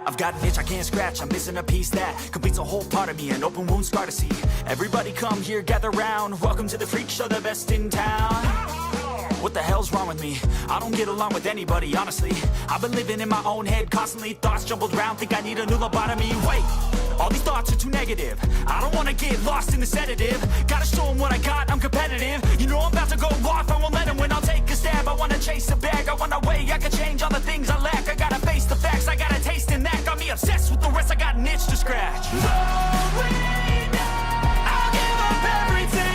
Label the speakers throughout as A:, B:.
A: I've got an itch I can't scratch, I'm missing a piece that completes a whole part of me, an open wound scar to see. Everybody come here, gather round, welcome to the freak show, the best in town. What the hell's wrong with me? I don't get along with anybody, honestly. I've been living in my own head constantly, thoughts jumbled round, think I need a new lobotomy. Wait, all these thoughts are too negative. I don't wanna get lost in the sedative. Gotta show them what I got, I'm competitive. You know I'm about to go off, I won't let them win, I'll take a stab. I wanna chase a bag, I want a way I can change all the things I lack. I gotta face the facts, I got a taste in that. Got me obsessed with the rest, I got an itch to scratch. I'll give up everything.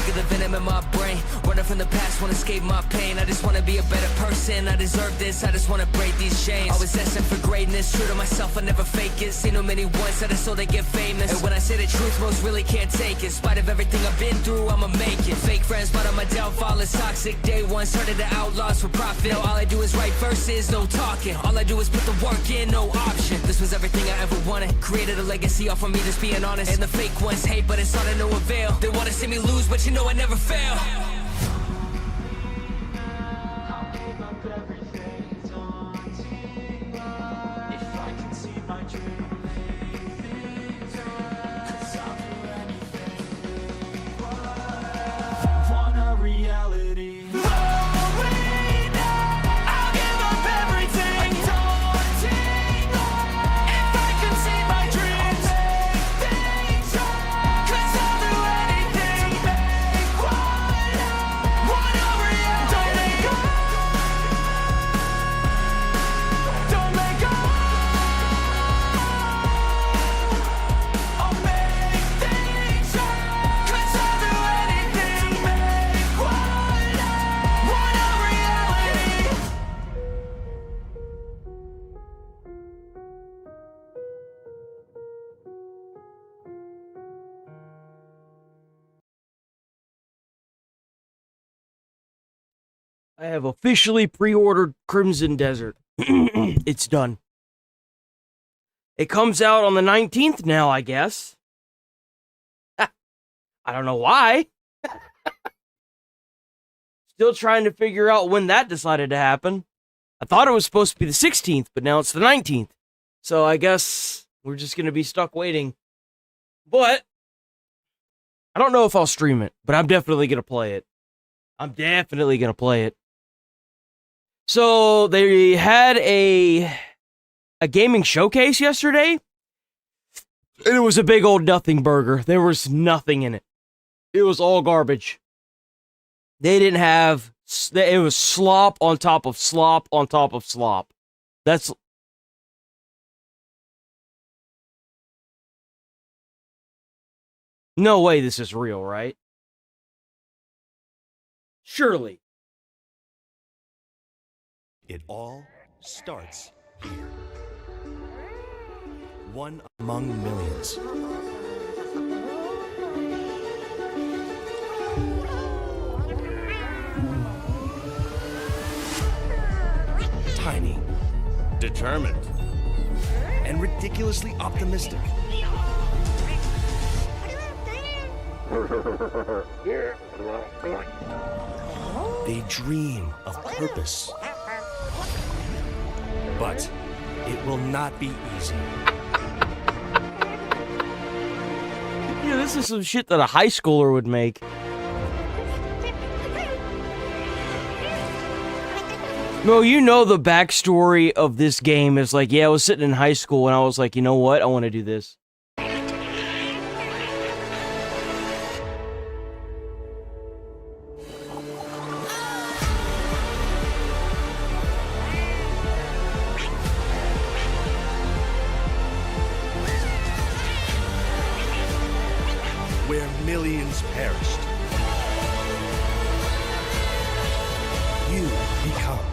B: The venom in my brain, running from the past, wanna escape my pain. I just wanna be a better person, I deserve this, I just wanna break these chains. Always asking for greatness, true to myself, I never fake it. Seen too many ones that are so they get famous. And when I say the truth, most really can't take it. In spite of everything I've been through, I'ma make it. Fake friends, but on my downfall is toxic. Day one, started to outlaws for profit. Now all I do is write verses, no talking. All I do is put the work in, no option. This was everything I ever wanted. Created a legacy off of me, just being honest. And the fake ones hate, but it's all to no avail. They wanna see me lose, but you know I never fail.
C: I have officially pre-ordered Crimson Desert. It's done. It comes out on the 19th now, I guess. I don't know why. Still trying to figure out when that decided to happen. I thought it was supposed to be the 16th, but now it's the 19th. So I guess we're just going to be stuck waiting. But I don't know if I'll stream it, but I'm definitely going to play it. I'm definitely going to play it. So they had a gaming showcase yesterday, and it was a big old nothing burger. There was nothing in it. It was all garbage. They didn't have, it was slop on top of slop on top of slop. That's, no way this is real, right? Surely.
D: It all starts here. One among millions. Tiny, determined, and ridiculously optimistic. They dream of purpose. But it will not be easy.
C: Yeah, this is some shit that a high schooler would make. No, you know the backstory of this game is like, yeah, I was sitting in high school and I was like, you know what? I want to do this.
D: Where millions perished, you become.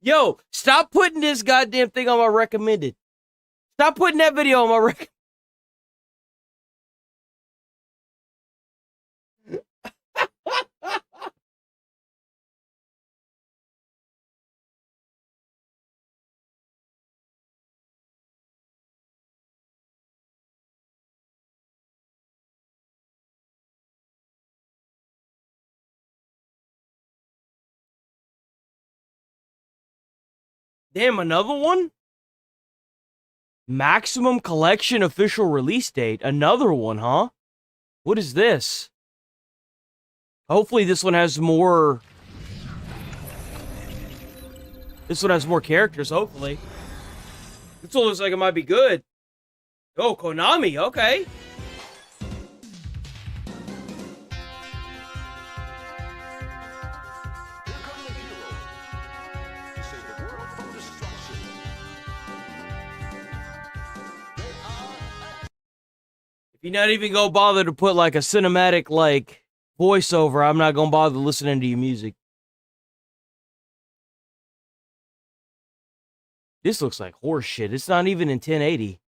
C: Yo, stop putting this goddamn thing on my recommended. Stop putting that video on my recommended. Damn, another one? Maximum Collection official release date. Another one, huh? What is this? Hopefully this one has more... This one has more characters, hopefully. This one looks like it might be good. Oh, Konami, okay. If you're not even gonna bother to put like a cinematic like voiceover, I'm not gonna bother listening to your music. This looks like horse shit. It's not even in 1080.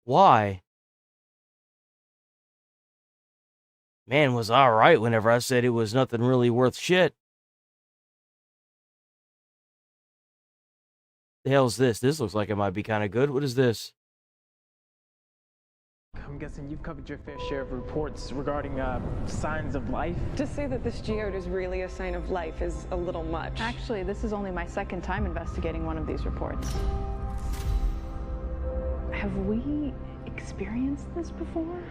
C: Why? Man, was I right whenever I said it was nothing really worth shit. The hell's this? This looks like it might be kind of good. What is this?
E: I'm guessing you've covered your fair share of reports regarding signs of life.
F: To say that this geode is really a sign of life is a little much.
G: Actually, this is only my second time investigating one of these reports. Have we experienced this before?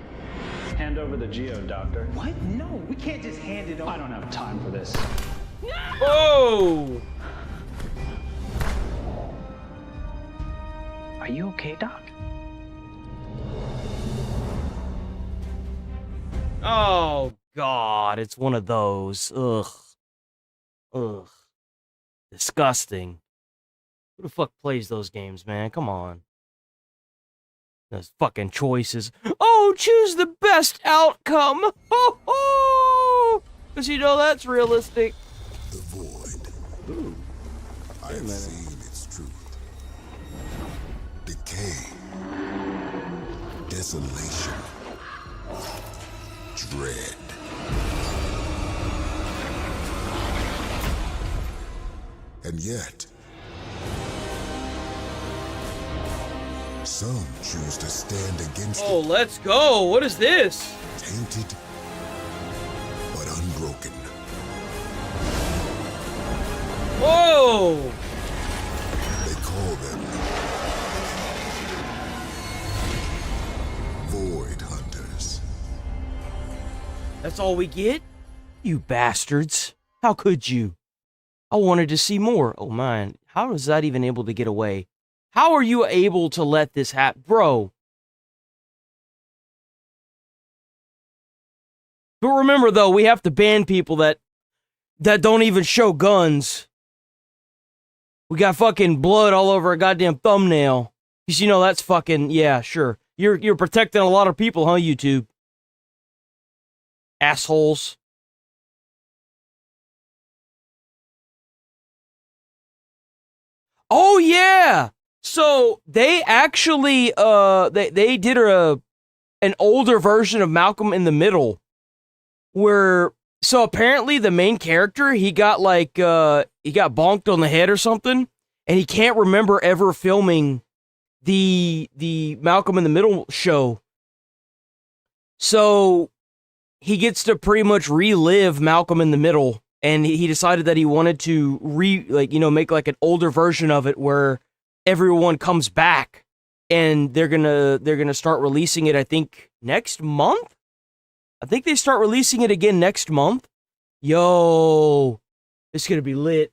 H: Hand over the geode, Doctor.
E: What? No, we can't just hand it over.
H: I don't have time for this.
C: Whoa!
E: Are you okay, Doc?
C: Oh, God, it's one of those. Ugh. Ugh. Disgusting. Who the fuck plays those games, man? Come on. Those fucking choices. Oh, choose the best outcome. Ho ho! Because you know that's realistic.
I: The void.
C: Ooh.
I: I have seen its truth. Decay. Desolation. Dread. And yet, some choose to stand against
C: Oh,
I: it,
C: let's go. What is this?
I: tainted but unbroken.
C: Whoa!
I: They call them Void Hunters.
C: That's all we get? You bastards. How could you? I wanted to see more. Oh, man. How is that even able to get away? How are you able to let this happen? Bro. But remember, though, we have to ban people that don't even show guns. We got fucking blood all over a goddamn thumbnail. Because, you know, that's fucking... Yeah, sure. You're protecting a lot of people, huh, YouTube? Assholes. Oh yeah. So they actually they did an older version of Malcolm in the Middle where so apparently the main character he got like he got bonked on the head or something and he can't remember ever filming the Malcolm in the Middle show. So he gets to pretty much relive Malcolm in the Middle. And he decided that he wanted to make like an older version of it where everyone comes back and they're gonna start releasing it, I think, next month? I think they start releasing it again next month. Yo, it's gonna be lit.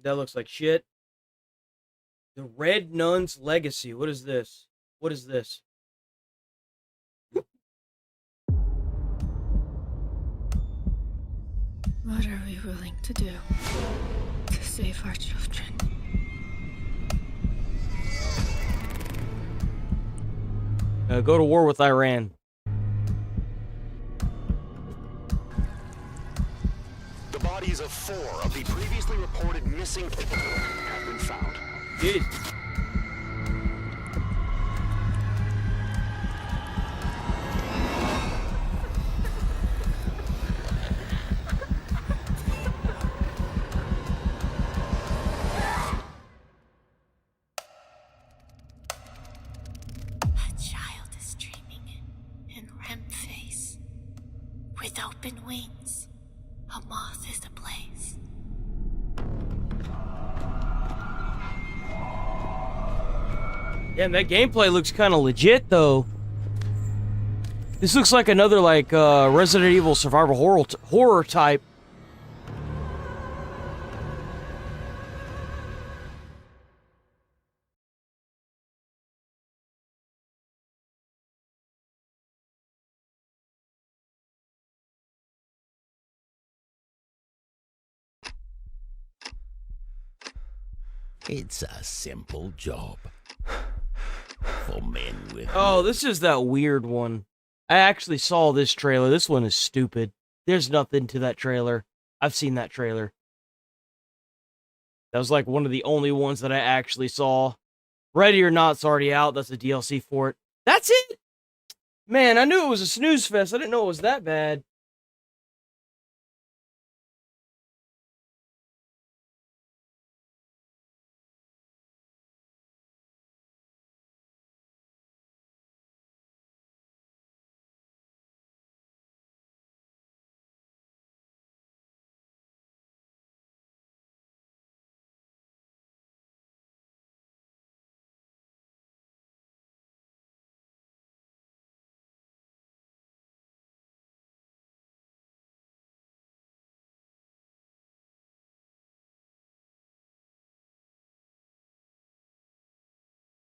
C: That looks like shit. The Red Nun's Legacy. What is this? What is this?
G: What are we willing to do to save our children?
C: Go to war with Iran.
J: The bodies of 4 of the previously reported missing people have been found.
C: Dude.
K: With open wings, a moth is ablaze.
C: Damn, that gameplay looks kind of legit, though. This looks like another, like, Resident Evil survival horror type.
L: It's a simple job for men with...
C: Oh, this is that weird one. I actually saw this trailer. This one is stupid. There's nothing to that trailer. I've seen that trailer. That was like one of the only ones that I actually saw. Ready or Not's already out. That's a DLC for it. That's it? Man, I knew it was a snooze fest. I didn't know it was that bad.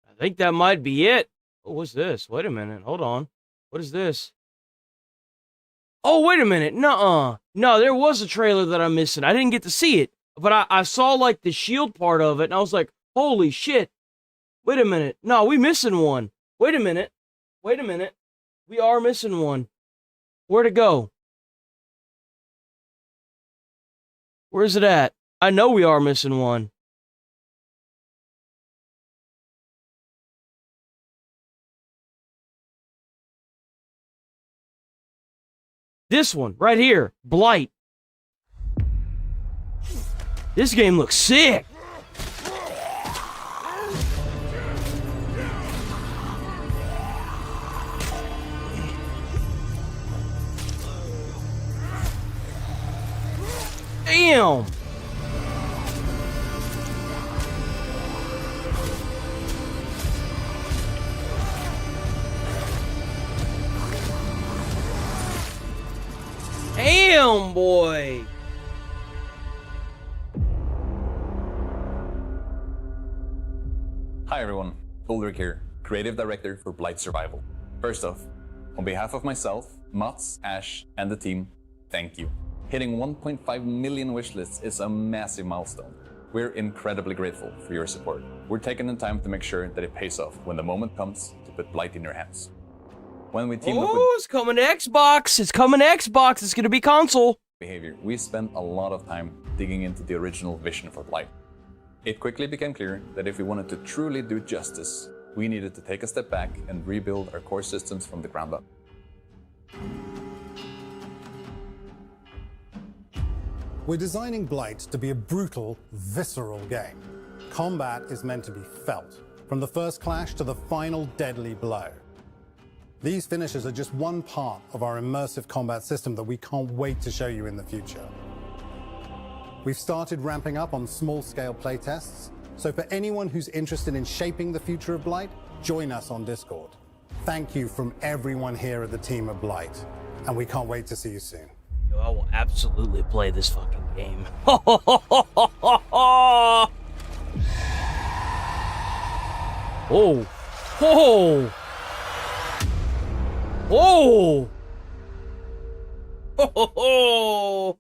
C: I think that might be it. What was this? Wait a minute. Hold on. What is this? Oh, wait a minute. Nuh-uh. No, there was a trailer that I'm missing. I didn't get to see it. But I saw, like, the shield part of it, and I was like, holy shit. Wait a minute. No, we missing one. Wait a minute. Wait a minute. We are missing one. Where'd it go? Where's it at? I know we are missing one. This one, right here. Blight. This game looks sick. Damn. Damn, boy.
M: Hi everyone, Ulrich here, Creative Director for Blight Survival. First off, on behalf of myself, Mats, Ash, and the team, thank you. Hitting 1.5 million wishlists is a massive milestone. We're incredibly grateful for your support. We're taking the time to make sure that it pays off when the moment comes to put Blight in your hands. When we team up with...
C: it's coming to Xbox! It's coming to Xbox! It's gonna be console!
M: Behavior, we spent a lot of time digging into the original vision for Blight. It quickly became clear that if we wanted to truly do justice, we needed to take a step back and rebuild our core systems from the ground up.
N: We're designing Blight to be a brutal, visceral game. Combat is meant to be felt, from the first clash to the final deadly blow. These finishes are just one part of our immersive combat system that we can't wait to show you in the future. We've started ramping up on small-scale playtests, so for anyone who's interested in shaping the future of Blight, join us on Discord. Thank you from everyone here at the team at Blight, and we can't wait to see you soon.
C: Yo, I will absolutely play this fucking game. Oh! Oh! Whoa! Oh!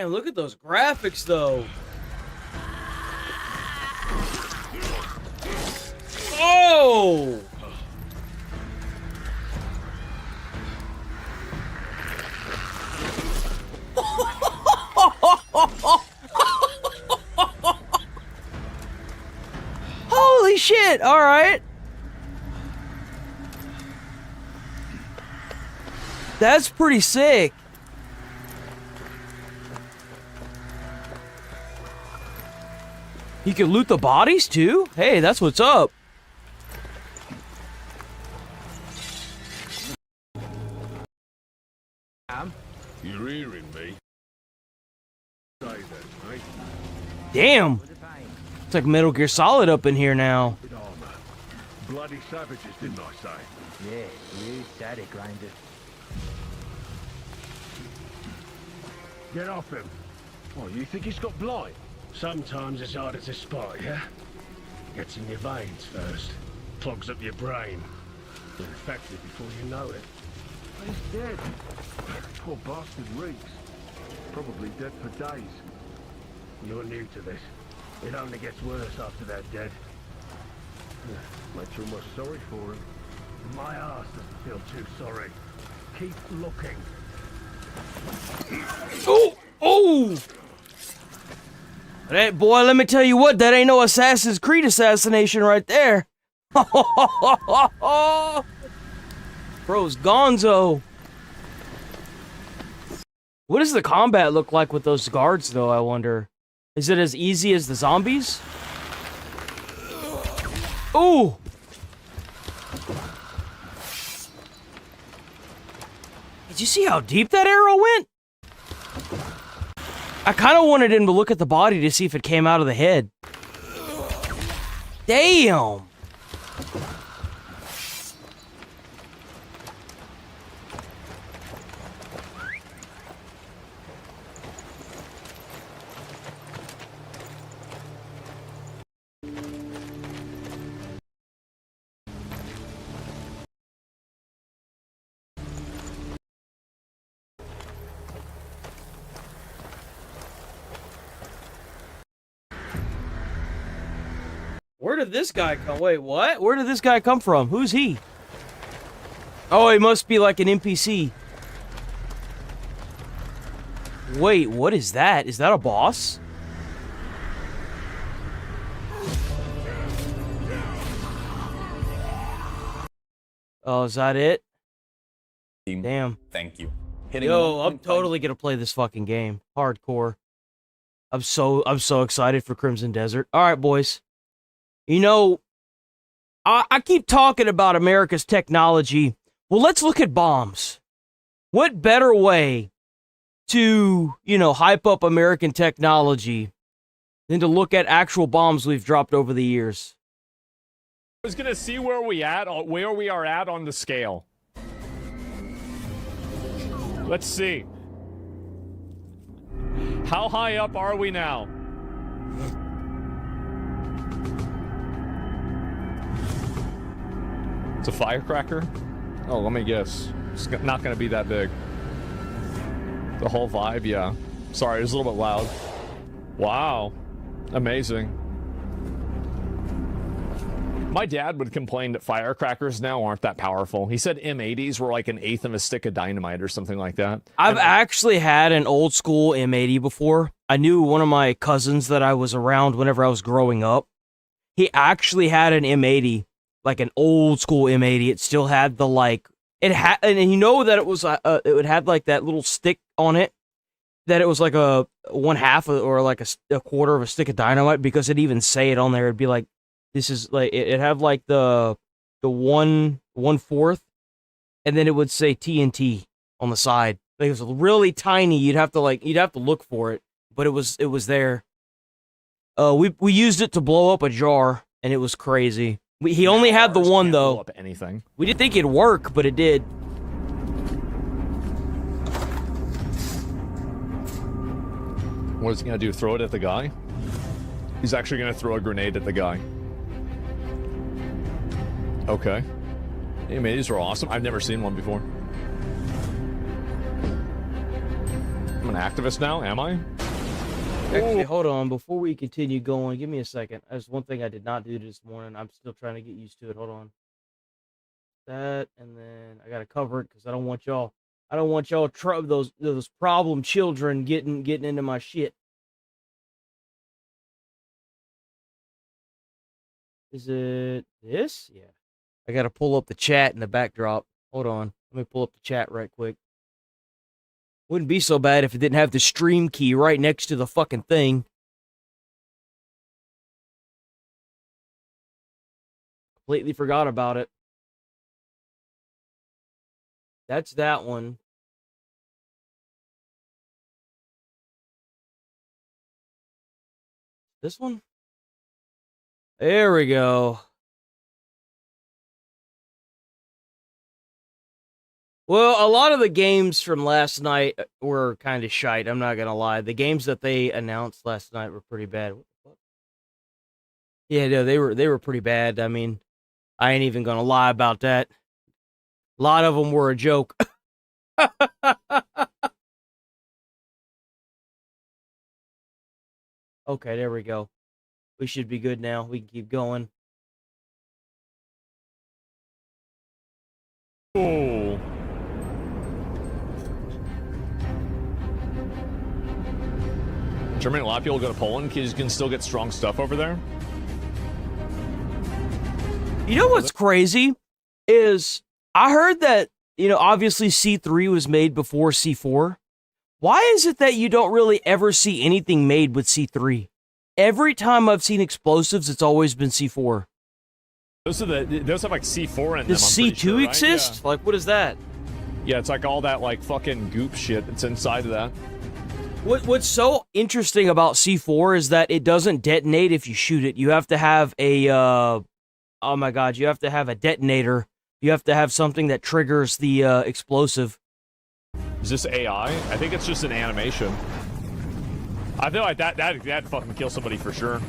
C: Man, look at those graphics, though. Oh! Holy shit! All right. That's pretty sick. You can loot the bodies too? Hey, that's what's up.
O: You're hearing me? Say that, mate.
C: Damn. It's like Metal Gear Solid up in here now.
O: Bloody savages, didn't I say?
P: Yeah, you said it, Grinder.
O: Get off him. Oh, you think he's got blight? Sometimes it's harder to spot, yeah? Gets in your veins first. Clogs up your brain. You're infected before you know it. He's dead. Poor bastard reeks. Probably dead for days. You're new to this. It only gets worse after they're dead. Makes you almost sorry for him. My ass doesn't feel too sorry. Keep looking.
C: Oh! Oh! Hey, boy, let me tell you what, that ain't no Assassin's Creed assassination right there. Bro's gonzo. What does the combat look like with those guards, though, I wonder? Is it as easy as the zombies? Ooh! Did you see how deep that arrow went? I kind of wanted him to look at the body to see if it came out of the head. Damn! Where did this guy come? Wait, what? Where did this guy come from? Who's he? Oh, he must be like an NPC. Wait, what is that? Is that a boss? Oh, is that it? Damn.
M: Thank you.
C: Yo, I'm totally gonna play this fucking game. Hardcore. I'm so excited for Crimson Desert. All right, boys. You know, I keep talking about America's technology. Well, let's look at bombs. What better way to, you know, hype up American technology than to look at actual bombs we've dropped over the years?
Q: I was gonna see where we are at on the scale. Let's see. How high up are we now? It's a firecracker? Oh, let me guess. It's not going to be that big. The whole vibe, yeah. Sorry, it was a little bit loud. Wow. Amazing. My dad would complain that firecrackers now aren't that powerful. He said M80s were like an eighth of a stick of dynamite or something like that.
C: I've actually had an old school M80 before. I knew one of my cousins that I was around whenever I was growing up. He actually had an M80. Like an old school M80, it still had the like it had, and you know that it was it had like that little stick on it, that it was like a 1/2 or like a quarter of a stick of dynamite, because it'd even say it on there. It'd be like, this is like it had like the 1/4, and then it would say TNT on the side. Like, it was really tiny. You'd have to look for it, but it was there. We used it to blow up a jar, and it was crazy. He only had the one, though.
Q: Blow up anything.
C: We didn't think it'd work, but it did.
Q: What is he going to do? Throw it at the guy? He's actually going to throw a grenade at the guy. Okay. Hey, man, these are awesome. I've never seen one before. I'm an activist now, am I?
C: Actually, hold on. Before we continue going, give me a second. There's one thing I did not do this morning. I'm still trying to get used to it. Hold on. That, and then I gotta cover it because I don't want y'all. I don't want y'all those problem children getting into my shit. Is it this? Yeah. I gotta pull up the chat in the backdrop. Hold on. Let me pull up the chat right quick. Wouldn't be so bad if it didn't have the stream key right next to the fucking thing. Completely forgot about it. That's that one. This one? There we go. Well, a lot of the games from last night were kind of shite, I'm not gonna lie. The games that they announced last night were pretty bad. What the fuck? Yeah, no, they were pretty bad. I mean, I ain't even gonna lie about that. A lot of them were a joke. Okay, there we go. We should be good now. We can keep going.
Q: Oh. Germany, a lot of people go to Poland because you can still get strong stuff over there.
C: You know what's crazy is I heard that, obviously C3 was made before C4. Why is it that you don't really ever see anything made with C3? Every time I've seen explosives, it's always been C4.
Q: Those have like C4 in them.
C: Does C2
Q: sure,
C: exist?
Q: Right? Yeah.
C: Like, what is that?
Q: Yeah, it's like all that like fucking goop shit that's inside of that.
C: What's so interesting about C4 is that it doesn't detonate if you shoot it. You have to have a, oh my god, you have to have a detonator. You have to have something that triggers the explosive.
Q: Is this AI? I think it's just an animation. I feel like that'd fucking kill somebody for sure.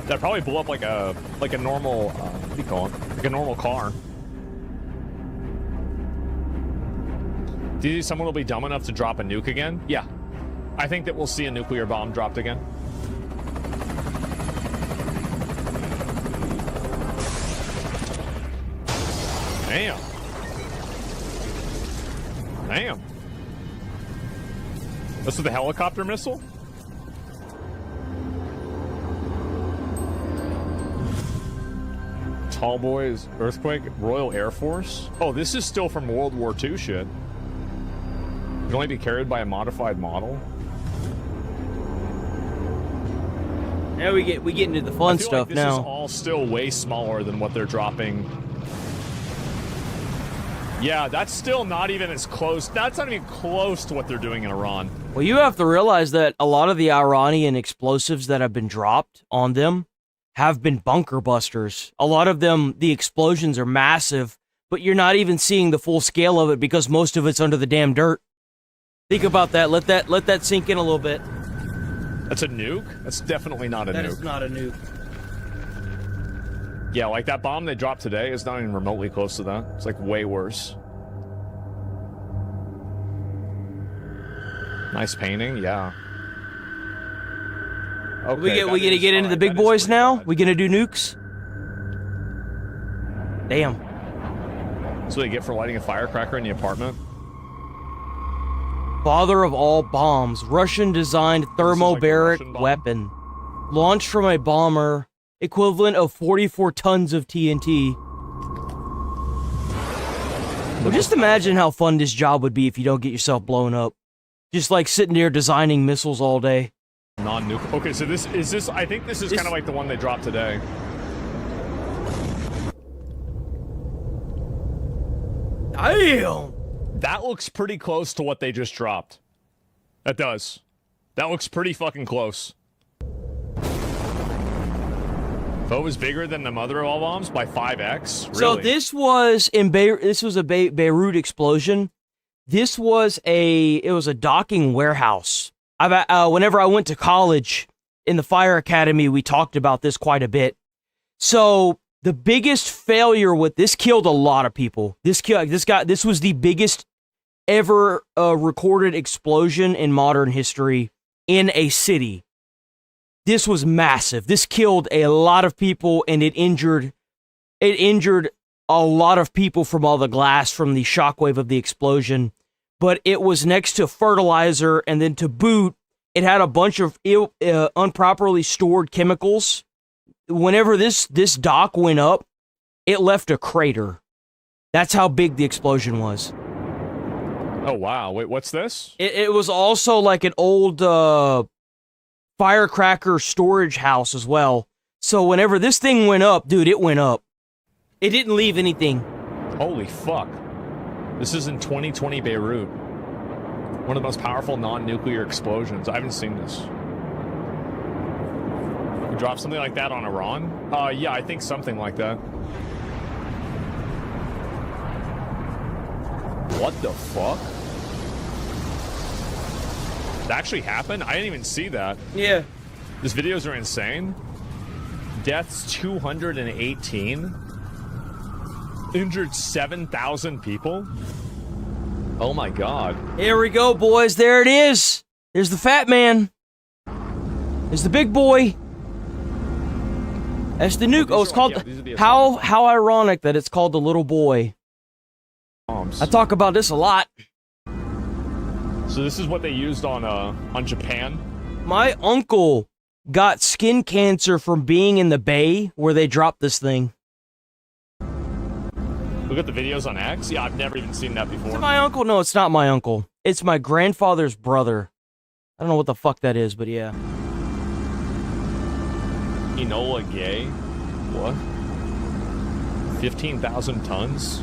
Q: That'd probably blow up like a normal, what do you call it? Like a normal car. Do you think someone will be dumb enough to drop a nuke again? Yeah. I think that we'll see a nuclear bomb dropped again. Damn. Damn. This is the helicopter missile? Tall Boys, Earthquake, Royal Air Force? Oh, this is still from World War II shit. It can only be carried by a modified model.
C: Now we get into the fun stuff
Q: like this
C: now.
Q: This is all still way smaller than what they're dropping. Yeah, that's still not even as close. That's not even close to what they're doing in Iran.
C: Well, you have to realize that a lot of the Iranian explosives that have been dropped on them have been bunker busters. A lot of them, the explosions are massive, but you're not even seeing the full scale of it because most of it's under the damn dirt. Think about that. Let that sink in a little bit.
Q: That's a nuke? That's definitely not a nuke.
C: That is not a nuke.
Q: Yeah, like that bomb they dropped today is not even remotely close to that. It's like way worse. Nice painting, yeah. Okay,
C: we gonna get into the big boys now? We gonna do nukes? Damn.
Q: That's what they get for lighting a firecracker in the apartment.
C: Father of all bombs, Russian-designed thermobaric weapon. Launched from a bomber, equivalent of 44 tons of TNT. Well, just imagine how fun this job would be if you don't get yourself blown up. Just like sitting there designing missiles all day.
Q: Non-nuke. Okay, so I think this is kind of like the one they dropped today.
C: Damn!
Q: That looks pretty close to what they just dropped. That does. That looks pretty fucking close. That was bigger than the mother of all bombs by 5x. Really?
C: So this was a Beirut explosion. This was a docking warehouse. Whenever I went to college in the fire academy, we talked about this quite a bit. So the biggest failure with this killed a lot of people. This was the biggest ever recorded explosion in modern history in a city. this was massive. This killed a lot of people, and it injured a lot of people from all the glass from the shockwave of the explosion. But it was next to fertilizer, and then to boot, it had a bunch of improperly stored chemicals. Whenever this dock went up, it left a crater. That's how big the explosion was.
Q: Oh, wow. Wait, what's this?
C: It was also like an old firecracker storage house as well. So whenever this thing went up, dude, it went up. It didn't leave anything.
Q: Holy fuck. This is in 2020 Beirut. One of the most powerful non-nuclear explosions. I haven't seen this. You drop something like that on Iran? Yeah, I think something like that. What the fuck? That actually happened? I didn't even see that.
C: Yeah.
Q: These videos are insane. Deaths 218. Injured 7,000 people. Oh my god.
C: Here we go, boys. There it is. There's the fat man. There's the big boy. That's the nuke. Oh, it's called... How ironic that it's called the little boy. I talk about this a lot.
Q: So this is what they used on Japan?
C: My uncle got skin cancer from being in the bay where they dropped this thing.
Q: Look at the videos on X? Yeah, I've never even seen that before.
C: Is it my uncle? No, it's not my uncle. It's my grandfather's brother. I don't know what the fuck that is, but yeah.
Q: Enola Gay? What? 15,000 tons?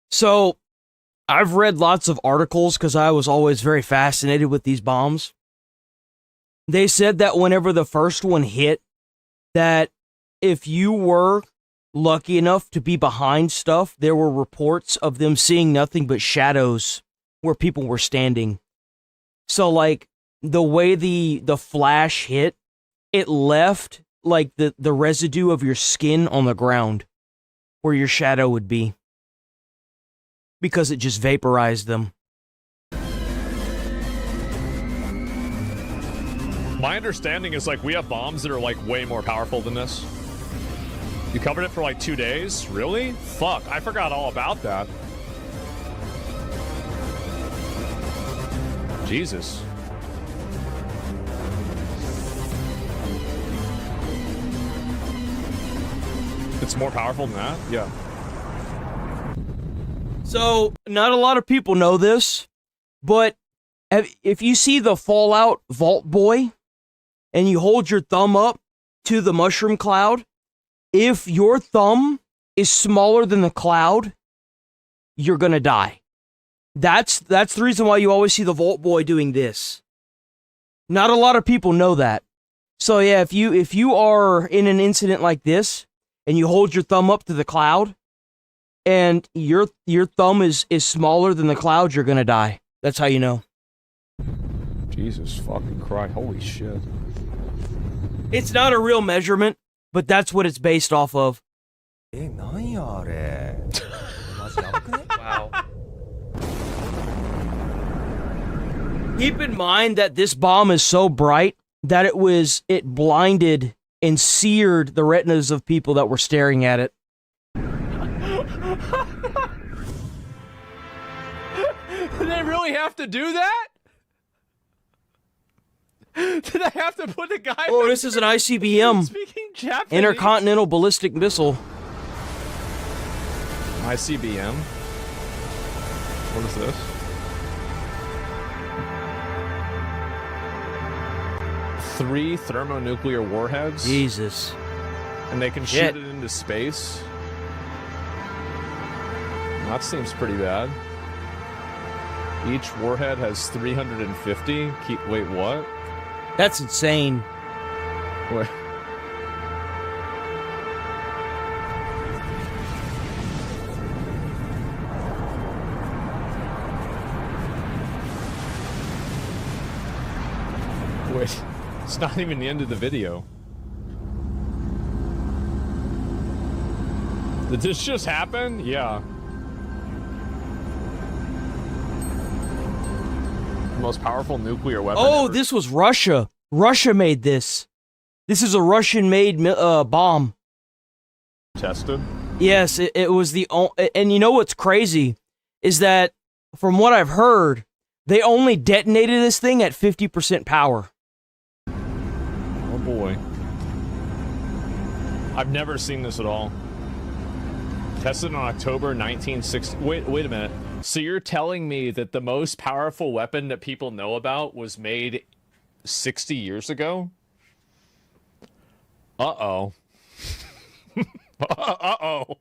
C: So, I've read lots of articles because I was always very fascinated with these bombs. They said that whenever the first one hit, that if you were lucky enough to be behind stuff, there were reports of them seeing nothing but shadows where people were standing. So, like, the way the flash hit, it left, like, the residue of your skin on the ground where your shadow would be. Because it just vaporized them.
Q: My understanding is, like, we have bombs that are, like, way more powerful than this. You covered it for, like, 2 days? Really? Fuck, I forgot all about that. Jesus. It's more powerful than that? Yeah.
C: So, not a lot of people know this, but if you see the Fallout Vault Boy, and you hold your thumb up to the mushroom cloud, if your thumb is smaller than the cloud, you're gonna die. That's the reason why you always see the Vault Boy doing this. Not a lot of people know that. So yeah, if you are in an incident like this, and you hold your thumb up to the cloud, and your thumb is smaller than the cloud, you're gonna die. That's how you know.
Q: Jesus fucking Christ. Holy shit.
C: It's not a real measurement, but that's what it's based off of. Wow. Keep in mind that this bomb is so bright that it blinded and seared the retinas of people that were staring at it.
Q: Did they really have to do that? Did I have to put the guy...
C: Oh, this is an ICBM.
Q: Speaking Japanese.
C: Intercontinental Ballistic Missile.
Q: ICBM? What is this? 3 thermonuclear warheads?
C: Jesus.
Q: And they can shoot it into space? That seems pretty bad. Each warhead has 350. Wait, what?
C: That's insane.
Q: Wait. Wait, it's not even the end of the video. Did this just happen? Yeah. most powerful nuclear weapon.
C: Oh,
Q: ever.
C: this was Russia. Russia made this. This is a Russian-made bomb.
Q: Tested?
C: Yes, it was the and you know what's crazy is that from what I've heard, they only detonated this thing at 50% power.
Q: Oh boy. I've never seen this at all. Tested in October 1960. Wait a minute. So you're telling me that the most powerful weapon that people know about was made 60 years ago? Uh-oh. Uh-oh.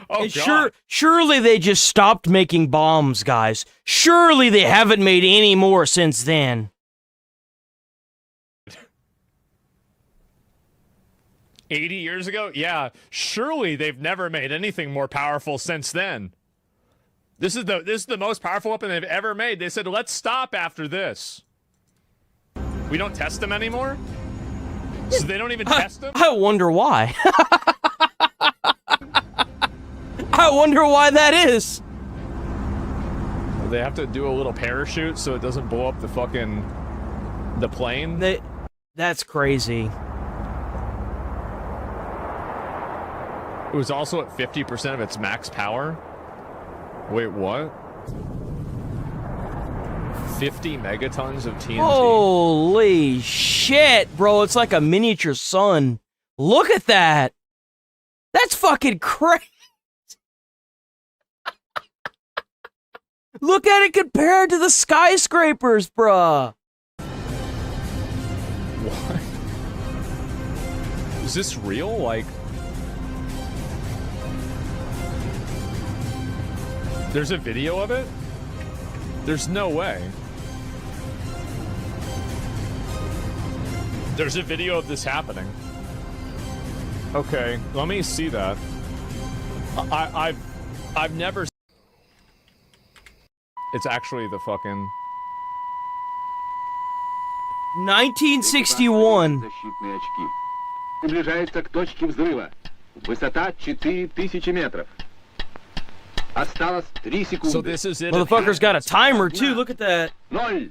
Q: Oh, God.
C: Surely they just stopped making bombs, guys. Surely they haven't made any more since then.
Q: 80 years ago? Yeah, surely they've never made anything more powerful since then. This is the most powerful weapon they've ever made. They said, let's stop after this. We don't test them anymore? So they don't even test them?
C: I wonder why. I wonder why that is.
Q: They have to do a little parachute so it doesn't blow up the plane?
C: That's crazy.
Q: It was also at 50% of its max power? Wait, what? 50 megatons of TNT.
C: Holy shit, bro. It's like a miniature sun. Look at that. That's fucking crazy. Look at it compared to the skyscrapers, bruh.
Q: What? Is this real? Like... There's a video of it? There's no way. There's a video of this happening. Okay, let me see that. I've never... It's actually the fucking...
C: 1961.
R: Приближается к точке взрыва. Высота 4000 метров. Осталось 3 секунды.
Q: So this is it.
C: Motherfucker's got a timer too. Look at that.
R: 0.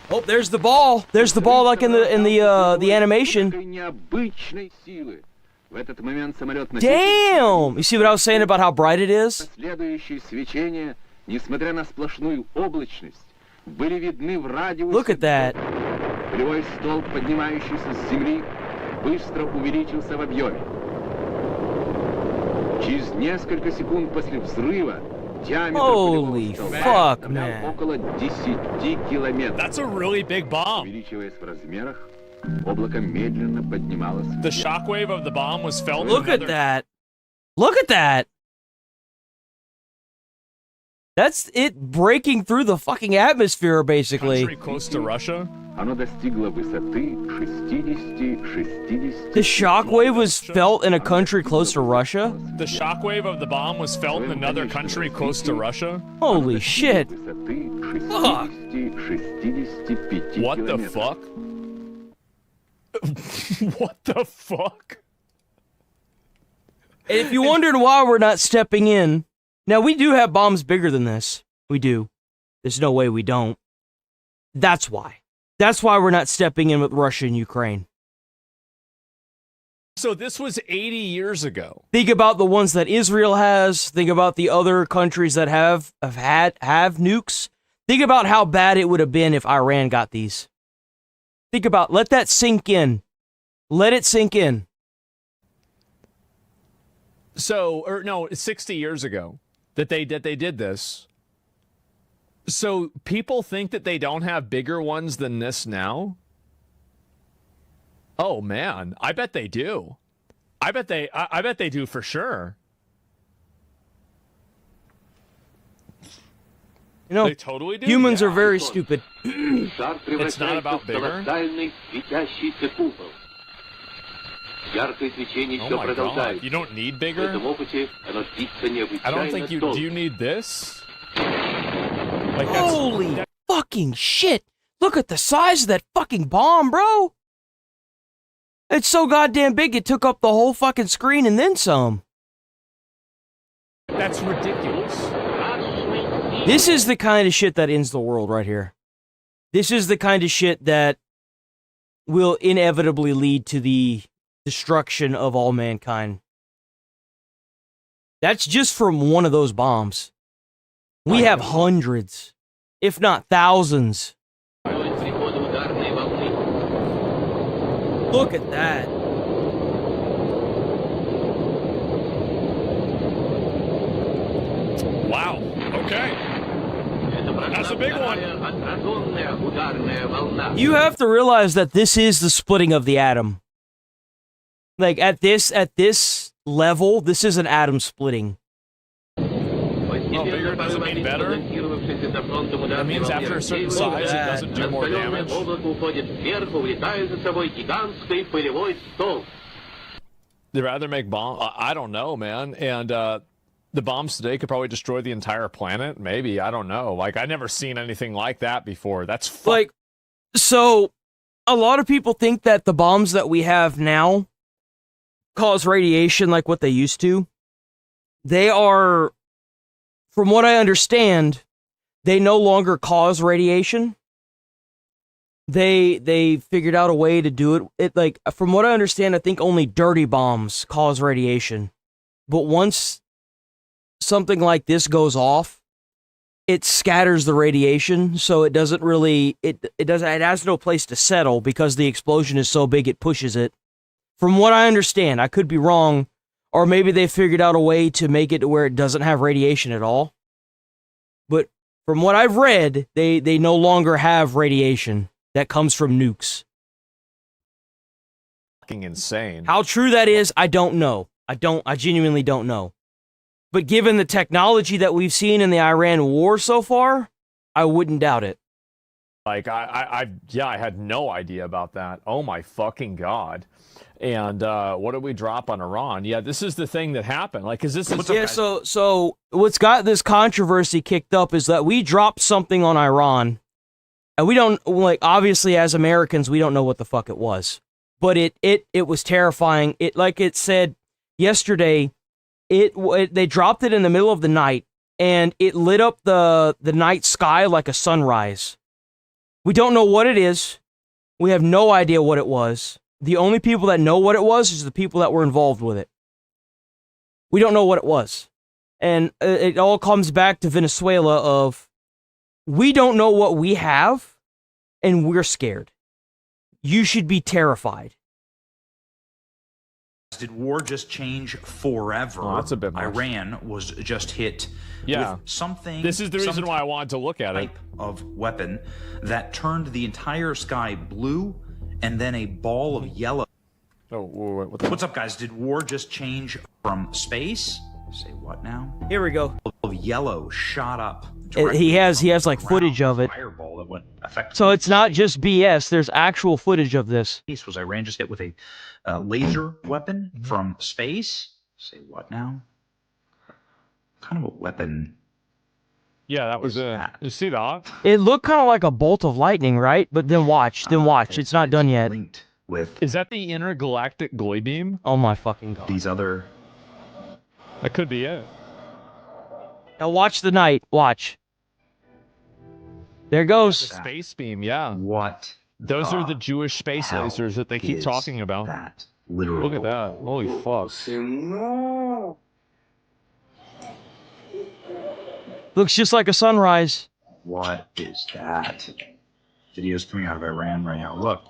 C: Oh, there's the ball. There's the ball like in the animation.
R: Необычной силы. В этот момент самолет
C: Damn! You see what I was saying about how bright it is?
R: Следующие свечения, несмотря на сплошную облачность, были видны в радиусе.
C: Look at that.
R: Полевой столб, поднимающийся с земли, быстро увеличился в объеме. Через несколько секунд после взрыва диаметр
C: Holy fuck,
R: составлял
C: man.
R: около 10 километров.
Q: That's a really big bomb.
R: Увеличиваясь в размерах, облако медленно поднималось.
Q: The shockwave of the bomb was felt.
C: Look at that. Look at that. That's it breaking through the fucking atmosphere, basically.
Q: Country close to Russia.
R: Оно достигло высоты 60.
C: The shockwave was felt in a country close to Russia?
Q: The shockwave of the bomb was felt in another country close to Russia.
C: Holy shit.
Q: Fuck. What the fuck? What the fuck?
C: And if you're wondering why we're not stepping in, now we do have bombs bigger than this. We do. There's no way we don't. That's why. That's why we're not stepping in with Russia and Ukraine.
Q: So this was 80 years ago.
C: Think about the ones that Israel has. Think about the other countries that have nukes. Think about how bad it would have been if Iran got these. Think about, let that sink in. Let it sink in.
Q: So, or no, 60 years ago that they did this. So people think that they don't have bigger ones than this now? Oh man, I bet they do. I bet they do for sure.
C: You know,
Q: they totally do.
C: Humans are very stupid.
Q: It's not about bigger. Oh my God. You don't need bigger? I don't think you... Do you need this? Like
C: holy fucking shit! Look at the size of that fucking bomb, bro! It's so goddamn big it took up the whole fucking screen and then some.
Q: That's ridiculous.
C: This is the kind of shit that ends the world right here. This is the kind of shit that will inevitably lead to the destruction of all mankind. That's just from one of those bombs. We have hundreds, if not thousands. Look at that.
Q: Wow. Okay. That's a big one.
C: You have to realize that this is the splitting of the atom. Like at this level, this is an atom splitting.
Q: Oh, bigger doesn't mean better? That means after a certain size, it doesn't do more damage? They'd rather make bombs? I don't know, man. And the bombs today could probably destroy the entire planet? Maybe, I don't know. Like, I've never seen anything like that before. That's
C: like, so, a lot of people think that the bombs that we have now cause radiation like what they used to. They are, from what I understand, they no longer cause radiation. They figured out a way to do it. It, like, from what I understand, I think only dirty bombs cause radiation. But once something like this goes off, it scatters the radiation, so it doesn't really, it has no place to settle because the explosion is so big it pushes it. From what I understand, I could be wrong, or maybe they figured out a way to make it to where it doesn't have radiation at all. But from what I've read, they no longer have radiation that comes from nukes.
Q: fucking insane.
C: How true that is, I don't know. I genuinely don't know. But given the technology that we've seen in the Iran war so far, I wouldn't doubt it.
Q: Like, I had no idea about that. Oh my fucking God. And what did we drop on Iran? Yeah, this is the thing that happened. Like, is this...
C: Yeah, so what's got this controversy kicked up is that we dropped something on Iran, and we don't, like, obviously as Americans, we don't know what the fuck it was. But it was terrifying. It, like it said yesterday, they dropped it in the middle of the night, and it lit up the night sky like a sunrise. We don't know what it is. We have no idea what it was. The only people that know what it was is the people that were involved with it. We don't know what it was. And it all comes back to Venezuela of, we don't know what we have, and we're scared. You should be terrified.
S: Did war just change forever?
Q: Oh, that's a bit much.
S: Iran was just hit
Q: with
S: something.
Q: This is the reason why I wanted to look at it.
S: Type of weapon that turned the entire sky blue and then a ball of yellow.
Q: Oh,
S: what's up, guys? Did war just change from space? Say what now?
C: Here we go.
S: Of yellow shot up.
C: He has like footage of it.
S: Fireball that went effectively.
C: So it's not just BS. There's actual footage of this.
S: Was Iran just hit with a laser weapon from space? Say what now? What kind of a weapon?
Q: Yeah, that was a. You see that?
C: It looked kind of like a bolt of lightning, right? But then watch. It's not done yet.
S: With
Q: is that the intergalactic glory beam?
C: Oh my fucking God.
S: These other.
Q: That could be it.
C: Now watch the night. Watch. There goes.
Q: The space beam, yeah.
S: What?
Q: Those are the Jewish space lasers that they keep talking about.
S: That literally.
Q: Look at that. Holy fuck.
C: Looks just like a sunrise.
S: What is that? Videos coming out of Iran right now. Look.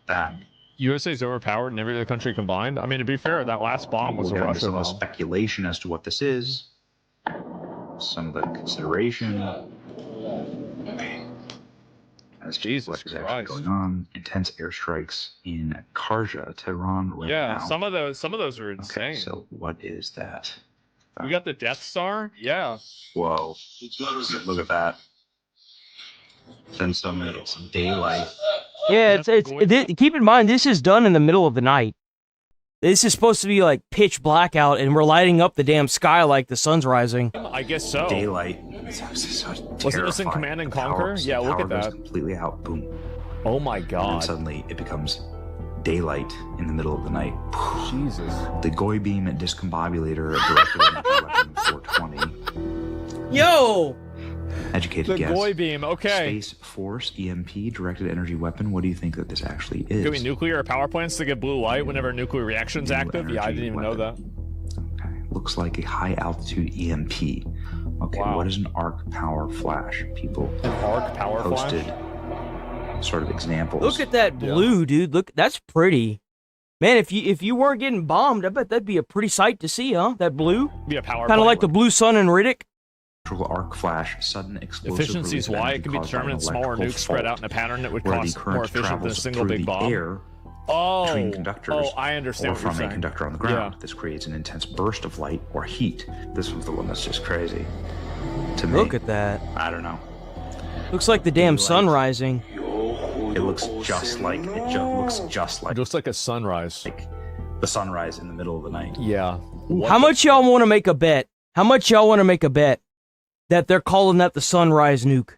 S: That.
Q: USA's overpowered in every other country combined. I mean, to be fair, that last bomb was a Russian one.
S: Speculation as to what this is. Some of the consideration. As
Q: Jesus
S: what's actually going on. Intense airstrikes in Kharja, Tehran right now.
Q: Yeah, some of those are insane.
S: Okay, so what is that?
Q: We got the Death Star? Yeah.
S: Whoa. Look at that. Then some daylight.
C: Yeah, keep in mind, this is done in the middle of the night. This is supposed to be like pitch black out, and we're lighting up the damn sky like the sun's rising.
Q: I guess so.
S: Daylight.
Q: Wasn't this in Command and Conquer? Yeah, look at that.
S: Completely out. Boom.
Q: Oh my God.
S: And then suddenly it becomes daylight in the middle of the night.
Q: Jesus.
S: The Goy beam discombobulator directed energy weapon 420.
C: Yo!
S: Educated
Q: The
S: guess.
Q: Goy beam, okay.
S: Space Force EMP, directed energy weapon. What do you think that this actually is?
Q: Could be nuclear power plants to get blue light whenever a nuclear reaction's active? Yeah, I didn't even know that.
S: Okay. Looks like a high altitude EMP. Okay,
Q: Wow.
S: what is an arc power flash? People
Q: An arc power
S: posted
Q: flash?
S: sort of examples.
C: Look at that blue, dude. Look, that's pretty. Man, if you weren't getting bombed, I bet that'd be a pretty sight to see, huh? That blue.
Q: Be a power
C: Kind of
Q: plant.
C: like the blue sun in Riddick.
S: Arc flash, sudden explosive
Q: Efficiency is
S: release
Q: why
S: energy
Q: it can be
S: caused by an
Q: determined in smaller
S: electrical
Q: nukes spread out
S: fault,
Q: in a pattern that would
S: where the
Q: cost
S: current
Q: more efficient than a
S: travels
Q: single
S: through
Q: big
S: the
Q: bomb.
S: air
Q: Oh,
S: between conductors,
Q: I understand
S: or
Q: what you're
S: from a
Q: saying.
S: conductor on the ground.
Q: Yeah.
S: This creates an intense burst of light or heat. This one's the one that's just crazy. To me,
C: Look at that.
S: I don't know.
C: Looks like the damn sun rising.
S: It looks just like
Q: It looks like a sunrise.
S: Like the sunrise in the middle of the night.
Q: Yeah.
C: How much y'all want to make a bet? How much y'all want to make a bet that they're calling that the sunrise nuke?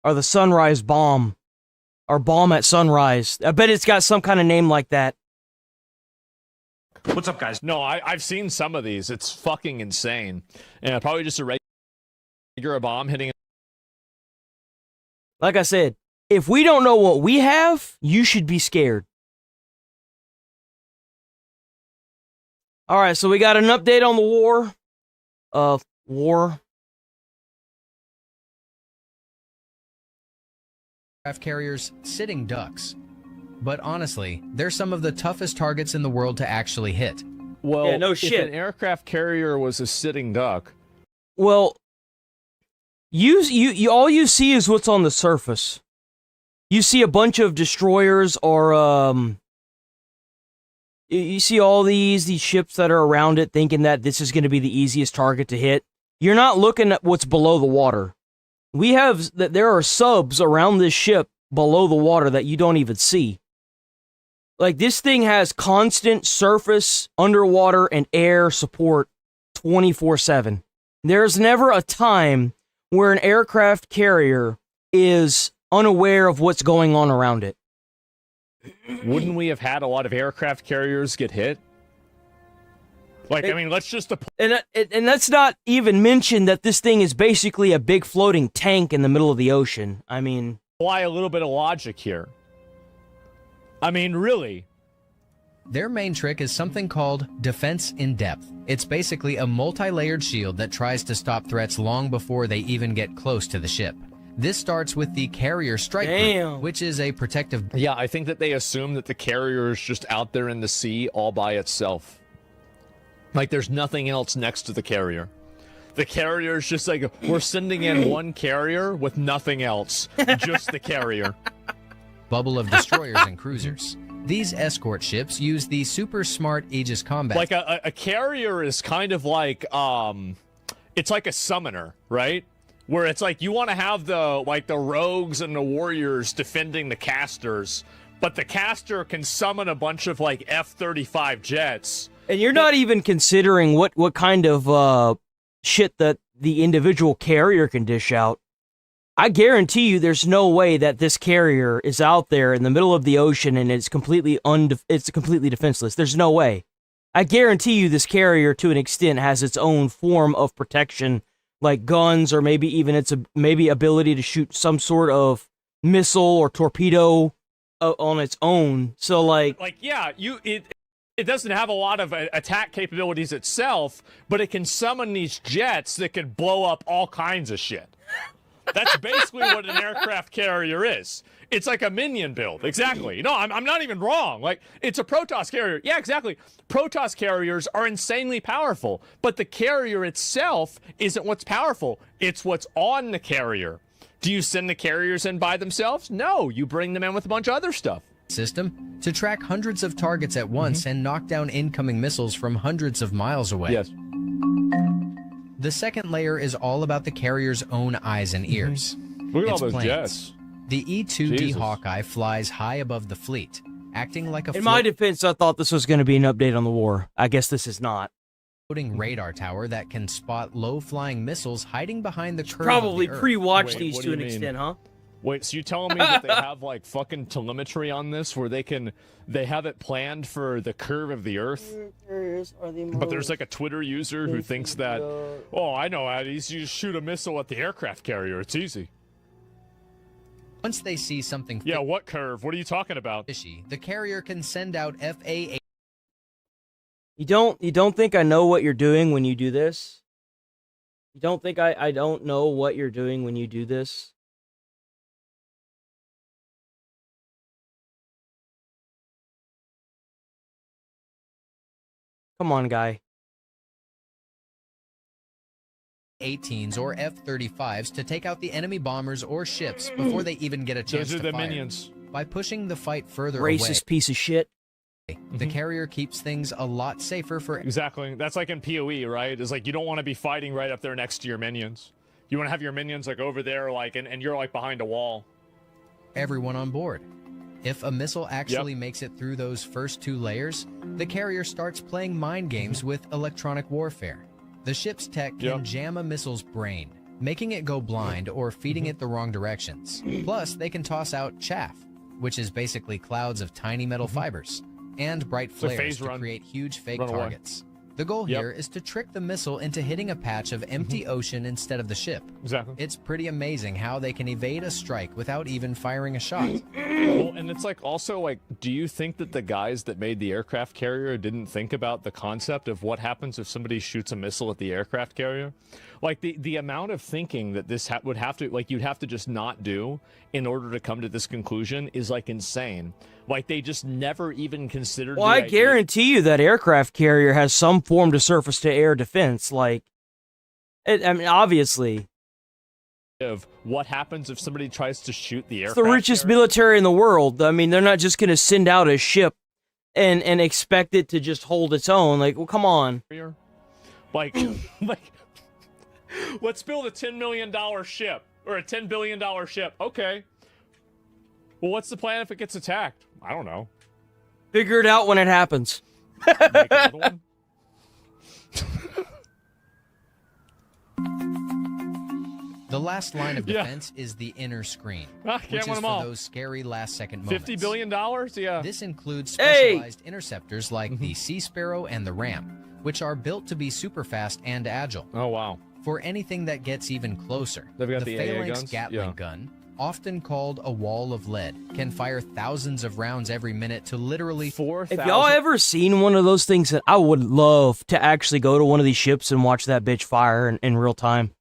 C: Or the sunrise bomb? Or bomb at sunrise? I bet it's got some kind of name like that.
S: What's up, guys?
Q: No, I've seen some of these. It's fucking insane. And probably just a regular bomb hitting.
C: Like I said, if we don't know what we have, you should be scared. Alright, so we got an update on the war.
T: Aircraft carriers, sitting ducks. But honestly, they're some of the toughest targets in the world to actually hit.
Q: Well,
C: Yeah, no
Q: if
C: shit.
Q: an aircraft carrier was a sitting duck.
C: Well, you all you see is what's on the surface. You see a bunch of destroyers or you see all these ships that are around it thinking that this is going to be the easiest target to hit. You're not looking at what's below the water. There are subs around this ship below the water that you don't even see. Like, this thing has constant surface, underwater, and air support 24/7. There's never a time where an aircraft carrier is unaware of what's going on around it.
Q: Wouldn't we have had a lot of aircraft carriers get hit? Like, I mean, let's just...
C: And let's not even mention that this thing is basically a big floating tank in the middle of the ocean. I mean...
Q: Apply a little bit of logic here. I mean, really.
T: Their main trick is something called defense in depth. It's basically a multi-layered shield that tries to stop threats long before they even get close to the ship. This starts with the carrier strike group, which is a protective...
Q: Yeah, I think that they assume that the carrier is just out there in the sea all by itself. Like, there's nothing else next to the carrier. The carrier is just like, we're sending in one carrier with nothing else. Just the carrier.
T: Bubble of destroyers and cruisers. These escort ships use the super smart Aegis combat.
Q: Like, a carrier is kind of like, it's like a summoner, right? Where it's like, you want to have the rogues and the warriors defending the casters, but the caster can summon a bunch of, like, F-35 jets.
C: And you're not even considering what kind of shit that the individual carrier can dish out. I guarantee you there's no way that this carrier is out there in the middle of the ocean and it's completely defenseless. There's no way. I guarantee you this carrier, to an extent, has its own form of protection, like guns, or maybe even its ability to shoot some sort of missile or torpedo on its own. So, like
Q: yeah, it doesn't have a lot of attack capabilities itself, but it can summon these jets that can blow up all kinds of shit. That's basically what an aircraft carrier is. It's like a minion build. Exactly. No, I'm not even wrong. Like, it's a Protoss carrier. Yeah, exactly. Protoss carriers are insanely powerful, but the carrier itself isn't what's powerful. It's what's on the carrier. Do you send the carriers in by themselves? No, you bring them in with a bunch of other stuff.
T: System to track hundreds of targets at once and knock down incoming missiles from hundreds of miles away.
Q: Yes.
T: The second layer is all about the carrier's own eyes and ears.
Q: Look at all
T: Its
Q: those
T: planes.
Q: jets.
T: The E-2D
Q: Jesus.
T: Hawkeye flies high above the fleet, acting like a
C: in my defense, I thought this was going to be an update on the war. I guess this is not.
T: floating radar tower that can spot low-flying missiles hiding behind the curve
C: Probably
T: of the Earth.
C: pre-watched these to an extent, huh?
Q: Wait, so you telling me that they have like fucking telemetry on this where they have it planned for the curve of the Earth? But there's like a Twitter user who thinks that, oh, I know how to you just shoot a missile at the aircraft carrier. It's easy.
T: Once they see something
Q: yeah, what curve? What are you talking about?
T: fishy, the carrier can send out FA.
C: You don't think I know what you're doing when you do this? You don't think I don't know what you're doing when you do this? Come on, guy.
T: 18s or F-35s to take out the enemy bombers or ships before they even get a chance
Q: Those are
T: to
Q: the
T: fire.
Q: minions.
T: By pushing the fight further
C: Racist piece of shit.
T: away, the carrier keeps things a lot safer for
Q: Exactly. That's like in PoE, right? It's like you don't want to be fighting right up there next to your minions. You want to have your minions like over there, like, and you're like behind a wall.
T: everyone on board. If a missile actually makes it through those first 2 layers, the carrier starts playing mind games with electronic warfare. The ship's tech can jam a missile's brain, making it go blind or feeding it the wrong directions. Plus, they can toss out chaff, which is basically clouds of tiny metal fibers, and bright flares to create huge fake targets. The goal here is to trick the missile into hitting a patch of empty ocean instead of the ship.
Q: Exactly.
T: It's pretty amazing how they can evade a strike without even firing a shot.
Q: Well, and it's like also like, do you think that the guys that made the aircraft carrier didn't think about the concept of what happens if somebody shoots a missile at the aircraft carrier? Like the amount of thinking that this would have to, like, you'd have to just not do in order to come to this conclusion is like insane. Like they just never even considered.
C: Well, I guarantee you that aircraft carrier has some form to surface-to-air defense. Like, I mean, obviously.
Q: Of what happens if somebody tries to shoot the aircraft
C: It's the richest military in the world. I mean, they're not just going to send out a ship and expect it to just hold its own. Like, well, come on.
Q: Like, like, let's build a $10 million ship or a $10 billion ship. Okay. Well, what's the plan if it gets attacked? I don't know.
C: Figure it out when it happens.
Q: Make another one?
T: The last line of defense is the inner screen, which is for those scary last-second moments.
Q: $50 billion? Yeah.
T: This includes specialized interceptors like the Sea Sparrow and the Ram, which are built to be super fast and agile.
Q: Oh, wow.
T: For anything that gets even closer,
Q: They've got
T: the
Q: the AA
T: Phalanx
Q: guns?
T: Gatling gun, often called a wall of lead, can fire thousands of rounds every minute to literally
Q: 4,000.
C: If y'all ever seen one of those things, that I would love to actually go to one of these ships and watch that bitch fire in real time.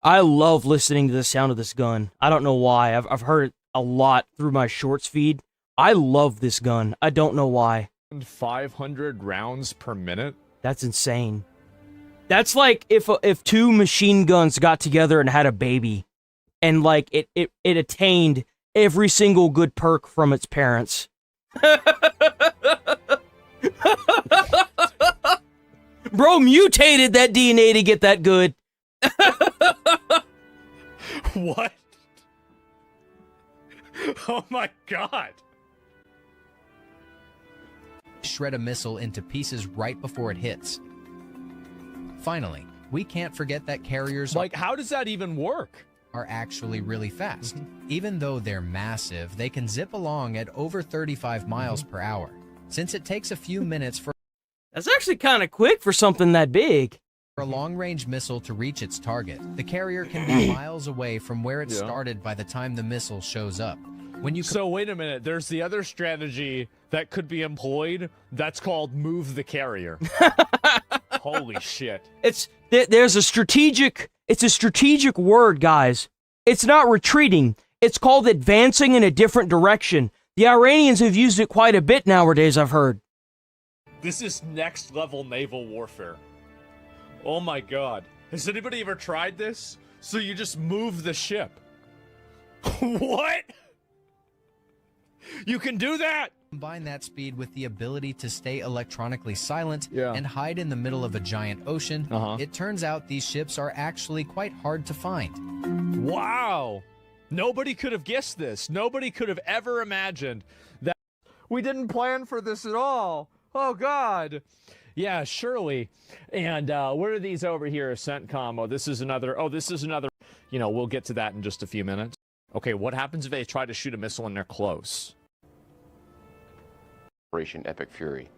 C: I love listening to the sound of this gun. I don't know why. I've heard it a lot through my shorts feed. I love this gun. I don't know why.
Q: 500 rounds per minute?
C: That's insane. That's like if 2 machine guns got together and had a baby, and like it attained every single good perk from its parents. Bro mutated that DNA to get that good.
Q: What? Oh my god.
T: shred a missile into pieces right before it hits. Finally, we can't forget that carriers
Q: like, how does that even work?
T: Are actually really fast. Even though they're massive, they can zip along at over 35 miles per hour. Since it takes a few minutes for
C: That's actually kind of quick for something that big.
T: For a long-range missile to reach its target, the carrier can be miles away from where it started by the time the missile shows up. When you
Q: So wait a minute, there's the other strategy that could be employed that's called move the carrier. Holy shit.
C: It's a strategic word, guys. It's not retreating. It's called advancing in a different direction. The Iranians have used it quite a bit nowadays, I've heard.
Q: This is next level naval warfare. Oh my god. Has anybody ever tried this? So you just move the ship. What? You can do that?
T: Combine that speed with the ability to stay electronically silent and hide in the middle of a giant ocean, it turns out these ships are actually quite hard to find.
Q: Wow. Nobody could have guessed this. Nobody could have ever imagined that. We didn't plan for this at all. Oh, God. Yeah, surely. And what are these over here? CENTCOM. Oh, this is another. You know, we'll get to that in just a few minutes. Okay, what happens if they try to shoot a missile and they're close?
U: Operation Epic Fury.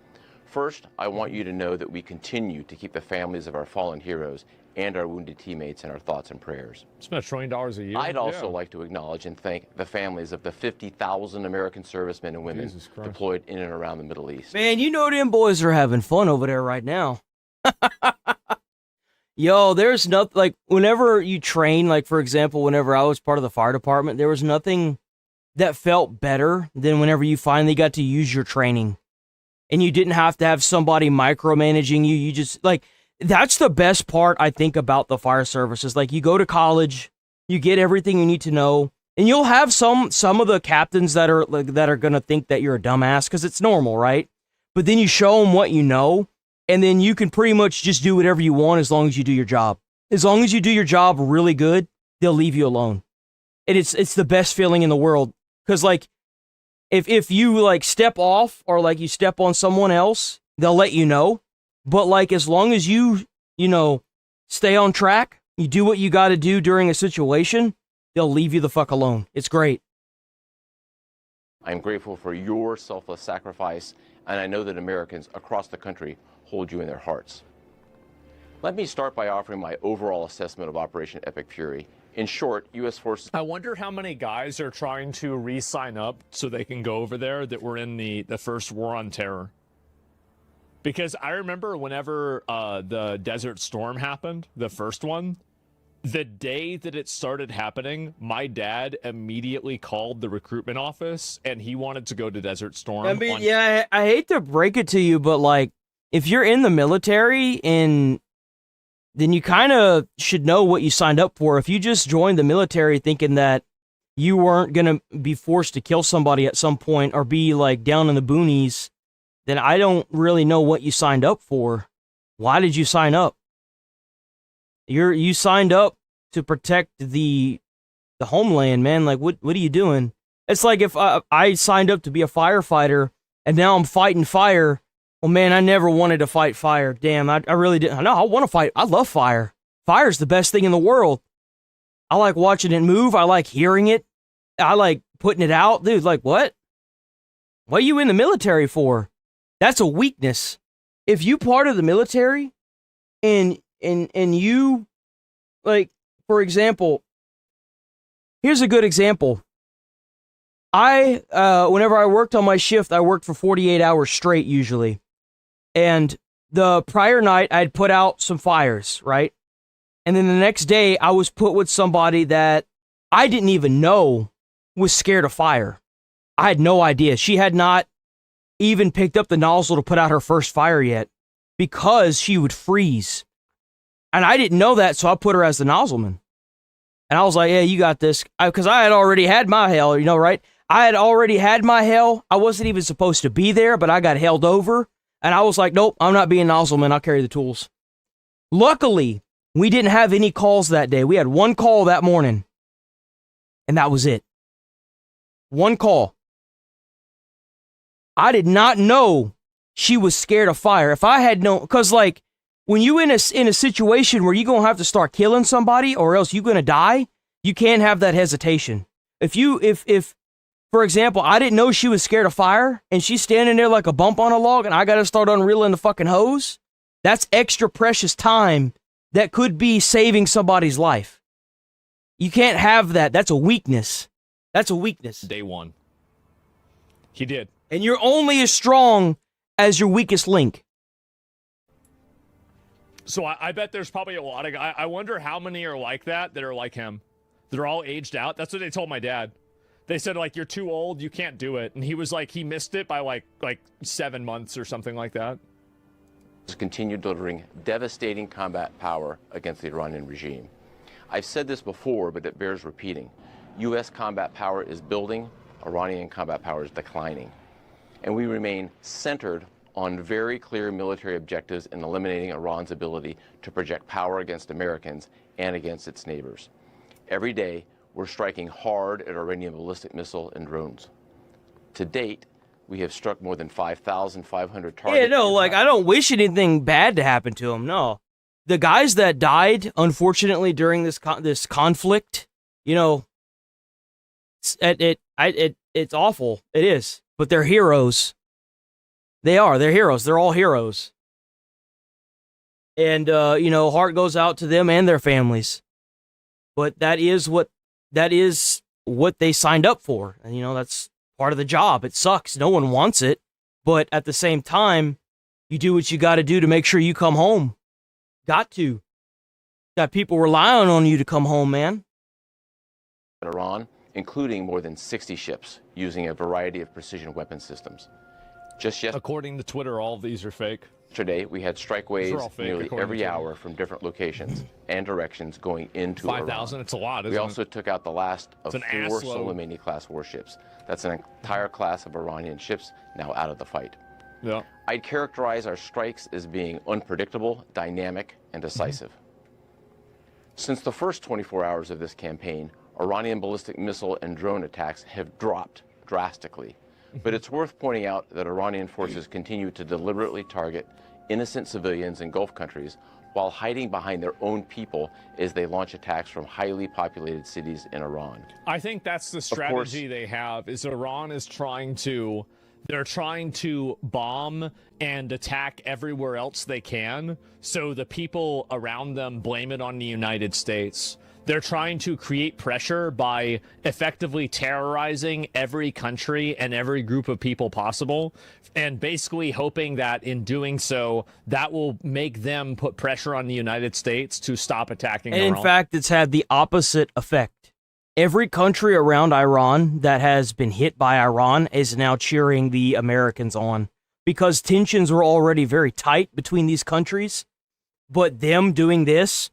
U: First, I want you to know that we continue to keep the families of our fallen heroes and our wounded teammates in our thoughts and prayers.
Q: Spend $1 trillion a year.
U: I'd also like to acknowledge and thank the families of the 50,000 American servicemen and women deployed in and around the Middle East.
C: Man, you know them boys are having fun over there right now. Yo, there's nothing, like, whenever you train, like, for example, whenever I was part of the fire department, there was nothing that felt better than whenever you finally got to use your training. And you didn't have to have somebody micromanaging you. You just, like, that's the best part, I think, about the fire services. Like, you go to college, you get everything you need to know, and you'll have some of the captains that are going to think that you're a dumbass, because it's normal, right? But then you show them what you know, and then you can pretty much just do whatever you want as long as you do your job. As long as you do your job really good, they'll leave you alone. And it's the best feeling in the world. Because, like, if you, like, step off or, like, you step on someone else, they'll let you know. But, like, as long as you know, stay on track, you do what you got to do during a situation, they'll leave you the fuck alone. It's great.
U: I'm grateful for your selfless sacrifice, and I know that Americans across the country hold you in their hearts. Let me start by offering my overall assessment of Operation Epic Fury. In short, U.S. forces...
Q: I wonder how many guys are trying to re-sign up so they can go over there that were in the first War on Terror. Because I remember whenever the Desert Storm happened, the first one, the day that it started happening, my dad immediately called the recruitment office, and he wanted to go to Desert Storm.
C: I mean, yeah, I hate to break it to you, but, like, if you're in the military, then you kind of should know what you signed up for. If you just joined the military thinking that you weren't going to be forced to kill somebody at some point or be, like, down in the boonies, then I don't really know what you signed up for. Why did you sign up? You signed up to protect the homeland, man. Like, what are you doing? It's like if I signed up to be a firefighter and now I'm fighting fire. Well, man, I never wanted to fight fire. Damn, I really didn't. No, I want to fight. I love fire. Fire's the best thing in the world. I like watching it move. I like hearing it. I like putting it out. Dude, like, what? What are you in the military for? That's a weakness. If you part of the military and you, like, for example, here's a good example. Whenever I worked on my shift, I worked for 48 hours straight usually. And the prior night, I'd put out some fires, right? And then the next day, I was put with somebody that I didn't even know was scared of fire. I had no idea. She had not even picked up the nozzle to put out her first fire yet because she would freeze. And I didn't know that, so I put her as the nozzleman. And I was like, yeah, you got this. Because I had already had my hell, you know, right? I had already had my hell. I wasn't even supposed to be there, but I got held over. And I was like, nope, I'm not being nozzleman. I'll carry the tools. Luckily, we didn't have any calls that day. We had one call that morning. And that was it. One call. I did not know she was scared of fire. If I had known, because, like, when you in a situation where you're going to have to start killing somebody or else you're going to die, you can't have that hesitation. If for example, I didn't know she was scared of fire and she's standing there like a bump on a log and I got to start unreeling the fucking hose, that's extra precious time that could be saving somebody's life. You can't have that. That's a weakness. That's a weakness.
Q: Day one. He did.
C: And you're only as strong as your weakest link.
Q: So I bet there's probably a lot of guys. I wonder how many are like that are like him. They're all aged out. That's what they told my dad. They said, like, you're too old, you can't do it. And he was like, he missed it by like 7 months or something like that.
U: Continue delivering devastating combat power against the Iranian regime. I've said this before, but it bears repeating. U.S. combat power is building, Iranian combat power is declining. And we remain centered on very clear military objectives in eliminating Iran's ability to project power against Americans and against its neighbors. Every day, we're striking hard at Iranian ballistic missile and drones. To date, we have struck more than 5,500 targets.
C: Yeah, no, like, I don't wish anything bad to happen to them, no. The guys that died, unfortunately, during this conflict, you know, It's awful. It is. But they're heroes. They are. They're heroes. They're all heroes. And, heart goes out to them and their families. But that is what they signed up for. And, that's part of the job. It sucks. No one wants it. But at the same time, you do what you got to do to make sure you come home. Got to. Got people relying on you to come home, man.
U: Iran, including more than 60 ships using a variety of precision weapon systems. Just yesterday,
Q: according to Twitter, all of these are fake.
U: Yesterday, we had strike waves nearly every hour from different locations and directions going into
Q: 5,000,
U: Iran.
Q: it's a lot, isn't
U: We
Q: it?
U: also took out the last of
Q: It's an
U: 4
Q: assload.
U: Soleimani-class warships. That's an entire class of Iranian ships now out of the fight.
Q: Yeah.
U: I'd characterize our strikes as being unpredictable, dynamic, and decisive. Since the first 24 hours of this campaign, Iranian ballistic missile and drone attacks have dropped drastically. But it's worth pointing out that Iranian forces continue to deliberately target innocent civilians in Gulf countries while hiding behind their own people as they launch attacks from highly populated cities in Iran.
Q: I think that's the strategy they have, is Iran is they're trying to bomb and attack everywhere else they can, so the people around them blame it on the United States. They're trying to create pressure by effectively terrorizing every country and every group of people possible, and basically hoping that in doing so, that will make them put pressure on the United States to stop attacking
C: And
Q: Iran.
C: in fact, it's had the opposite effect. Every country around Iran that has been hit by Iran is now cheering the Americans on, because tensions were already very tight between these countries, but them doing this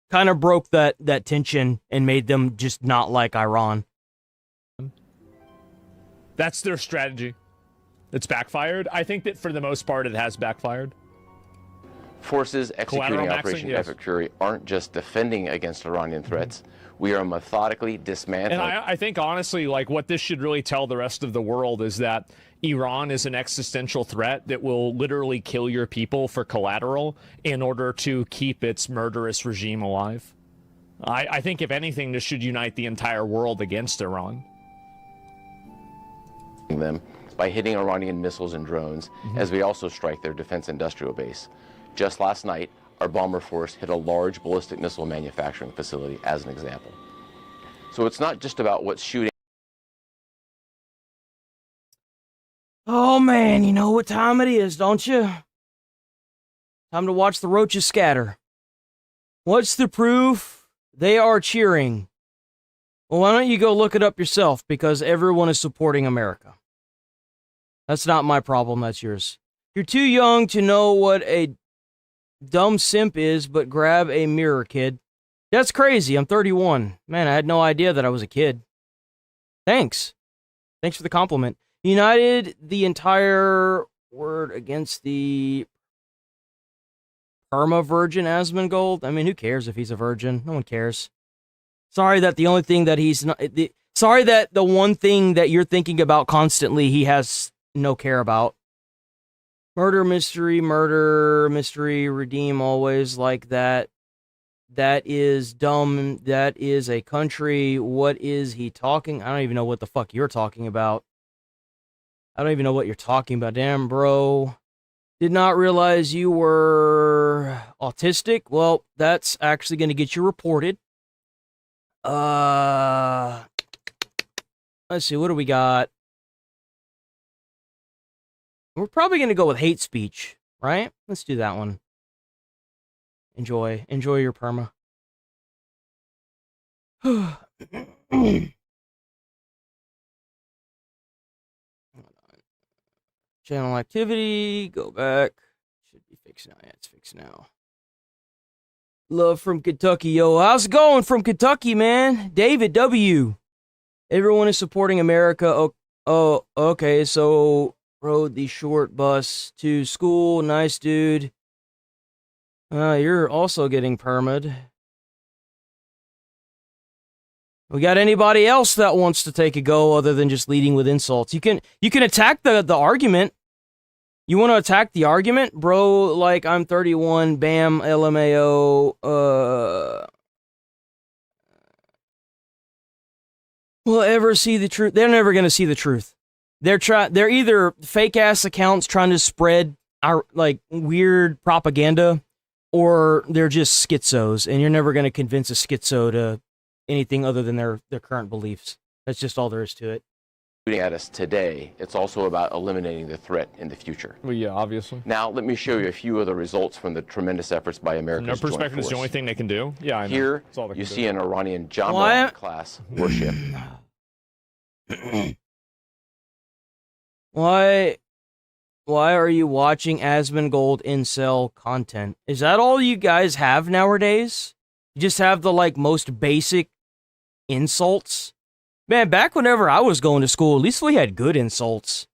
C: kind of broke that tension and made them just not like Iran.
Q: That's their strategy. It's backfired. I think that for the most part it has backfired.
U: Forces executing
Q: Collateral maxing,
U: Operation
Q: yes.
U: Epic Fury aren't just defending against Iranian threats. We are methodically dismantling.
Q: And I think, honestly, like, what this should really tell the rest of the world is that Iran is an existential threat that will literally kill your people for collateral in order to keep its murderous regime alive. I think, if anything, this should unite the entire world against Iran.
U: Them by hitting Iranian missiles and drones, as we also strike their defense industrial base. Just last night, our bomber force hit a large ballistic missile manufacturing facility, as an example. So it's not just about what's shooting.
C: Oh man, you know what time it is, don't you? Time to watch the roaches scatter. What's the proof? They are cheering. Well, why don't you go look it up yourself, because everyone is supporting America. That's not my problem, that's yours. You're too young to know what a dumb simp is, but grab a mirror, kid. That's crazy. I'm 31. Man, I had no idea that I was a kid. Thanks. Thanks for the compliment. United the entire word against the perma-virgin Asmongold. I mean, who cares if he's a virgin? No one cares. Sorry that the only thing that he's not... Sorry that the one thing that you're thinking about constantly, he has no care about. Murder, mystery, redeem always like that. That is dumb. That is a country. What is he talking? I don't even know what the fuck you're talking about. I don't even know what you're talking about. Damn, bro. Did not realize you were autistic. Well, that's actually going to get you reported. Let's see. What do we got? We're probably going to go with hate speech, right? Let's do that one. Enjoy your perma. Channel activity, go back. Should be fixed now. Yeah, it's fixed now. Love from Kentucky, yo. How's it going from Kentucky, man? David W. Everyone is supporting America. Oh, okay, so rode the short bus to school. Nice, dude. You're also getting perma'd. We got anybody else that wants to take a go other than just leading with insults? You can attack the argument. You want to attack the argument? Bro, like, I'm 31, bam, LMAO, will ever see the truth. They're never going to see the truth. They're either fake ass accounts trying to spread our like weird propaganda, or they're just schizos, and you're never going to convince a schizo to anything other than their current beliefs. That's just all there is to it.
U: Shooting at us today, it's also about eliminating the threat in the future.
Q: Well, yeah, obviously.
U: Now, let me show you a few of the results from the tremendous efforts by America's
Q: From their perspective, it's the only thing they can do. Yeah, I know.
U: Here, you see an Iranian Jumbo-class warship.
C: Why are you watching Asmongold incel content? Is that all you guys have nowadays? You just have the, like, most basic insults? Man, back whenever I was going to school, at least we had good insults.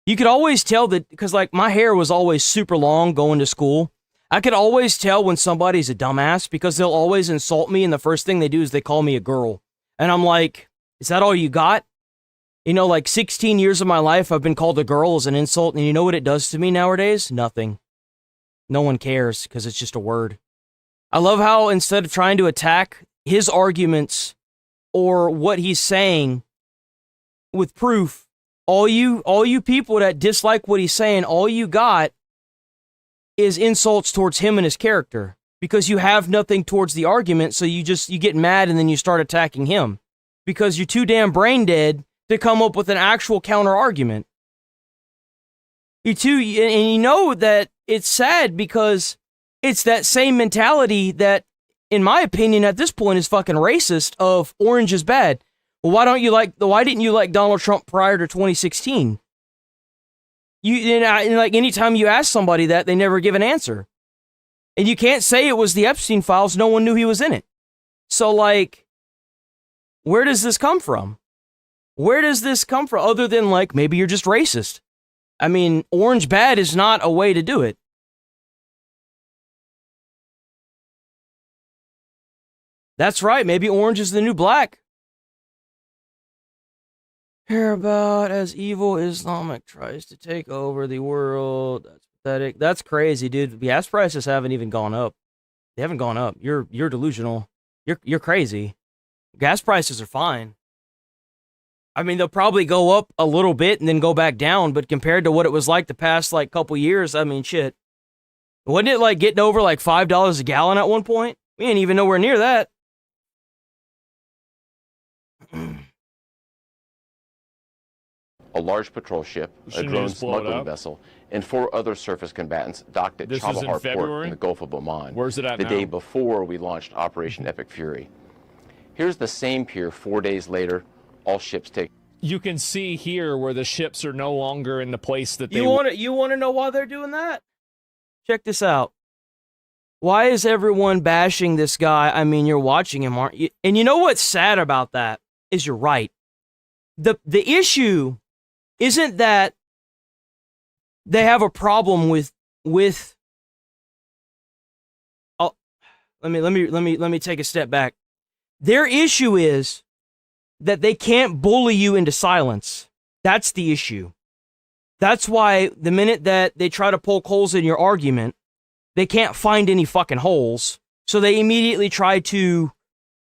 C: You could always tell that, because, like, my hair was always super long going to school. I could always tell when somebody's a dumbass because they'll always insult me, and the first thing they do is they call me a girl. And I'm like, is that all you got? You know, like 16 years of my life, I've been called a girl as an insult, and you know what it does to me nowadays? Nothing. No one cares, because it's just a word. I love how instead of trying to attack his arguments or what he's saying with proof, all you people that dislike what he's saying, all you got is insults towards him and his character, because you have nothing towards the argument, so you get mad and then you start attacking him because you're too damn brain dead to come up with an actual counter argument. And you know that it's sad because it's that same mentality that, in my opinion, at this point is fucking racist of orange is bad. Well, why didn't you like Donald Trump prior to 2016? Like anytime you ask somebody that, they never give an answer. And you can't say it was the Epstein files, no one knew he was in it. So like, where does this come from? Where does this come from other than like, maybe you're just racist? I mean, orange bad is not a way to do it. That's right, maybe orange is the new black. Hear about as evil Islamic tries to take over the world. That's pathetic. That's crazy, dude. Gas prices haven't even gone up. They haven't gone up. You're delusional. You're crazy. Gas prices are fine. I mean, they'll probably go up a little bit and then go back down, but compared to what it was like the past like couple years, I mean, shit. Wasn't it like getting over like $5 a gallon at one point? We ain't even nowhere near that.
U: A large patrol ship, a drone smuggling vessel, and 4 other surface combatants docked at Chabahar Port in the Gulf of Oman.
Q: Where's it at
U: the
Q: now?
U: day before we launched Operation Epic Fury. Here's the same pier 4 days later. All ships take.
Q: You can see here where the ships are no longer in the place that they.
C: You want to know why they're doing that? Check this out. Why is everyone bashing this guy? I mean, you're watching him, aren't you? And you know what's sad about that is you're right. The issue isn't that they have a problem with oh, let me take a step back. Their issue is that they can't bully you into silence. That's the issue. That's why the minute that they try to poke holes in your argument, they can't find any fucking holes. So they immediately try to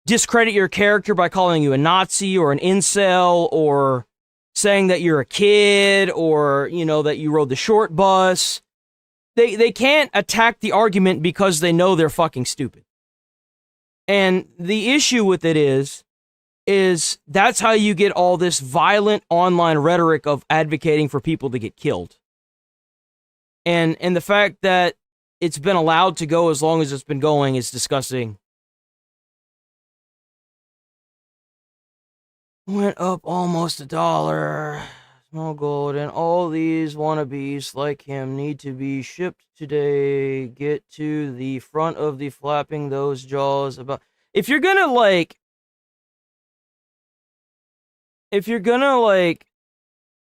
C: discredit your character by calling you a Nazi or an incel or saying that you're a kid or, you know, that you rode the short bus. They can't attack the argument because they know they're fucking stupid. And the issue with it is that's how you get all this violent online rhetoric of advocating for people to get killed. And the fact that it's been allowed to go as long as it's been going is disgusting. Went up almost $1. Small gold, and all these wannabes like him need to be shipped today. Get to the front of the flapping those jaws about. If you're gonna like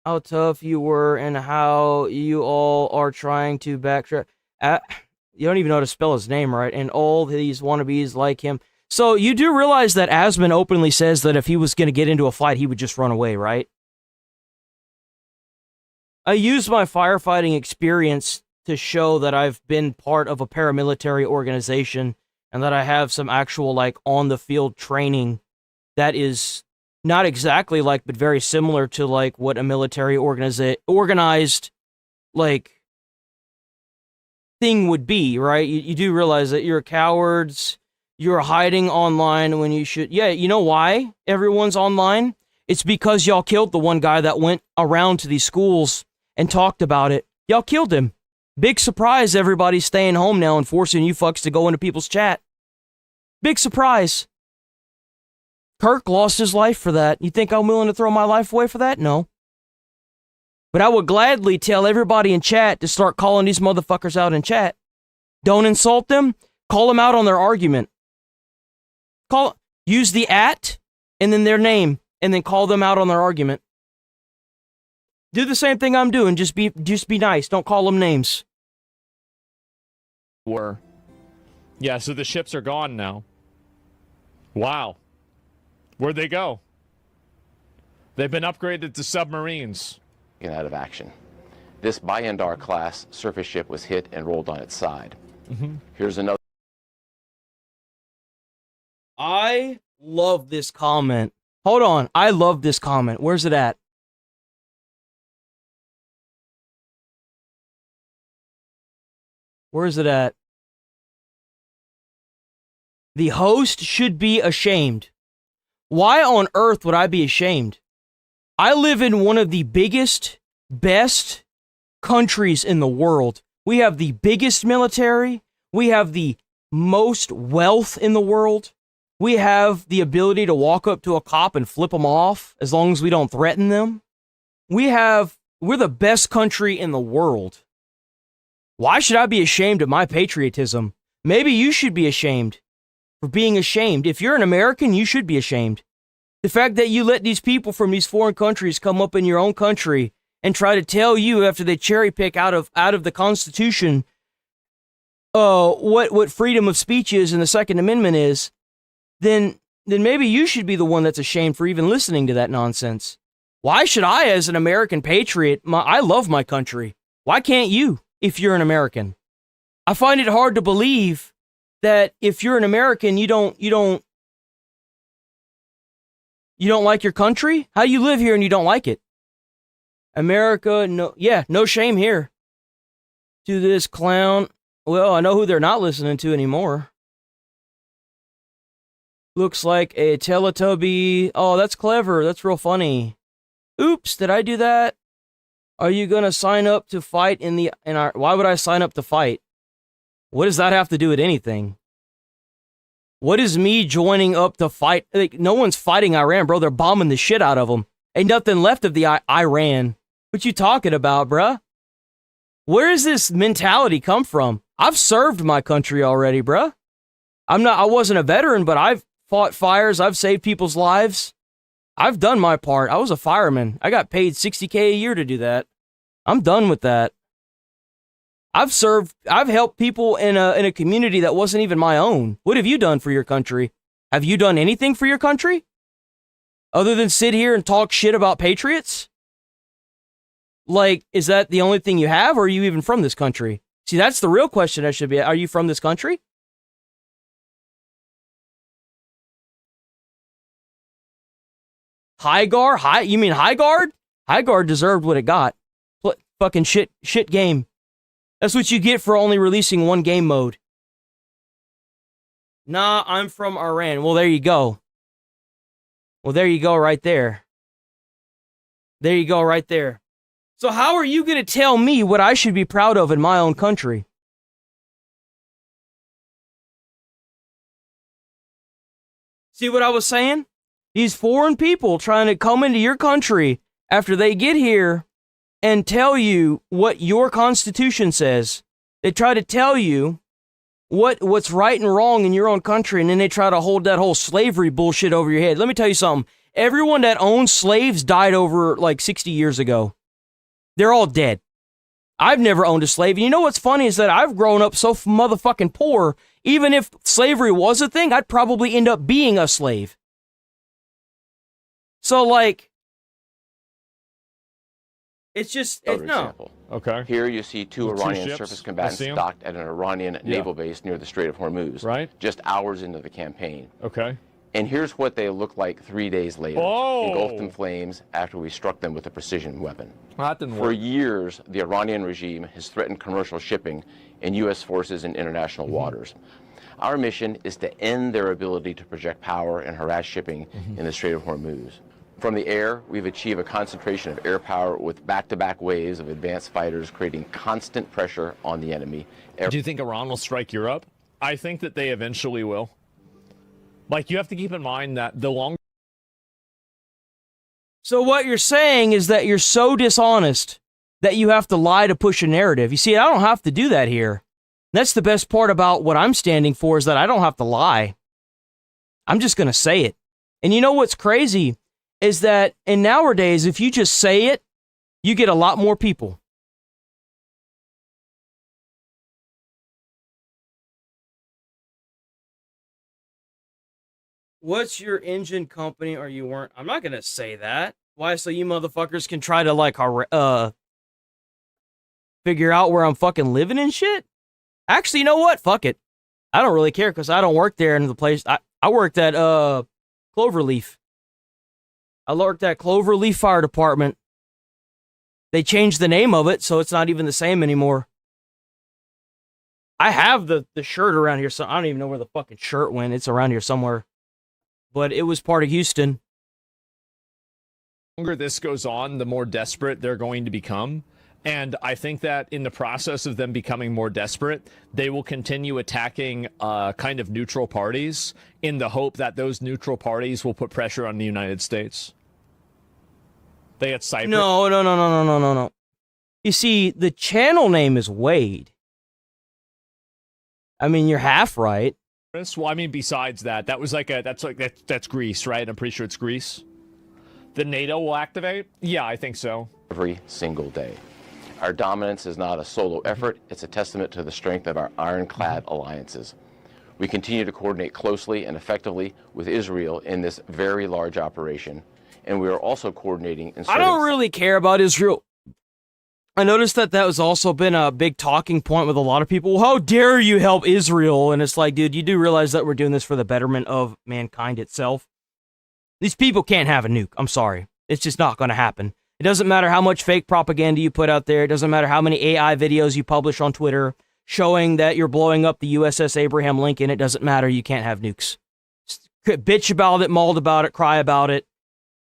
C: how tough you were and how you all are trying to backtrack. You don't even know how to spell his name right, and all these wannabes like him. So you do realize that Asmon openly says that if he was going to get into a fight, he would just run away, right? I use my firefighting experience to show that I've been part of a paramilitary organization and that I have some actual, like, on-the-field training that is not exactly like, but very similar to like what a military organized like thing would be, right? You do realize that you're cowards, you're hiding online when you should. Yeah, you know why everyone's online? It's because y'all killed the one guy that went around to these schools and talked about it. Y'all killed him. Big surprise, everybody's staying home now and forcing you fucks to go into people's chat. Big surprise. Kirk lost his life for that. You think I'm willing to throw my life away for that? No. But I would gladly tell everybody in chat to start calling these motherfuckers out in chat. Don't insult them. Call them out on their argument. Use the @ and then their name, and then call them out on their argument. Do the same thing I'm doing. Just be nice. Don't call them names.
Q: Yeah, so the ships are gone now. Wow. Where'd they go? They've been upgraded to submarines.
U: Out of action. This Bayandar class surface ship was hit and rolled on its side. Here's another.
C: I love this comment. Hold on. I love this comment. Where's it at? Where's it at? The host should be ashamed. Why on earth would I be ashamed? I live in one of the biggest, best countries in the world. We have the biggest military. We have the most wealth in the world. We have the ability to walk up to a cop and flip them off as long as we don't threaten them. We're the best country in the world. Why should I be ashamed of my patriotism? Maybe you should be ashamed for being ashamed. If you're an American, you should be ashamed. The fact that you let these people from these foreign countries come up in your own country and try to tell you after they cherry pick out of the Constitution what freedom of speech is and the Second Amendment is, then maybe you should be the one that's ashamed for even listening to that nonsense. Why should I, as an American patriot, I love my country. Why can't you if you're an American? I find it hard to believe that if you're an American, you don't like your country? How do you live here and you don't like it? America, no shame here. To this clown. Well, I know who they're not listening to anymore. Looks like a Teletubby. Oh, that's clever. That's real funny. Oops, did I do that? Are you gonna sign up to fight in our? Why would I sign up to fight? What does that have to do with anything? What is me joining up to fight? Like, no one's fighting Iran, bro. They're bombing the shit out of them. Ain't nothing left of the Iran. What you talking about, bruh? Where does this mentality come from? I've served my country already, bruh. I wasn't a veteran, but I've fought fires. I've saved people's lives. I've done my part. I was a fireman. I got paid $60K a year to do that. I'm done with that. I've helped people in a community that wasn't even my own. What have you done for your country? Have you done anything for your country? Other than sit here and talk shit about patriots? Like, is that the only thing you have, or are you even from this country? See, that's the real question that should be, are you from this country? You mean Highguard? Highguard deserved what it got. Fucking shit game. That's what you get for only releasing one game mode. Nah, I'm from Iran. Well, there you go. Well, there you go right there. There you go right there. So how are you going to tell me what I should be proud of in my own country? See what I was saying? These foreign people trying to come into your country after they get here and tell you what your Constitution says. They try to tell you what's right and wrong in your own country, and then they try to hold that whole slavery bullshit over your head. Let me tell you something. Everyone that owns slaves died over like 60 years ago. They're all dead. I've never owned a slave. And you know what's funny is that I've grown up so motherfucking poor, even if slavery was a thing, I'd probably end up being a slave. So, like, it's just,
U: Example.
Q: Okay.
U: Here you see two Iranian
Q: ships.
U: surface combatants
Q: I see 'em.
U: docked at an Iranian naval base near the Strait of Hormuz.
Q: Right.
U: Just hours into the campaign.
Q: Okay.
U: And here's what they looked like 3 days later, engulfed in flames after we struck them with a precision weapon.
Q: That didn't
U: For
Q: work.
U: years, the Iranian regime has threatened commercial shipping and U.S. forces in international waters. Our mission is to end their ability to project power and harass shipping in the Strait of Hormuz. From the air, we've achieved a concentration of air power with back-to-back waves of advanced fighters, creating constant pressure on the enemy.
Q: Do you think Iran will strike Europe? I think that they eventually will. Like, you have to keep in mind that the longer...
C: So what you're saying is that you're so dishonest that you have to lie to push a narrative. You see, I don't have to do that here. That's the best part about what I'm standing for, is that I don't have to lie. I'm just going to say it. And you know what's crazy is that in nowadays, if you just say it, you get a lot more people. What's your engine company or you weren't? I'm not going to say that. Why? So you motherfuckers can try to, like, figure out where I'm fucking living and shit? Actually, you know what? Fuck it. I don't really care because I don't work there in the place. I worked at, Cloverleaf. I worked at Cloverleaf Fire Department. They changed the name of it, so it's not even the same anymore. I have the shirt around here, so I don't even know where the fucking shirt went. It's around here somewhere. But it was part of Houston.
Q: The longer this goes on, the more desperate they're going to become. And I think that in the process of them becoming more desperate, they will continue attacking kind of neutral parties in the hope that those neutral parties will put pressure on the United States. They had Cyprus.
C: No. You see, the channel name is Wade. I mean, you're half right.
Q: Well, I mean, besides that, that was like that's Greece, right? I'm pretty sure it's Greece. The NATO will activate? Yeah, I think so.
U: Every single day. Our dominance is not a solo effort. It's a testament to the strength of our ironclad alliances. We continue to coordinate closely and effectively with Israel in this very large operation. And we are also coordinating in
C: I don't really care about Israel. I noticed that has also been a big talking point with a lot of people. Well, how dare you help Israel? And it's like, dude, you do realize that we're doing this for the betterment of mankind itself? These people can't have a nuke. I'm sorry. It's just not going to happen. It doesn't matter how much fake propaganda you put out there. It doesn't matter how many AI videos you publish on Twitter showing that you're blowing up the USS Abraham Lincoln. It doesn't matter. You can't have nukes. Bitch about it, maul about it, cry about it.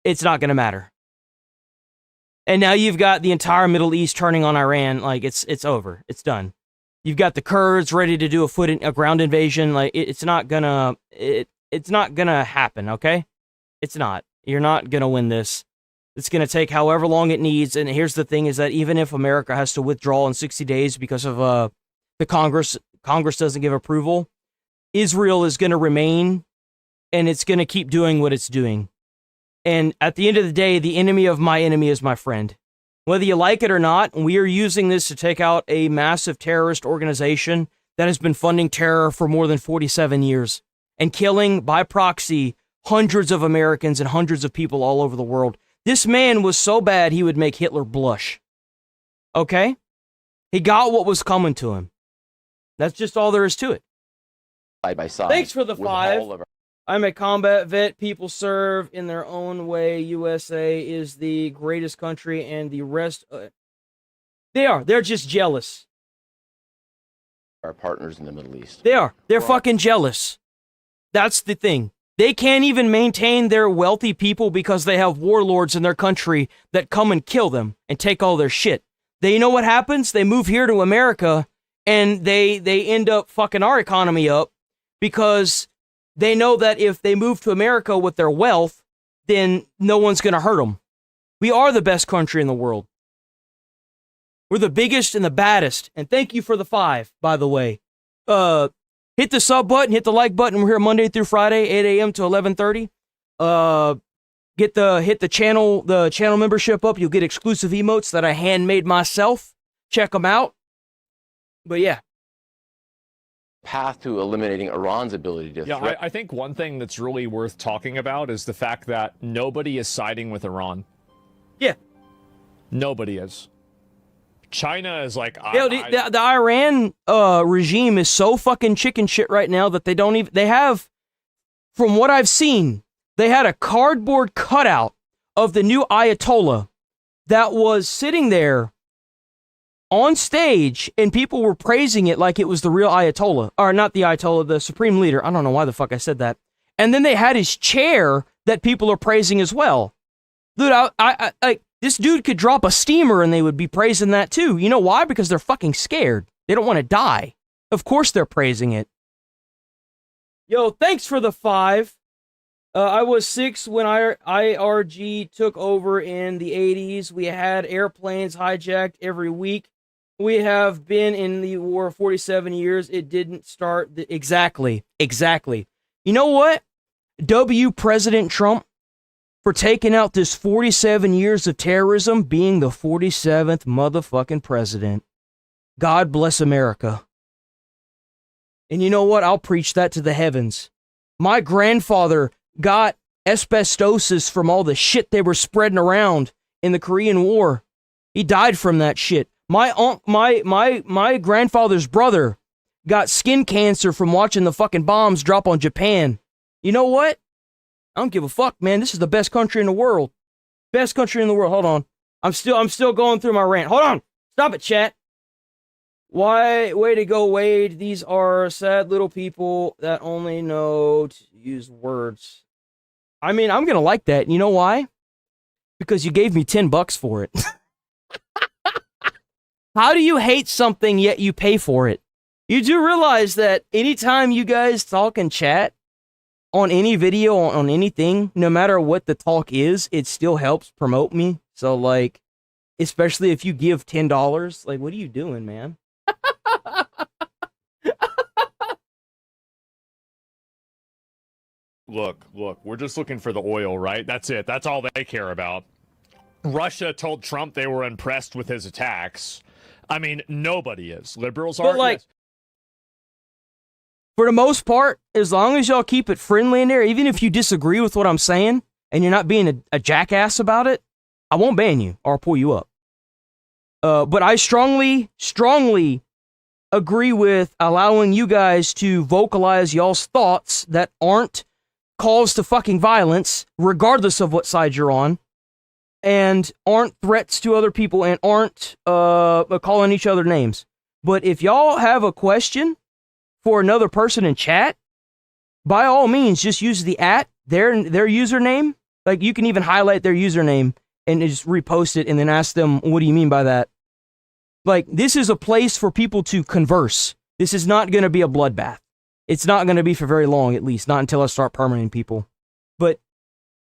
C: It's not going to matter. And now you've got the entire Middle East turning on Iran. Like, it's over. It's done. You've got the Kurds ready to do a ground invasion. Like, it's not gonna happen, okay? It's not. You're not gonna win this. It's gonna take however long it needs. And here's the thing: is that even if America has to withdraw in 60 days because of the Congress doesn't give approval, Israel is gonna remain, and it's gonna keep doing what it's doing. And at the end of the day, the enemy of my enemy is my friend. Whether you like it or not, we are using this to take out a massive terrorist organization that has been funding terror for more than 47 years and killing by proxy hundreds of Americans and hundreds of people all over the world. This man was so bad he would make Hitler blush. Okay? He got what was coming to him. That's just all there is to it.
U: Side by side.
C: Thanks for the 5. I'm a combat vet. People serve in their own way. USA is the greatest country, and the rest... they are. They're just jealous.
U: Our partners in the Middle East.
C: They are. They're fucking jealous. That's the thing. They can't even maintain their wealthy people because they have warlords in their country that come and kill them and take all their shit. You know what happens? They move here to America, and they end up fucking our economy up because... they know that if they move to America with their wealth, then no one's going to hurt them. We are the best country in the world. We're the biggest and the baddest. And thank you for the 5, by the way. Hit the sub button, hit the like button. We're here Monday through Friday, 8 a.m. to 11:30. Hit the channel membership up. You'll get exclusive emotes that I handmade myself. Check them out. But yeah.
U: Path to eliminating Iran's ability to
Q: threat. I think one thing that's really worth talking about is the fact that nobody is siding with Iran.
C: Yeah.
Q: Nobody is. China is like...
C: the Iran regime is so fucking chicken shit right now that they don't even... from what I've seen, they had a cardboard cutout of the new Ayatollah that was sitting there on stage, and people were praising it like it was the real Ayatollah. Or not the Ayatollah, the supreme leader. I don't know why the fuck I said that. And then they had his chair that people are praising as well. Dude, this dude could drop a steamer and they would be praising that too. You know why? Because they're fucking scared. They don't want to die. Of course they're praising it. Yo, thanks for the 5. I was 6 when IRG took over in the 80s. We had airplanes hijacked every week. We have been in the war 47 years. It didn't start. Exactly. You know what? W. President Trump for taking out this 47 years of terrorism, being the 47th motherfucking president. God bless America. And you know what? I'll preach that to the heavens. My grandfather got asbestosis from all the shit they were spreading around in the Korean War. He died from that shit. My grandfather's brother got skin cancer from watching the fucking bombs drop on Japan. You know what? I don't give a fuck, man. This is the best country in the world. Best country in the world. Hold on. I'm still going through my rant. Hold on. Stop it, chat. Why? Way to go, Wade. These are sad little people that only know to use words. I mean, I'm gonna like that. You know why? Because you gave me $10 for it. How do you hate something yet you pay for it? You do realize that anytime you guys talk and chat on any video, on anything, no matter what the talk is, it still helps promote me. So, like, especially if you give $10, like, what are you doing, man?
Q: Look, we're just looking for the oil, right? That's it. That's all they care about. Russia told Trump they were impressed with his attacks. I mean, nobody is. Liberals are.
C: But, like, for the most part, as long as y'all keep it friendly in there, even if you disagree with what I'm saying and you're not being a jackass about it, I won't ban you or pull you up. But I strongly agree with allowing you guys to vocalize y'all's thoughts that aren't calls to fucking violence, regardless of what side you're on, and aren't threats to other people and aren't calling each other names. But if y'all have a question for another person in chat, by all means, just use the their username. Like, you can even highlight their username and just repost it and then ask them, what do you mean by that? Like, this is a place for people to converse. This is not going to be a bloodbath. It's not going to be for very long, at least. Not until I start permanenting people. But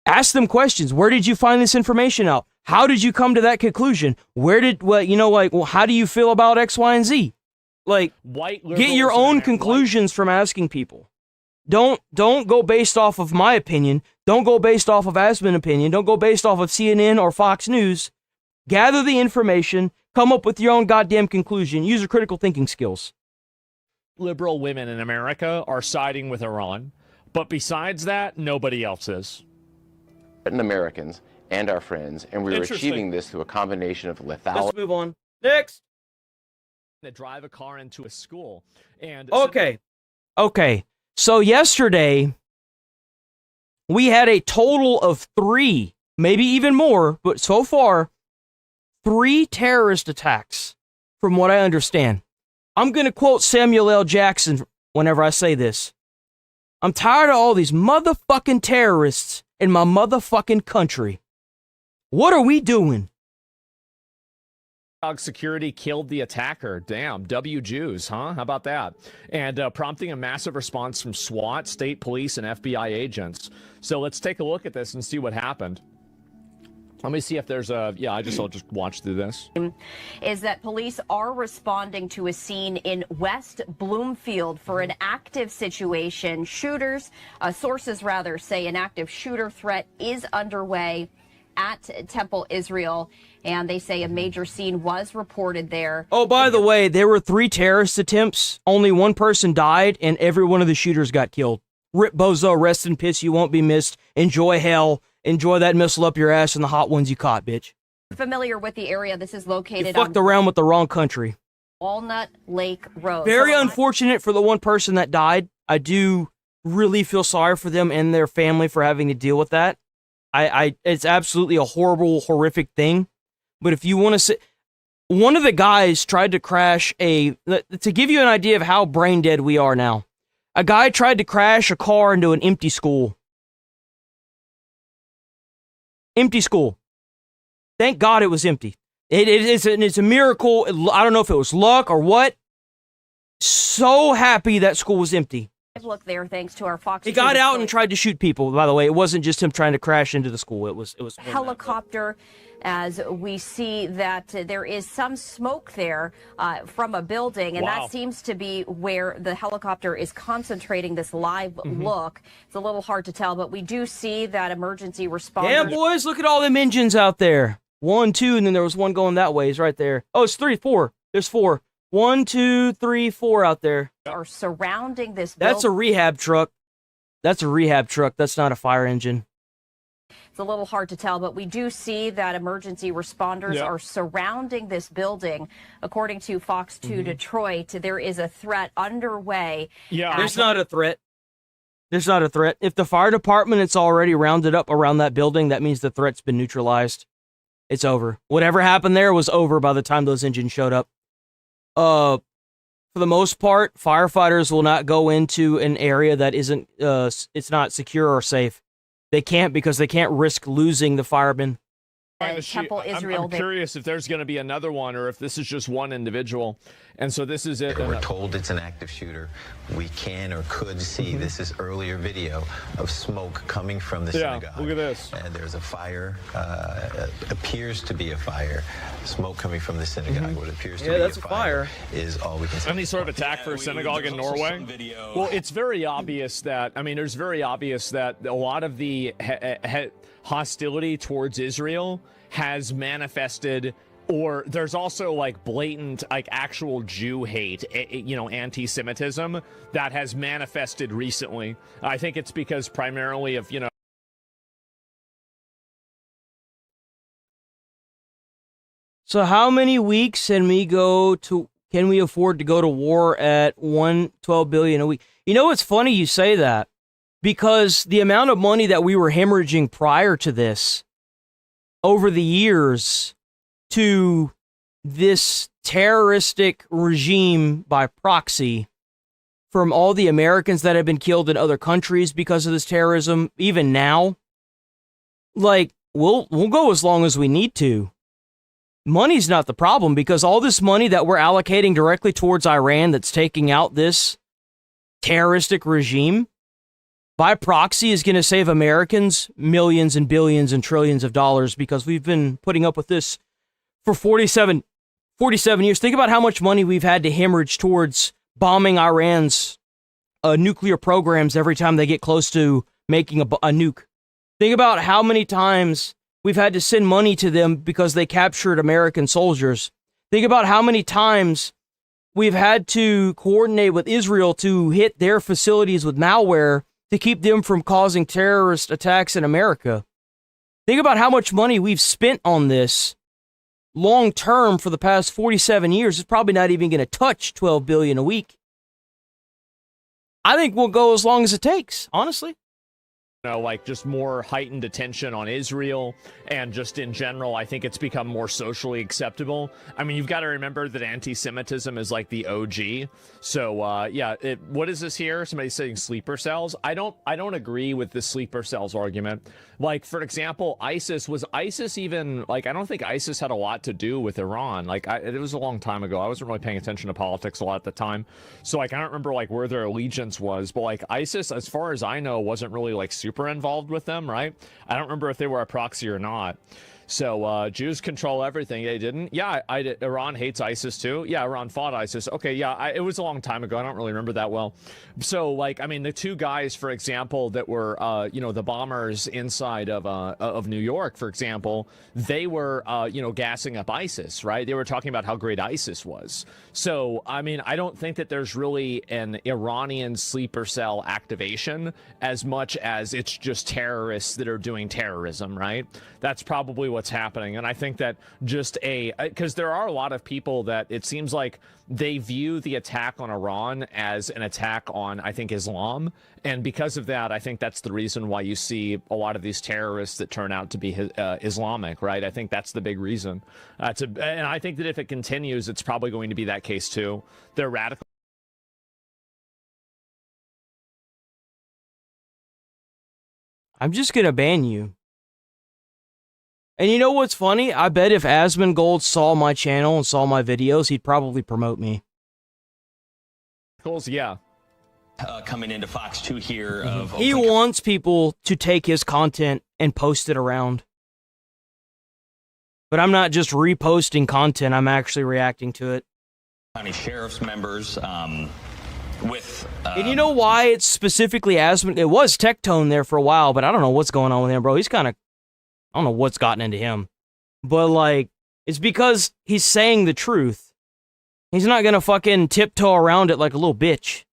C: ask them questions. Where did you find this information out? How did you come to that conclusion? How do you feel about X, Y, and Z? Like, get your own conclusions from asking people. Don't go based off of my opinion. Don't go based off of Aspen's opinion. Don't go based off of CNN or Fox News. Gather the information. Come up with your own goddamn conclusion. Use your critical thinking skills.
Q: Liberal women in America are siding with Iran, but besides that, nobody else is.
U: Americans and our friends, and we're achieving this through a combination of lethality.
C: Let's move on. Next.
Q: To drive a car into a school. And
C: okay. So yesterday, we had a total of 3, maybe even more, but so far, 3 terrorist attacks, from what I understand. I'm going to quote Samuel L. Jackson whenever I say this. I'm tired of all these motherfucking terrorists in my motherfucking country. What are we doing?
Q: Dog security killed the attacker. Damn, Jews, huh? How about that? And prompting a massive response from SWAT, state police, and FBI agents. So let's take a look at this and see what happened. Let me see if there's a... Yeah, I'll just watch through this.
A: Is that police are responding to a scene in West Bloomfield for an active situation. Sources say an active shooter threat is underway at Temple Israel, and they say a major scene was reported there.
C: Oh, by the way, there were 3 terrorist attempts. Only 1 person died, and every one of the shooters got killed. Rip Bozo, rest in peace, you won't be missed. Enjoy hell. Enjoy that missile up your ass and the hot ones you caught, bitch.
A: Familiar with the area, this is located
C: you fucked around with the wrong country.
A: Walnut Lake Road.
C: Very unfortunate for the 1 person that died. I do really feel sorry for them and their family for having to deal with that. It's absolutely a horrible, horrific thing. But if you want to say, one of the guys tried to crash to give you an idea of how brain dead we are now. A guy tried to crash a car into an empty school. Empty school. Thank God it was empty. It's a miracle. I don't know if it was luck or what. So happy that school was empty.
A: Look there, thanks to our Fox.
C: He got out and tried to shoot people, by the way. It wasn't just him trying to crash into the school. It was
A: helicopter, as we see that there is some smoke there from a building, and that seems to be where the helicopter is concentrating this live look. It's a little hard to tell, but we do see that emergency responders.
C: Yeah, boys, look at all them engines out there. 1, 2, and then there was one going that way. It's right there. Oh, it's 3, 4. There's 4. 1, 2, 3, 4 out there.
A: Are surrounding this building.
C: That's a rehab truck. That's a rehab truck. That's not a fire engine.
A: It's a little hard to tell, but we do see that emergency responders are surrounding this building. According to Fox 2 Detroit, there is a threat underway.
C: Yeah, there's not a threat. There's not a threat. If the fire department is already rounded up around that building, that means the threat's been neutralized. It's over. Whatever happened there was over by the time those engines showed up. For the most part, firefighters will not go into an area that isn't, it's not secure or safe. They can't because they can't risk losing the firemen.
A: Temple Israel.
Q: I'm curious if there's going to be another one or if this is just one individual. And so this is it.
B: We're told it's an active shooter. We can or could see, this is earlier video of smoke coming from the synagogue.
Q: Look at this.
B: And there's a fire, appears to be a fire, smoke coming from the synagogue. What appears to be
C: that's a fire
B: is all we can see.
Q: Any sort of attack for a synagogue in Norway? Well, it's very obvious that, there's very obvious that a lot of the hostility towards Israel has manifested, or there's also like blatant, like actual Jew hate, anti-Semitism that has manifested recently. I think it's because primarily of,
C: So how many weeks can we afford to go to war at $112 billion a week? You know, it's funny you say that, because the amount of money that we were hemorrhaging prior to this, over the years, to this terroristic regime by proxy, from all the Americans that have been killed in other countries because of this terrorism, even now, like, we'll go as long as we need to. Money's not the problem, because all this money that we're allocating directly towards Iran that's taking out this terroristic regime, by proxy, is going to save Americans millions and billions and trillions of dollars, because we've been putting up with this for 47 years. Think about how much money we've had to hemorrhage towards bombing Iran's nuclear programs every time they get close to making a nuke. Think about how many times we've had to send money to them because they captured American soldiers. Think about how many times we've had to coordinate with Israel to hit their facilities with malware to keep them from causing terrorist attacks in America. Think about how much money we've spent on this long term for the past 47 years. It's probably not even going to touch $12 billion a week. I think we'll go as long as it takes, honestly.
Q: Like just more heightened attention on Israel, and just in general, I think it's become more socially acceptable. You've got to remember that anti-Semitism is like the OG. So, what is this here? Somebody's saying sleeper cells. I don't agree with the sleeper cells argument. Like, for example, ISIS even, like, I don't think ISIS had a lot to do with Iran. Like, it was a long time ago. I wasn't really paying attention to politics a lot at the time. So, like, I don't remember, like, where their allegiance was. But, like, ISIS, as far as I know, wasn't really, like, super involved with them, right? I don't remember if they were a proxy or not. So, Jews control everything. They didn't. Yeah, Iran hates ISIS too. Yeah, Iran fought ISIS. Okay, yeah, it was a long time ago. I don't really remember that well. So, like, the two guys, for example, that were, the bombers inside of New York, for example, they were, gassing up ISIS, right? They were talking about how great ISIS was. So, I don't think that there's really an Iranian sleeper cell activation as much as it's just terrorists that are doing terrorism, right? That's probably what what's happening. And I think that just because there are a lot of people that it seems like they view the attack on Iran as an attack on, I think, Islam. And because of that, I think that's the reason why you see a lot of these terrorists that turn out to be Islamic, right? I think that's the big reason. And I think that if it continues, it's probably going to be that case too. They're radical.
C: I'm just gonna ban you. And you know what's funny? I bet if Asmongold saw my channel and saw my videos, he'd probably promote me.
Q: Yeah.
D: Coming into Fox 2 here.
C: He wants people to take his content and post it around. But I'm not just reposting content, I'm actually reacting to it.
D: County Sheriff's members with...
C: and you know why it's specifically Asmon? It was Tectone there for a while, but I don't know what's going on with him, bro. He's kind of... I don't know what's gotten into him. But, like, it's because he's saying the truth. He's not gonna fucking tiptoe around it like a little bitch.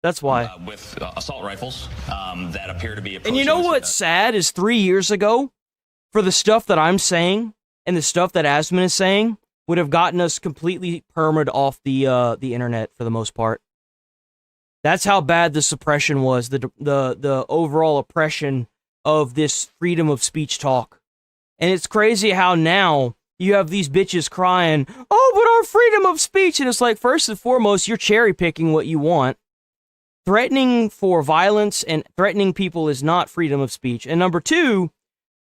C: That's why.
D: With assault rifles that appear to be...
C: And you know what's sad is 3 years ago, for the stuff that I'm saying and the stuff that Asmon is saying, would have gotten us completely permed off the internet for the most part. That's how bad the suppression was, the overall oppression of this freedom of speech talk. And it's crazy how now you have these bitches crying, oh, but our freedom of speech. And it's like, first and foremost, you're cherry picking what you want. Threatening for violence and threatening people is not freedom of speech. And number two,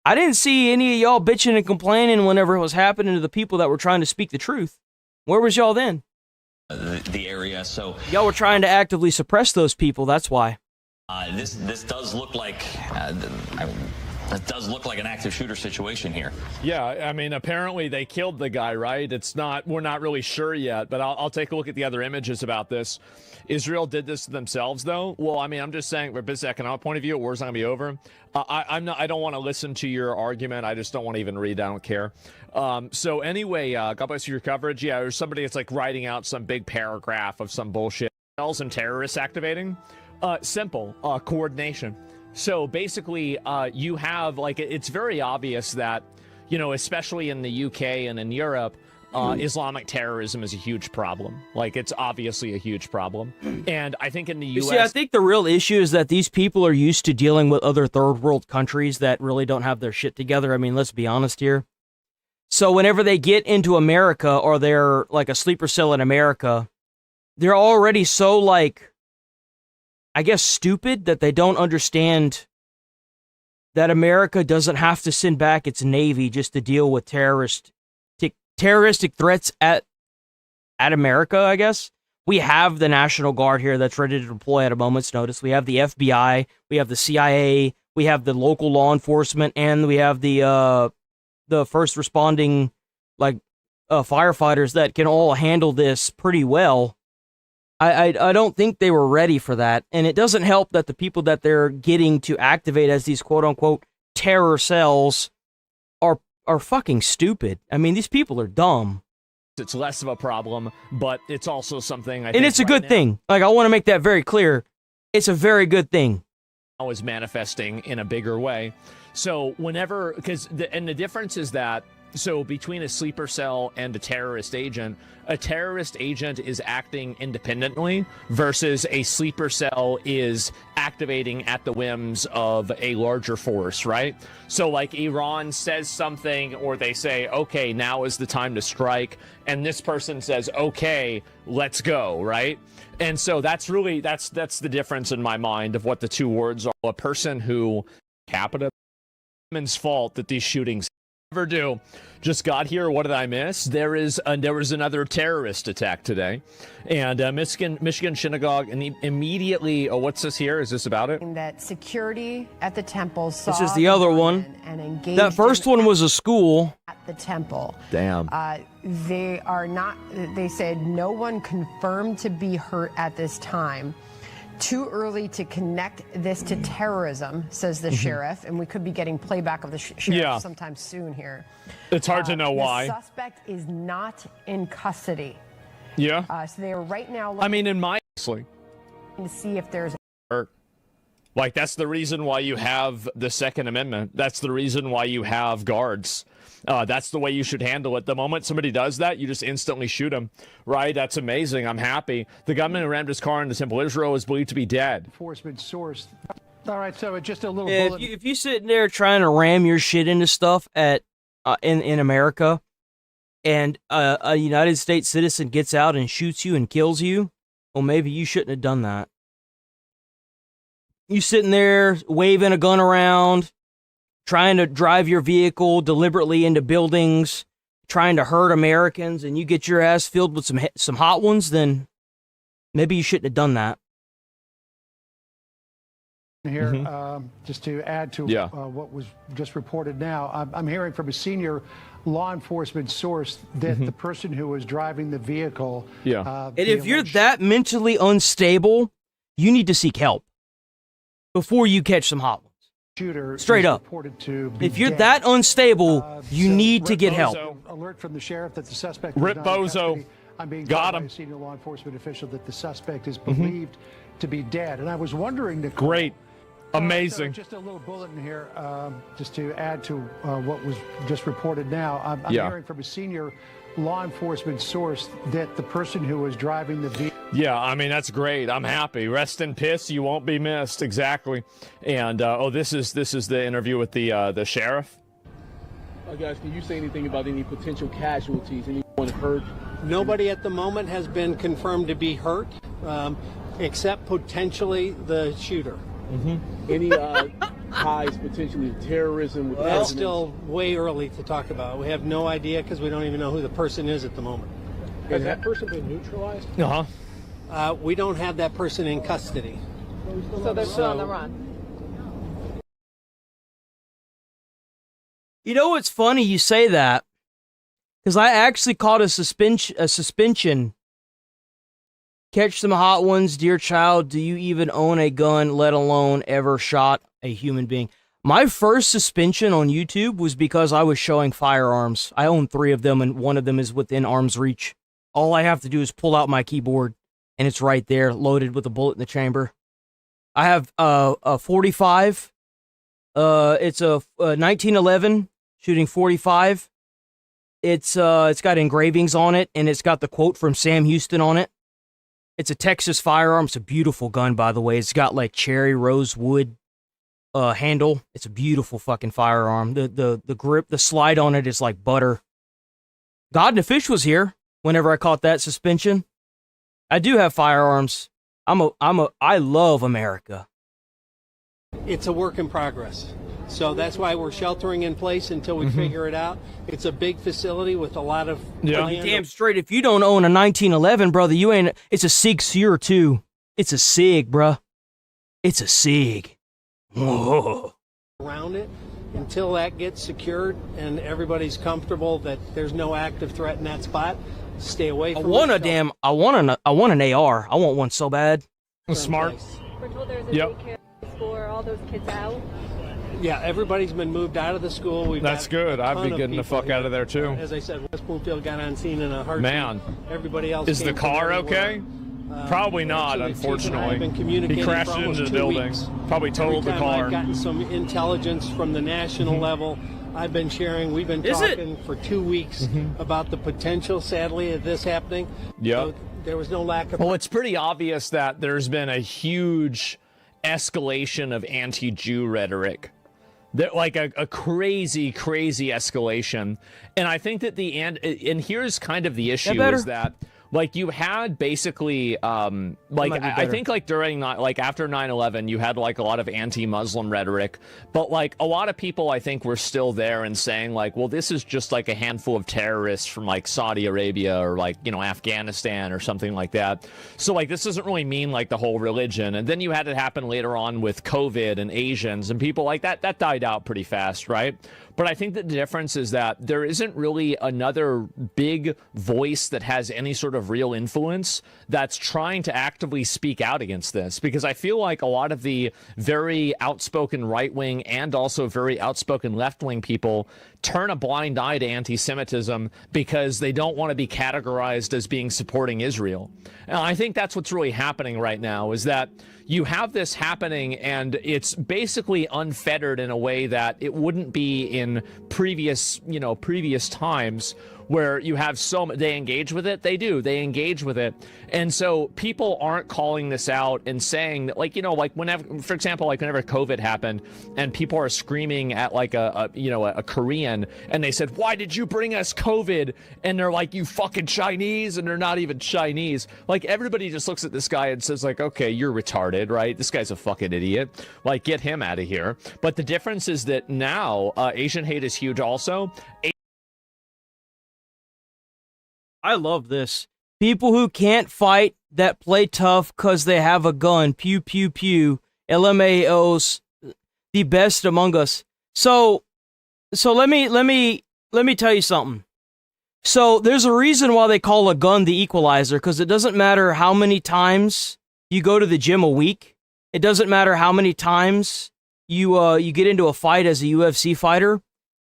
C: I didn't see any of y'all bitching and complaining whenever it was happening to the people that were trying to speak the truth. Where was y'all then?
D: The area, so...
C: Y'all were trying to actively suppress those people, that's why.
D: This does look like... it does look like an active shooter situation here.
Q: Yeah, I mean, apparently they killed the guy, right? It's not, we're not really sure yet, but I'll take a look at the other images about this. Israel did this to themselves, though. Well, I mean, I'm just saying, from a business economic point of view, war's not gonna be over. I don't want to listen to your argument. I just don't want to even read. I don't care. So anyway, God bless you for your coverage. Yeah, there's somebody that's like writing out some big paragraph of some bullshit. Cells and terrorists activating. Simple coordination. So basically, you have, like, it's very obvious that, you know, especially in the UK and in Europe, Islamic terrorism is a huge problem. Like, it's obviously a huge problem. And I think in the US...
C: See, I think the real issue is that these people are used to dealing with other third world countries that really don't have their shit together. I mean, let's be honest here. So whenever they get into America or they're, like, a sleeper cell in America, they're already so, like... I guess stupid that they don't understand that America doesn't have to send back its Navy just to deal with terroristic threats at America, I guess. We have the National Guard here that's ready to deploy at a moment's notice. We have the FBI, we have the CIA, we have the local law enforcement, and we have the first responding, like, firefighters that can all handle this pretty well. I don't think they were ready for that, and it doesn't help that the people that they're getting to activate as these quote-unquote terror cells are fucking stupid. I mean, these people are dumb.
Q: It's less of a problem, but it's also something I think...
C: And it's a good thing. Like, I want to make that very clear. It's a very good thing.
Q: ...is manifesting in a bigger way. So whenever... Because the difference is that, so between a sleeper cell and a terrorist agent is acting independently versus a sleeper cell is activating at the whims of a larger force, right? So like Iran says something or they say, okay, now is the time to strike. And this person says, okay, let's go, right? And so that's really, that's the difference in my mind of what the two words are. A person who, capita's fault that these shootings ever do. Just got here. What did I miss? There was another terrorist attack today, and Michigan synagogue, and immediately. Oh, what's this here? Is this about it?
V: That security at the temple saw
C: this is the other one.
V: And engaged
C: that first one was a school
V: at the temple.
C: Damn.
V: They are not. They said no one confirmed to be hurt at this time. Too early to connect this to terrorism, says the sheriff, and we could be getting playback of the sheriff sometime soon here.
Q: It's hard to know why.
V: The suspect is not in custody.
Q: Yeah.
V: So they are right now.
Q: I mean, in my
V: to see if there's.
Q: Like, that's the reason why you have the Second Amendment. That's the reason why you have guards. That's the way you should handle it. The moment somebody does that, you just instantly shoot them, right? That's amazing. I'm happy. The gunman who rammed his car into Temple Israel is believed to be dead.
F: Enforcement source. All right, so just a little
C: Yeah,
F: bullet.
C: if you sitting there trying to ram your shit into stuff at in America, and a United States citizen gets out and shoots you and kills you, well, maybe you shouldn't have done that. You sitting there waving a gun around, trying to drive your vehicle deliberately into buildings, trying to hurt Americans, and you get your ass filled with some hot ones, then maybe you shouldn't have done that.
F: Here, just to add to what was just reported now, I'm hearing from a senior law enforcement source that the person who was driving the vehicle...
C: and if you're that mentally unstable, you need to seek help before you catch some hot ones.
F: Shooter
C: Straight up. If you're that unstable, you need to get help.
F: Alert from the sheriff that the suspect
Q: Rip Bozo.
F: I'm being
Q: Got
F: told by
Q: him.
F: a senior law enforcement official that the suspect is believed to be dead. And I was wondering, Nicole,
Q: great, amazing.
F: So just a little bulletin here, just to add to what was just reported now. I'm hearing from a senior law enforcement source that the person who was driving the vehicle...
Q: Yeah, I mean, that's great. I'm happy. Rest in peace. You won't be missed. Exactly. And this is the interview with the sheriff.
H: Guys, can you say anything about any potential casualties? Anyone hurt?
W: Nobody at the moment has been confirmed to be hurt, except potentially the shooter.
H: Any ties potentially to terrorism? With
W: That's still way early to talk about. We have no idea because we don't even know who the person is at the moment.
H: Has that person been neutralized?
W: We don't have that person in custody.
X: So they're still on the run.
C: You know what's funny you say that? Because I actually caught a suspension. Catch some hot ones, dear child. Do you even own a gun, let alone ever shot a human being? My first suspension on YouTube was because I was showing firearms. I own 3 of them, and one of them is within arm's reach. All I have to do is pull out my keyboard, and it's right there, loaded with a bullet in the chamber. I have a 45. It's a 1911 shooting 45. It's got engravings on it, and it's got the quote from Sam Houston on it. It's a Texas firearm. It's a beautiful gun, by the way. It's got like cherry rosewood handle. It's a beautiful fucking firearm. The grip, the slide on it is like butter. God and the Fish was here whenever I caught that suspension. I do have firearms. I love America.
W: It's a work in progress. So that's why we're sheltering in place until we figure it out. It's a big facility with a lot of land.
C: Damn straight. If you don't own a 1911, brother, you ain't. It's a SIG Sauer too. It's a SIG, bruh. It's a SIG. Whoa.
W: Around it until that gets secured and everybody's comfortable that there's no active threat in that spot. Stay away from
C: I want an AR. I want one so bad.
Q: Smart.
X: We're told there's a daycare school. Are all those kids out?
W: Yeah, everybody's been moved out of the school.
Q: That's good. I'd be getting the fuck out of there too.
W: As I said, West Bloomfield got on scene in a heartbeat.
Q: Man,
W: everybody else
Q: is the
W: came
Q: car
W: from everywhere.
Q: okay? Probably not,
W: Actually, Chief and I have been
Q: unfortunately. He
W: communicating
Q: crashed
W: for
Q: into
W: almost
Q: the
W: 2
Q: building.
W: weeks.
Q: Probably totaled the
W: Every time
Q: car.
W: I've gotten some intelligence from the national level. I've been sharing. We've been talking for 2 weeks about the potential, sadly, of this happening.
Q: Yep.
W: So there was no lack of.
Q: Well, it's pretty obvious that there's been a huge escalation of anti-Jew rhetoric. Like a crazy escalation. And I think that and here's kind of the issue is that like you had basically I think like during like after 9/11 you had like a lot of anti-Muslim rhetoric, but like a lot of people I think were still there and saying like, well, this is just like a handful of terrorists from like Saudi Arabia or like, you know, Afghanistan or something like that. So like this doesn't really mean like the whole religion. And then you had it happen later on with COVID and Asians and people like that died out pretty fast, right? But I think that the difference is that there isn't really another big voice that has any sort of of real influence that's trying to actively speak out against this, because I feel like a lot of the very outspoken right-wing and also very outspoken left-wing people turn a blind eye to anti-Semitism because they don't want to be categorized as being supporting Israel. And I think that's what's really happening right now, is that you have this happening and it's basically unfettered in a way that it wouldn't be in previous times, where you have they engage with it. They engage with it. And so people aren't calling this out and saying that, whenever, for example, whenever COVID happened and people are screaming at a Korean and they said, "Why did you bring us COVID?" And they're like, "You fucking Chinese," and they're not even Chinese. Everybody just looks at this guy and says "Okay, you're retarded, right? This guy's a fucking idiot. Get him out of here." But the difference is that now Asian hate is huge also.
C: I love this. People who can't fight that play tough because they have a gun. Pew, pew, pew. LMAOs, the best among us. So let me tell you something. So there's a reason why they call a gun the equalizer, because it doesn't matter how many times you go to the gym a week. It doesn't matter how many times you get into a fight as a UFC fighter.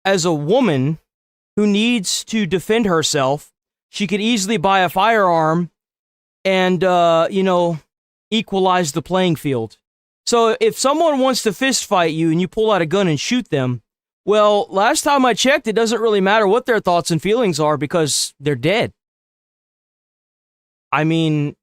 C: As a woman who needs to defend herself, she could easily buy a firearm and, equalize the playing field. So if someone wants to fist fight you and you pull out a gun and shoot them, well, last time I checked, it doesn't really matter what their thoughts and feelings are because they're dead. I mean,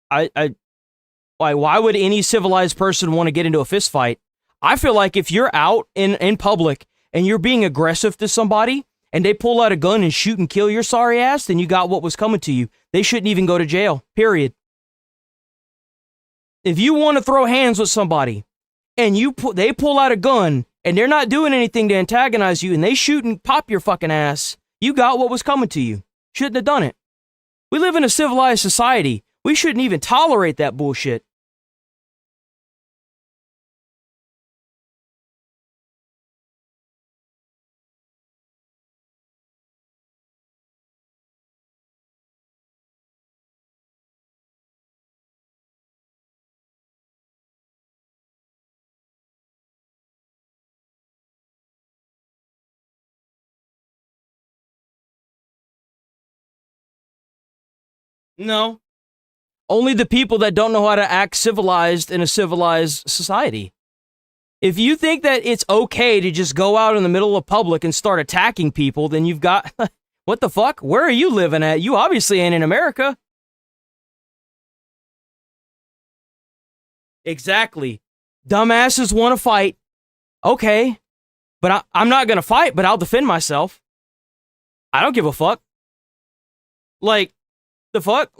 C: why would any civilized person want to get into a fist fight? I feel like if you're out in public and you're being aggressive to somebody, and they pull out a gun and shoot and kill your sorry ass, then you got what was coming to you. They shouldn't even go to jail, period. If you want to throw hands with somebody, and they pull out a gun, and they're not doing anything to antagonize you, and they shoot and pop your fucking ass, you got what was coming to you. Shouldn't have done it. We live in a civilized society. We shouldn't even tolerate that bullshit. No. Only the people that don't know how to act civilized in a civilized society. If you think that it's okay to just go out in the middle of public and start attacking people, then you've got... What the fuck? Where are you living at? You obviously ain't in America. Exactly. Dumbasses want to fight. Okay. But I'm not going to fight, but I'll defend myself. I don't give a fuck. The fuck?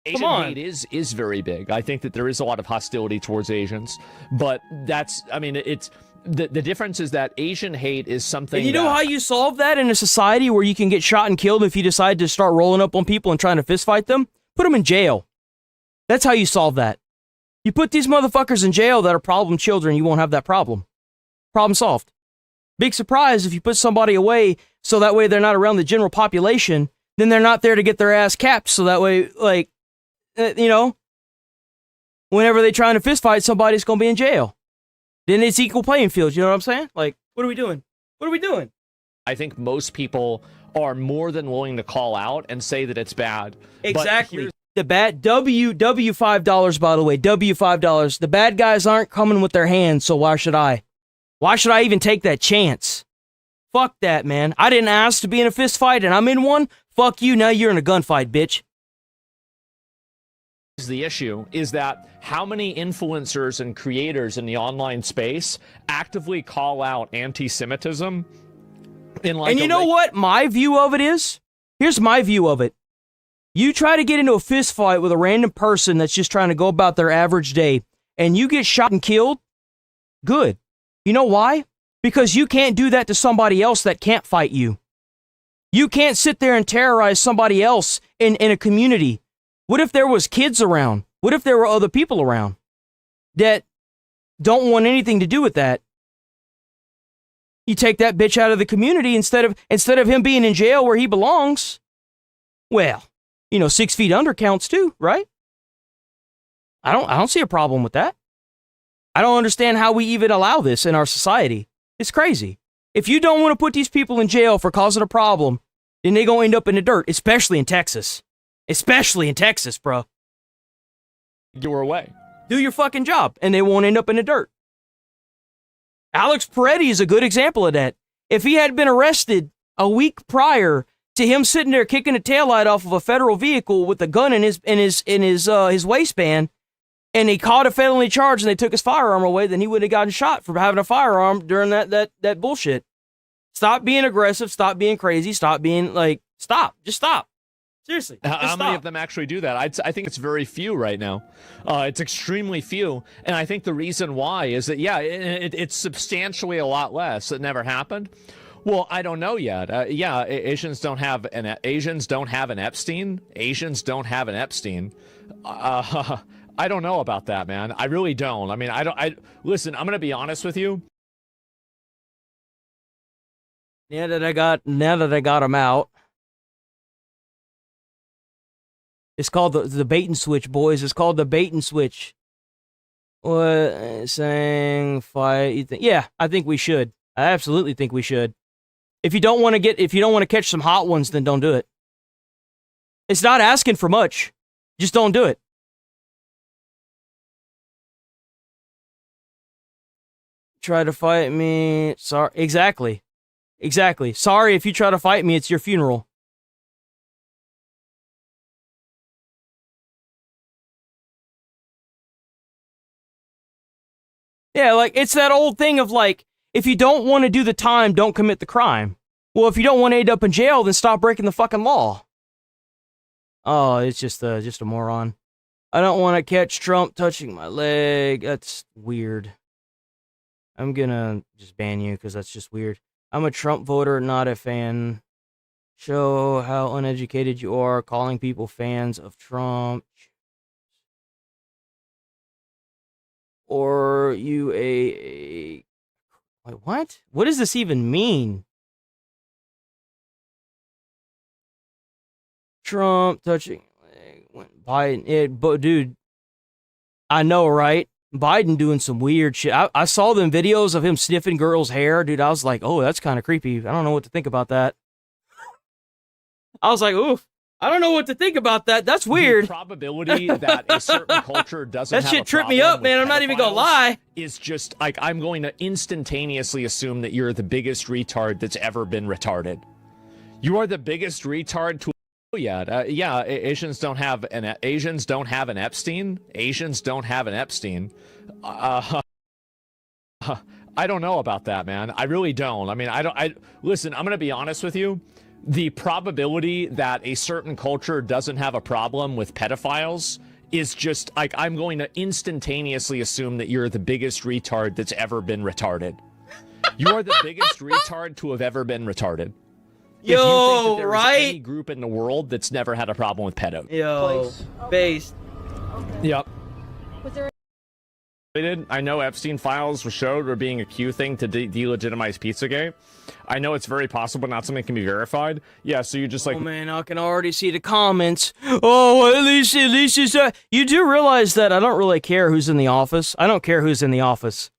Q: Asian hate is very big. I think that there is a lot of hostility towards Asians, but it's the difference is that Asian hate is something.
C: And you know how you solve that in a society where you can get shot and killed if you decide to start rolling up on people and trying to fist fight them? Put them in jail. That's how you solve that. You put these motherfuckers in jail that are problem children, you won't have that problem. Problem solved. Big surprise if you put somebody away so that way they're not around the general population. Then they're not there to get their ass capped, so that way, whenever they try to fist fight, somebody's gonna be in jail. Then it's equal playing field, you know what I'm saying? What are we doing? What are we doing?
Q: I think most people are more than willing to call out and say that it's bad.
C: Exactly. The bad, $5, by the way, $5. The bad guys aren't coming with their hands, so why should I? Why should I even take that chance? Fuck that, man. I didn't ask to be in a fist fight, and I'm in one. Fuck you, now you're in a gunfight, bitch.
Q: The issue is that how many influencers and creators in the online space actively call out anti-Semitism
C: and you know what my view of it is? Here's my view of it. You try to get into a fist fight with a random person that's just trying to go about their average day, and you get shot and killed, good. You know why? Because you can't do that to somebody else that can't fight you. You can't sit there and terrorize somebody else in a community. What if there was kids around? What if there were other people around that don't want anything to do with that? You take that bitch out of the community instead of him being in jail where he belongs. Well, 6 feet under counts too, right? I don't see a problem with that. I don't understand how we even allow this in our society. It's crazy. If you don't want to put these people in jail for causing a problem, then they gonna end up in the dirt, especially in Texas. Especially in Texas, bro.
Q: Your way.
C: Do your fucking job, and they won't end up in the dirt. Alex Peretti is a good example of that. If he had been arrested a week prior to him sitting there kicking the taillight off of a federal vehicle with a gun in his waistband, and he caught a felony charge and they took his firearm away, then he would have gotten shot for having a firearm during that bullshit. Stop being aggressive. Stop being crazy. Stop being stop. Just stop. Seriously.
Q: How many of them actually do that? I think it's very few right now. It's extremely few. And I think the reason why is that, it's substantially a lot less. It never happened. Well, I don't know yet. Asians don't have an Epstein. Asians don't have an Epstein. I don't know about that, man. I really don't. I mean, listen, I'm going to be honest with you.
C: Now that I got him out. It's called the bait and switch, boys. It's called the bait and switch. What saying fight? Yeah, I think we should. I absolutely think we should. If you don't want to catch some hot ones, then don't do it. It's not asking for much. Just don't do it. Try to fight me. Sorry. Exactly. Sorry if you try to fight me, it's your funeral. Yeah, it's that old thing of if you don't want to do the time, don't commit the crime. Well, if you don't want to end up in jail, then stop breaking the fucking law. Oh, it's just a moron. I don't want to catch Trump touching my leg. That's weird. I'm gonna just ban you because that's just weird. I'm a Trump voter, not a fan. Show how uneducated you are calling people fans of Trump. Or you wait, what? What does this even mean? Trump touching Biden. But dude, I know, right? Biden doing some weird shit. I saw them videos of him sniffing girls' hair, dude. I was like, oh, that's kind of creepy. I don't know what to think about that. I was like, oof. I don't know what to think about that. That's weird.
Q: The probability that a certain culture doesn't
C: that
Q: have
C: shit
Q: a
C: tripped me
Q: problem
C: up, man.
Q: with
C: I'm not even gonna
Q: pedophiles
C: lie.
Q: Is just I'm going to instantaneously assume that you're the biggest retard that's ever been retarded. You are the biggest retard to yet. Asians don't have an Epstein. Asians don't have an Epstein. I don't know about that, man. I really don't. I mean, listen, I'm going to be honest with you. The probability that a certain culture doesn't have a problem with pedophiles is just I'm going to instantaneously assume that you're the biggest retard that's ever been retarded. You are the biggest retard to have ever been retarded. If you think that there is any group in the world that's never had a problem with pedo.
C: Based.
Q: Yep.
X: Was there
Q: I know Epstein files were being a Q thing to delegitimize Pizzagate. I know it's very possible, not something that can be verified. Yeah, so you just
C: oh man, I can already see the comments. Oh, at least it's you do realize that I don't really care who's in the office. I don't care who's in the office.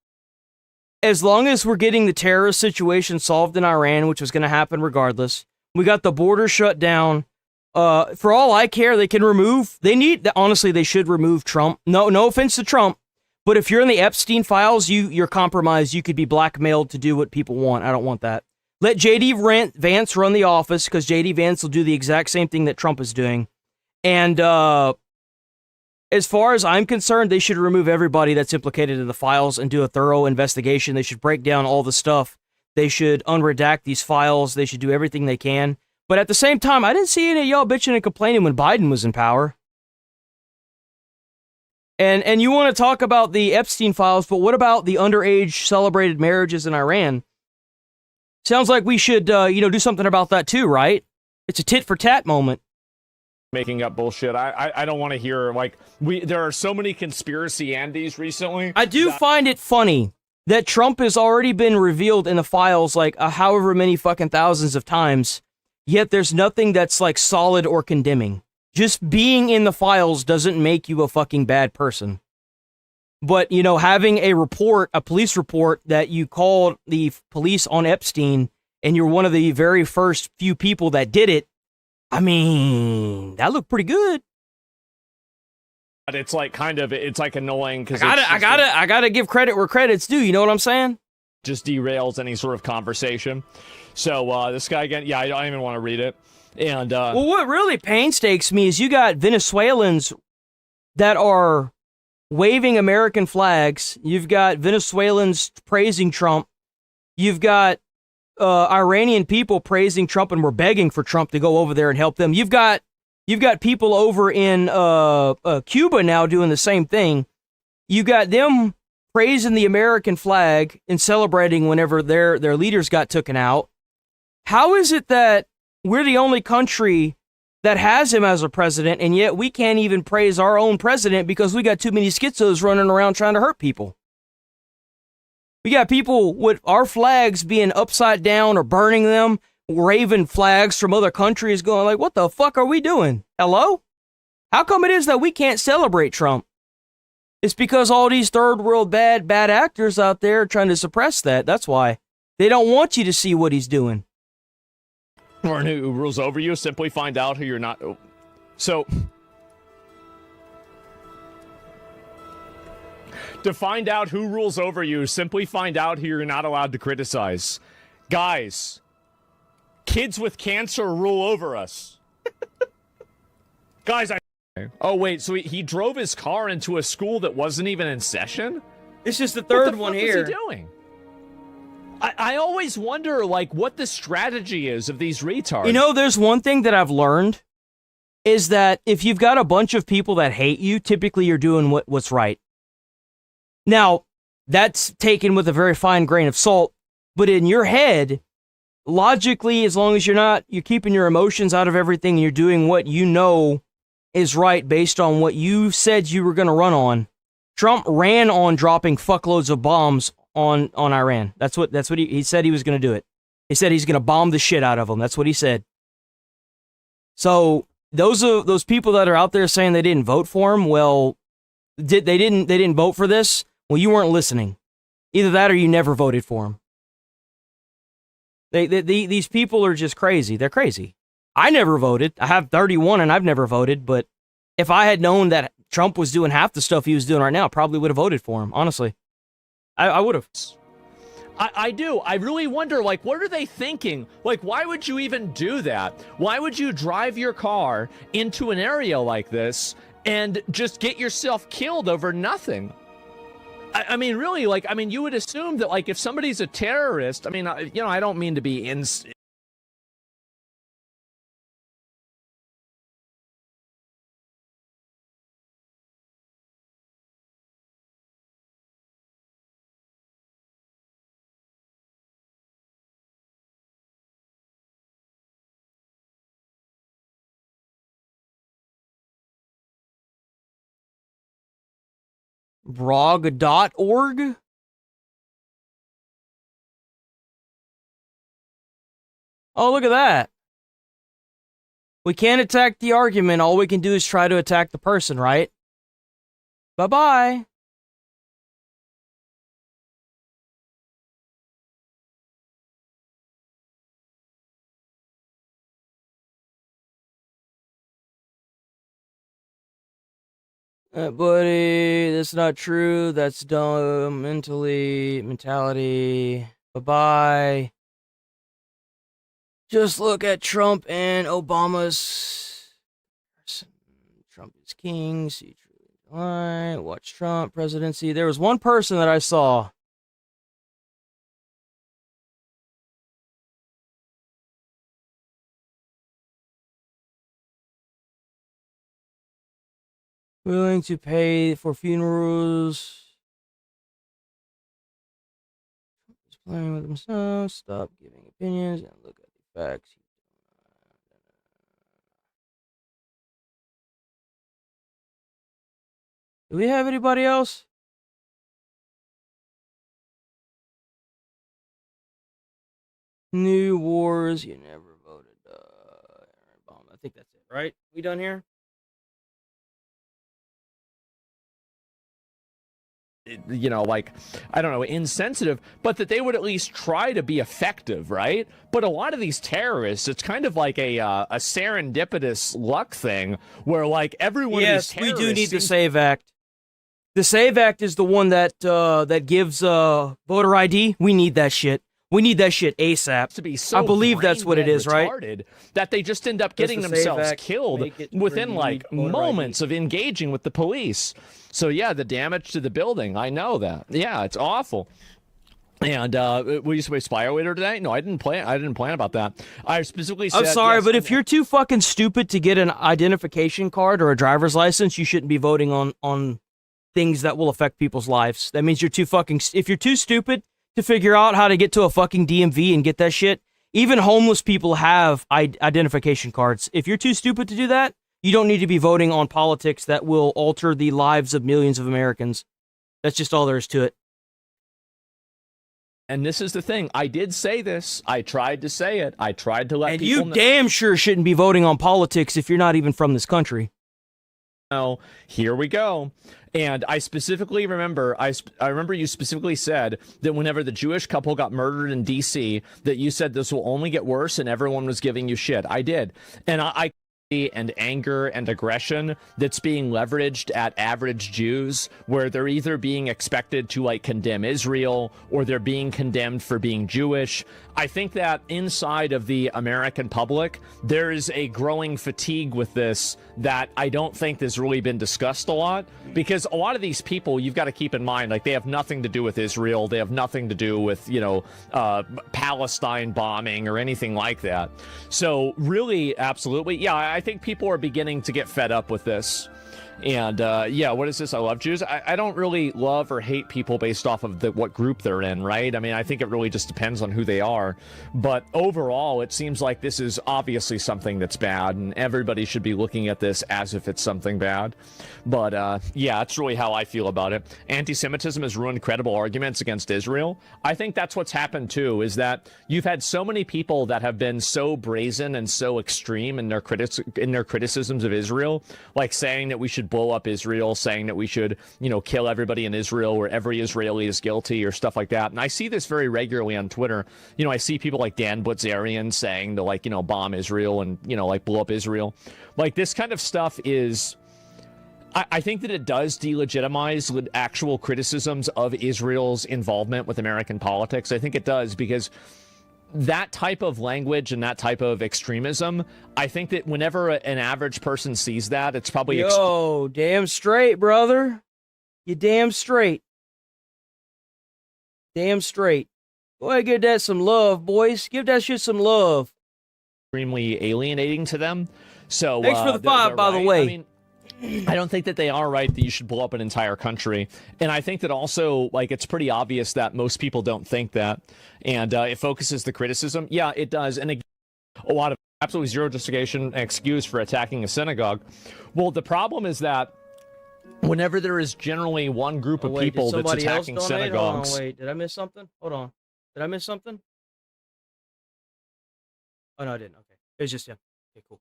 C: As long as we're getting the terrorist situation solved in Iran, which was going to happen regardless, we got the border shut down. For all I care, they should remove Trump. No offense to Trump. But if you're in the Epstein files, you're compromised. You could be blackmailed to do what people want. I don't want that. Let J.D. Vance run the office because J.D. Vance will do the exact same thing that Trump is doing. And as far as I'm concerned, they should remove everybody that's implicated in the files and do a thorough investigation. They should break down all the stuff. They should unredact these files. They should do everything they can. But at the same time, I didn't see any of y'all bitching and complaining when Biden was in power. And you want to talk about the Epstein files, but what about the underage celebrated marriages in Iran? Sounds like we should, do something about that too, right? It's a tit for tat moment.
Q: Making up bullshit. I don't want to hear, there are so many conspiracy Andes recently.
C: I do find it funny that Trump has already been revealed in the files, however many fucking thousands of times. yet there's nothing that's like solid or condemning. Just being in the files doesn't make you a fucking bad person. But, you know, having a report, a police report that you called the police on Epstein and you're one of the very first few people that did it, I mean, that looked pretty good.
Q: But it's like it's like annoying because
C: I gotta give credit where credit's due. You know what I'm saying?
Q: Just derails any sort of conversation. So this guy again, yeah, I don't even want to read it. And
C: well, what really painstakes me is you got Venezuelans that are waving American flags. You've got Venezuelans praising Trump. You've got Iranian people praising Trump, and we're begging for Trump to go over there and help them. You've got people over in Cuba now doing the same thing. You got them praising the American flag and celebrating whenever their leaders got taken out. How is it that we're the only country that has him as a president, and yet we can't even praise our own president because we got too many schizos running around trying to hurt people? We got people with our flags being upside down or burning them, waving flags from other countries going like, what the fuck are we doing? Hello? How come it is that we can't celebrate Trump? It's because all these third world bad actors out there are trying to suppress that. That's why. They don't want you to see what he's doing.
Q: Or who rules over you, simply find out who you're not. So, to find out who rules over you, simply find out who you're not allowed to criticize. Guys, kids with cancer rule over us. Guys, oh wait, so he drove his car into a school that wasn't even in session?
C: It's just the third
Q: one
C: here.
Q: What was he doing? I always wonder, like, what the strategy is of these retards.
C: You know, there's one thing that I've learned, is that if you've got a bunch of people that hate you, typically you're doing what's right. Now, that's taken with a very fine grain of salt, but in your head, logically, as long as you're keeping your emotions out of everything and you're doing what you know is right based on what you said you were going to run on, Trump ran on dropping fuckloads of bombs on Iran. That's what he said he was going to do it. He said he's going to bomb the shit out of them. That's what he said. So those people that are out there saying they didn't vote for him, well, they didn't vote for this. Well, you weren't listening. Either that or you never voted for him. These people are just crazy. They're crazy. I never voted. I have 31 and I've never voted, but if I had known that Trump was doing half the stuff he was doing right now, I probably would have voted for him, honestly. I would have.
Q: I do. I really wonder, like, what are they thinking? Like, why would you even do that? Why would you drive your car into an area like this and just get yourself killed over nothing? I mean, really, like, I mean, you would assume that, like, if somebody's a terrorist, I mean, you know, I don't mean to be
C: Brog.org? Oh, look at that. We can't attack the argument. All we can do is try to attack the person, right? Bye-bye. Buddy, that's not true. That's dumb. Mentality. Bye-bye. Just look at Trump and Obama's. Trump is king. See, watch Trump presidency. There was one person that I saw. Willing to pay for funerals. He's playing with himself. Stop giving opinions and look at the facts. Do we have anybody else? New wars. You never voted. Right? We done here?
Q: You know, like, I don't know, insensitive, but that they would at least try to be effective, right? But a lot of these terrorists, it's kind of like a serendipitous luck thing where, like, everyone.
C: Yes, we do need the SAVE Act. The SAVE Act is the one that that gives voter ID. We need that shit. We need that shit ASAP.
Q: To be so
C: I believe that's what it is, right?
Q: That they just end up getting themselves killed within like moments of engaging with the police. So yeah, the damage to the building, I know that. Yeah, it's awful. And will you say Spyware today? No, I didn't plan about that. I specifically said,
C: I'm sorry,
Q: yes,
C: but if you're too fucking stupid to get an identification card or a driver's license, you shouldn't be voting on things that will affect people's lives. That means you're too fucking. If you're too stupid to figure out how to get to a fucking DMV and get that shit, even homeless people have identification cards. If you're too stupid to do that, you don't need to be voting on politics that will alter the lives of millions of Americans. That's just all there is to it.
Q: And this is the thing. I did say this. I tried to say it. I tried to let
C: and
Q: people
C: know. And you damn sure shouldn't be voting on politics if you're not even from this country.
Q: Oh, here we go. And I specifically remember, I remember you specifically said that whenever the Jewish couple got murdered in D.C., that you said this will only get worse and everyone was giving you shit. I did. And I and anger and aggression that's being leveraged at average Jews, where they're either being expected to like condemn Israel or they're being condemned for being Jewish. I think that inside of the American public, there is a growing fatigue with this that I don't think has really been discussed a lot, because a lot of these people, you've got to keep in mind, like, they have nothing to do with Israel. They have nothing to do with, you know, Palestine bombing or anything like that. So really, absolutely. Yeah, I think people are beginning to get fed up with this. And yeah, what is this? I love Jews. I don't really love or hate people based off of what group they're in, right? I mean, I think it really just depends on who they are. But overall, it seems like this is obviously something that's bad, and everybody should be looking at this as if it's something bad. But yeah, that's really how I feel about it. Anti-Semitism has ruined credible arguments against Israel. I think that's what's happened too, is that you've had so many people that have been so brazen and so extreme in their criticisms of Israel, like saying that we should blow up Israel, saying that we should, you know, kill everybody in Israel, where every Israeli is guilty, or stuff like that. And I see this very regularly on Twitter. You know, I see people like Dan Butzarian saying to, like, you know, bomb Israel and, you know, like blow up Israel. Like, this kind of stuff is, I think that it does delegitimize actual criticisms of Israel's involvement with American politics. I think it does, because that type of language and that type of extremism, I think that whenever an average person sees that, it's probably...
C: Yo, damn straight, brother. You damn straight. Damn straight. Go ahead, give that some love, boys. Give that shit some love.
Q: Extremely alienating to them. So
C: thanks for the 5, by the way.
Q: I mean, I don't think that they are right that you should blow up an entire country. And I think that also, like, it's pretty obvious that most people don't think that. And it focuses the criticism. Yeah, it does. And again, a lot of absolutely zero justification and excuse for attacking a synagogue. Well, the problem is that whenever there is generally one group of people that's attacking synagogues...
C: Hold on, wait, did I miss something? Hold on. Did I miss something? Oh, no, I didn't. Okay. It was just, yeah. Okay, cool.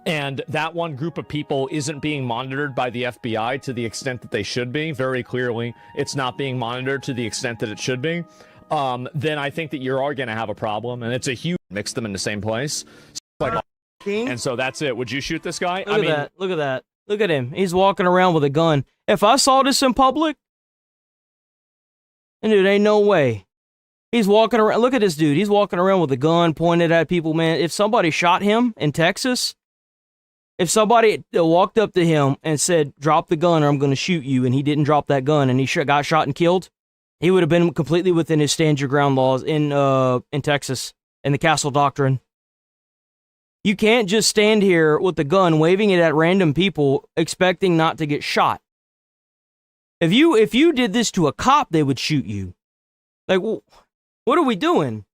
Q: And that one group of people isn't being monitored by the FBI to the extent that they should be. Very clearly, it's not being monitored to the extent that it should be. Then I think that you are going to have a problem. And it's a huge... Mix them in the same place. Like, and so that's it. Would you shoot this guy?
C: Look at that. Look at that. Look at him. He's walking around with a gun. If I saw this in public... And dude, ain't no way. He's walking around... Look at this dude. He's walking around with a gun pointed at people, man. If somebody shot him in Texas... If somebody walked up to him and said, drop the gun or I'm going to shoot you, and he didn't drop that gun and he got shot and killed, he would have been completely within his stand your ground laws in Texas, in the Castle Doctrine. You can't just stand here with the gun waving it at random people expecting not to get shot. If you did this to a cop, they would shoot you. Like, what are we doing?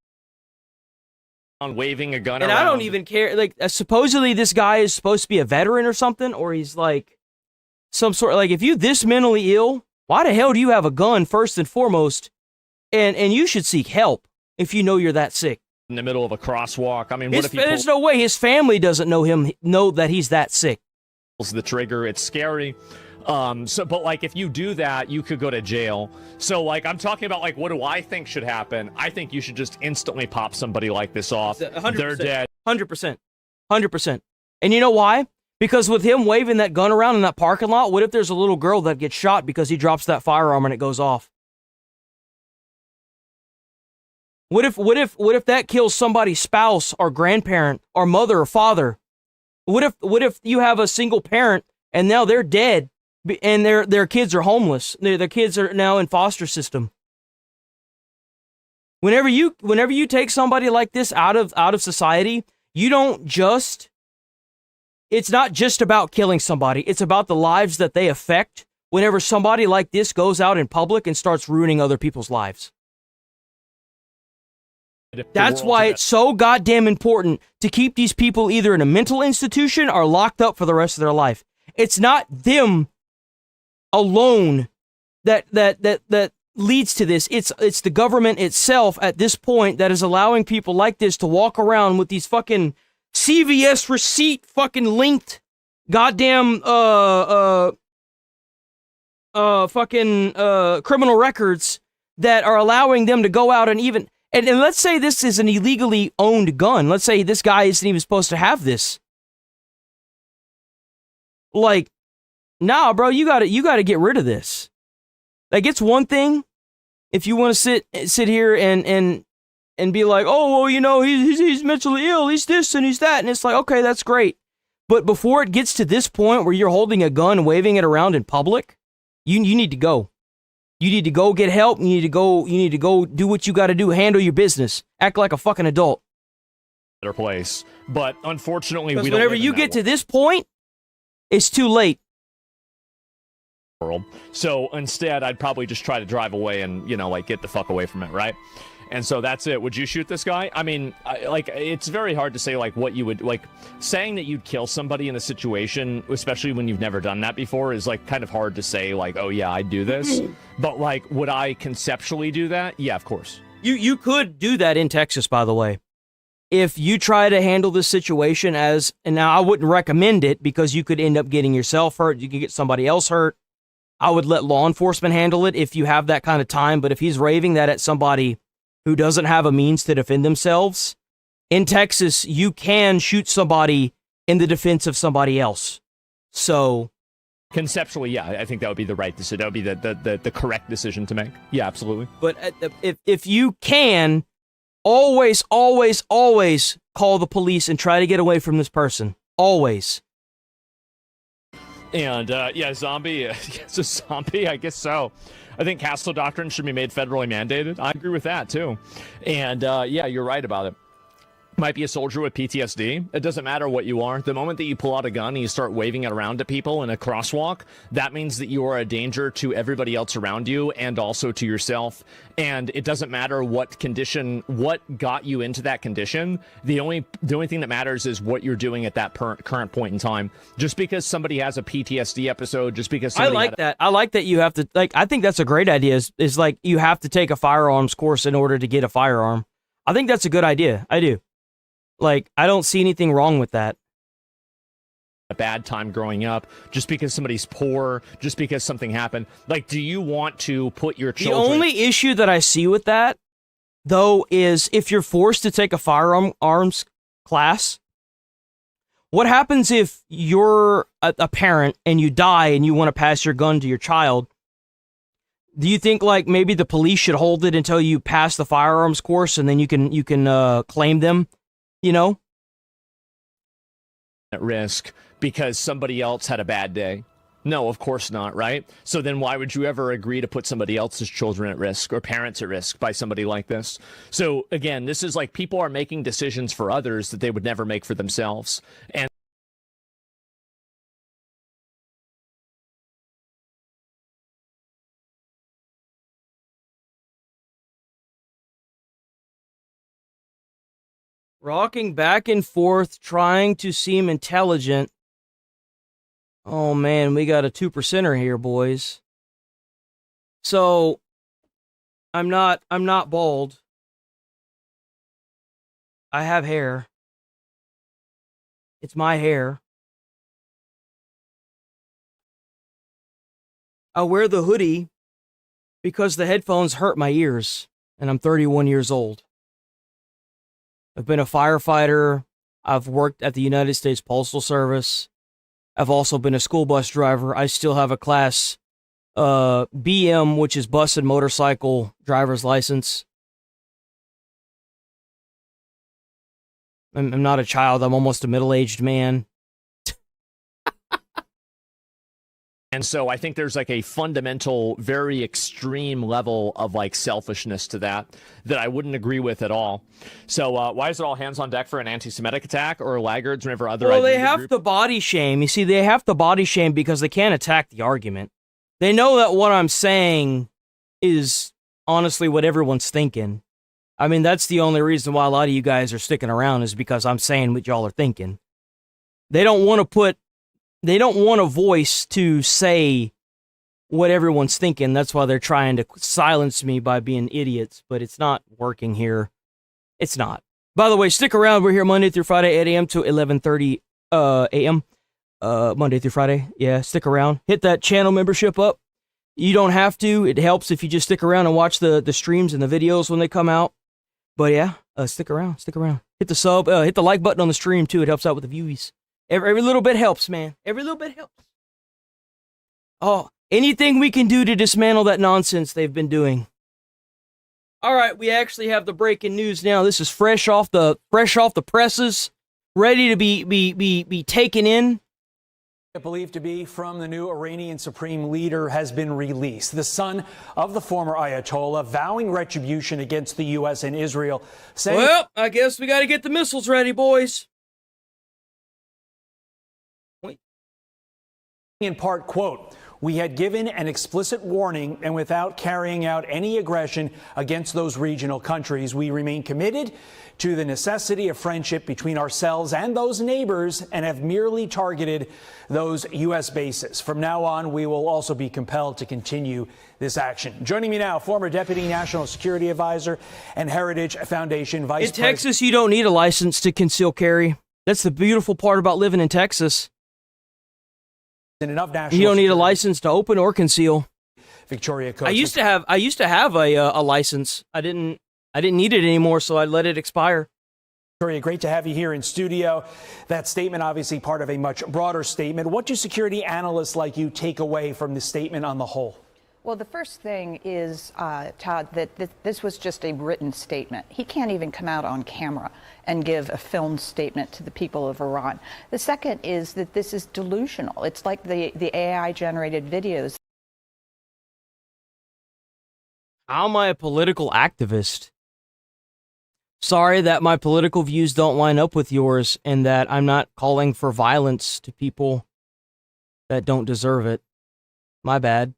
Q: On waving a gun
C: and
Q: around.
C: I don't even care. Like, supposedly this guy is supposed to be a veteran or something, or he's like some sort of, like, if you this mentally ill, why the hell do you have a gun first and foremost? And you should seek help if you know you're that sick.
Q: in the middle of a crosswalk. I mean, what if he
C: there's no way his family doesn't know that he's that sick.
Q: pulls the trigger? It's scary. But like, if you do that, you could go to jail. So like, I'm talking about like, what do I think should happen? I think you should just instantly pop somebody like this off.
C: 100%,
Q: They're dead.
C: 100%. 100%. And you know why? Because with him waving that gun around in that parking lot, what if there's a little girl that gets shot because he drops that firearm and it goes off? What if that kills somebody's spouse or grandparent or mother or father? What if you have a single parent and now they're dead and their kids are homeless? Their kids are now in foster system. Whenever you take somebody like this out of society, you don't just, it's not just about killing somebody, it's about the lives that they affect whenever somebody like this goes out in public and starts ruining other people's lives. That's why it's so goddamn important to keep these people either in a mental institution or locked up for the rest of their life. It's not them alone that leads to this. It's the government itself at this point that is allowing people like this to walk around with these fucking CVS receipt fucking linked goddamn fucking criminal records that are allowing them to go out and even and let's say this is an illegally owned gun. Let's say this guy isn't even supposed to have this. Like, nah, bro, you gotta get rid of this. Like, it's one thing if you want to sit here and be like, oh, well, you know, he's mentally ill, he's this and he's that, and it's like, okay, that's great. But before it gets to this point where you're holding a gun, waving it around in public, you need to go. You need to go get help. You need to go do what you got to do. Handle your business. Act like a fucking adult.
Q: Better place. But unfortunately, we don't.
C: Whenever you get to this point, it's too late.
Q: So instead, I'd probably just try to drive away and, you know, like, get the fuck away from it, right? And so that's it. Would you shoot this guy? I mean, it's very hard to say, like, what you would, like, saying that you'd kill somebody in a situation, especially when you've never done that before, is, like, kind of hard to say, like, oh, yeah, I'd do this. But, like, would I conceptually do that? Yeah, of course.
C: You could do that in Texas, by the way. If you try to handle this situation and now I wouldn't recommend it because you could end up getting yourself hurt, you could get somebody else hurt. I would let law enforcement handle it if you have that kind of time, but if he's raving that at somebody who doesn't have a means to defend themselves, in Texas, you can shoot somebody in the defense of somebody else. So,
Q: conceptually, yeah, I think that would be the right decision. That would be the correct decision to make. Yeah, absolutely.
C: But if you can, always call the police and try to get away from this person. Always.
Q: And, yeah, zombie, it's a zombie, I guess so. I think Castle Doctrine should be made federally mandated. I agree with that, too. And, yeah, you're right about it. Might be a soldier with PTSD. It doesn't matter what you are. The moment that you pull out a gun and you start waving it around to people in a crosswalk, that means that you are a danger to everybody else around you and also to yourself. And it doesn't matter what condition, what got you into that condition. The only thing that matters is what you're doing at that current point in time. Just because somebody has a PTSD episode, just because somebody
C: I like that you have to, like, I think that's a great idea is like you have to take a firearms course in order to get a firearm. I think that's a good idea. I do. Like, I don't see anything wrong with that.
Q: A bad time growing up, just because somebody's poor, just because something happened. Like, do you want to put your children...
C: The only issue that I see with that, though, is if you're forced to take a firearms class, what happens if you're a parent and you die and you want to pass your gun to your child? Do you think, like, maybe the police should hold it until you pass the firearms course and then you can claim them? You know?
Q: At risk because somebody else had a bad day. No, of course not, right? So then why would you ever agree to put somebody else's children at risk or parents at risk by somebody like this? So again, this is like people are making decisions for others that they would never make for themselves. And
C: rocking back and forth, trying to seem intelligent. Oh man, we got a 2%er here, boys. So, I'm not bald. I have hair. It's my hair. I wear the hoodie because the headphones hurt my ears, and I'm 31 years old. I've been a firefighter. I've worked at the United States Postal Service. I've also been a school bus driver. I still have a class BM, which is bus and motorcycle driver's license. I'm not a child. I'm almost a middle-aged man.
Q: And so I think there's like a fundamental, very extreme level of like selfishness to that I wouldn't agree with at all. So why is it all hands on deck for an anti-Semitic attack or laggards whenever other?
C: Well, they have to body shame. You see, they have to body shame because they can't attack the argument. They know that what I'm saying is honestly what everyone's thinking. I mean, that's the only reason why a lot of you guys are sticking around is because I'm saying what y'all are thinking. They don't want a voice to say what everyone's thinking. That's why they're trying to silence me by being idiots, but it's not working here. It's not. By the way, stick around. We're here Monday through Friday, 8 a.m. to 11:30 a.m. Monday through Friday. Yeah, stick around. Hit that channel membership up. You don't have to. It helps if you just stick around and watch the streams and the videos when they come out. But yeah, stick around. Stick around. Hit the sub. Hit the like button on the stream, too. It helps out with the views. Every little bit helps, man. Every little bit helps. Oh, anything we can do to dismantle that nonsense they've been doing. All right, we actually have the breaking news now. This is fresh off the presses, ready to be taken in.
E: Believed to be from the new Iranian supreme leader has been released. The son of the former Ayatollah vowing retribution against the U.S. and Israel. Saying,
C: well, I guess we got to get the missiles ready, boys.
E: In part, quote, "We had given an explicit warning, and without carrying out any aggression against those regional countries, we remain committed to the necessity of friendship between ourselves and those neighbors and have merely targeted those U.S. bases. From now on, we will also be compelled to continue this action." Joining me now, former Deputy National Security Advisor and Heritage Foundation Vice President.
C: In Texas, you don't need a license to conceal carry. That's the beautiful part about living in Texas. You don't need a license to open or conceal.
E: Victoria Coates.
C: I used to have a license. I didn't need it anymore, so I let it expire.
E: Victoria, great to have you here in studio. That statement, obviously part of a much broader statement. What do security analysts like you take away from the statement on the whole?
G: Well, the first thing is, Todd, that this was just a written statement. He can't even come out on camera and give a filmed statement to the people of Iran. The second is that this is delusional. It's like the AI-generated videos.
C: How am I a political activist? Sorry that my political views don't line up with yours and that I'm not calling for violence to people that don't deserve it. My bad.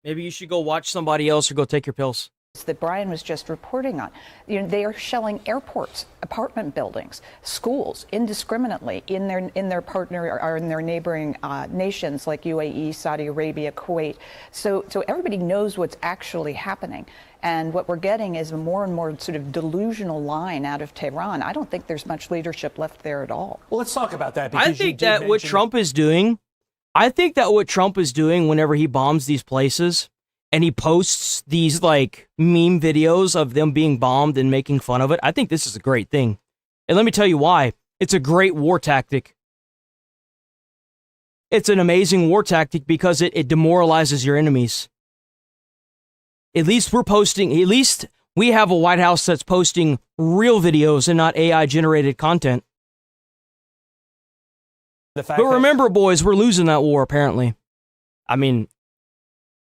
C: Maybe you should go watch somebody else or go take your pills.
G: That Brian was just reporting on. You know, they are shelling airports, apartment buildings, schools indiscriminately in their partner or in their neighboring nations like UAE, Saudi Arabia, Kuwait. So everybody knows what's actually happening. And what we're getting is a more and more sort of delusional line out of Tehran. I don't think there's much leadership left there at all.
E: Well, let's talk about that.
C: I think that what Trump is doing, whenever he bombs these places and he posts these like meme videos of them being bombed and making fun of it, I think this is a great thing. And let me tell you why. It's a great war tactic. It's an amazing war tactic because it demoralizes your enemies. At least we have a White House that's posting real videos and not AI-generated content. But remember, boys, we're losing that war, apparently. I mean,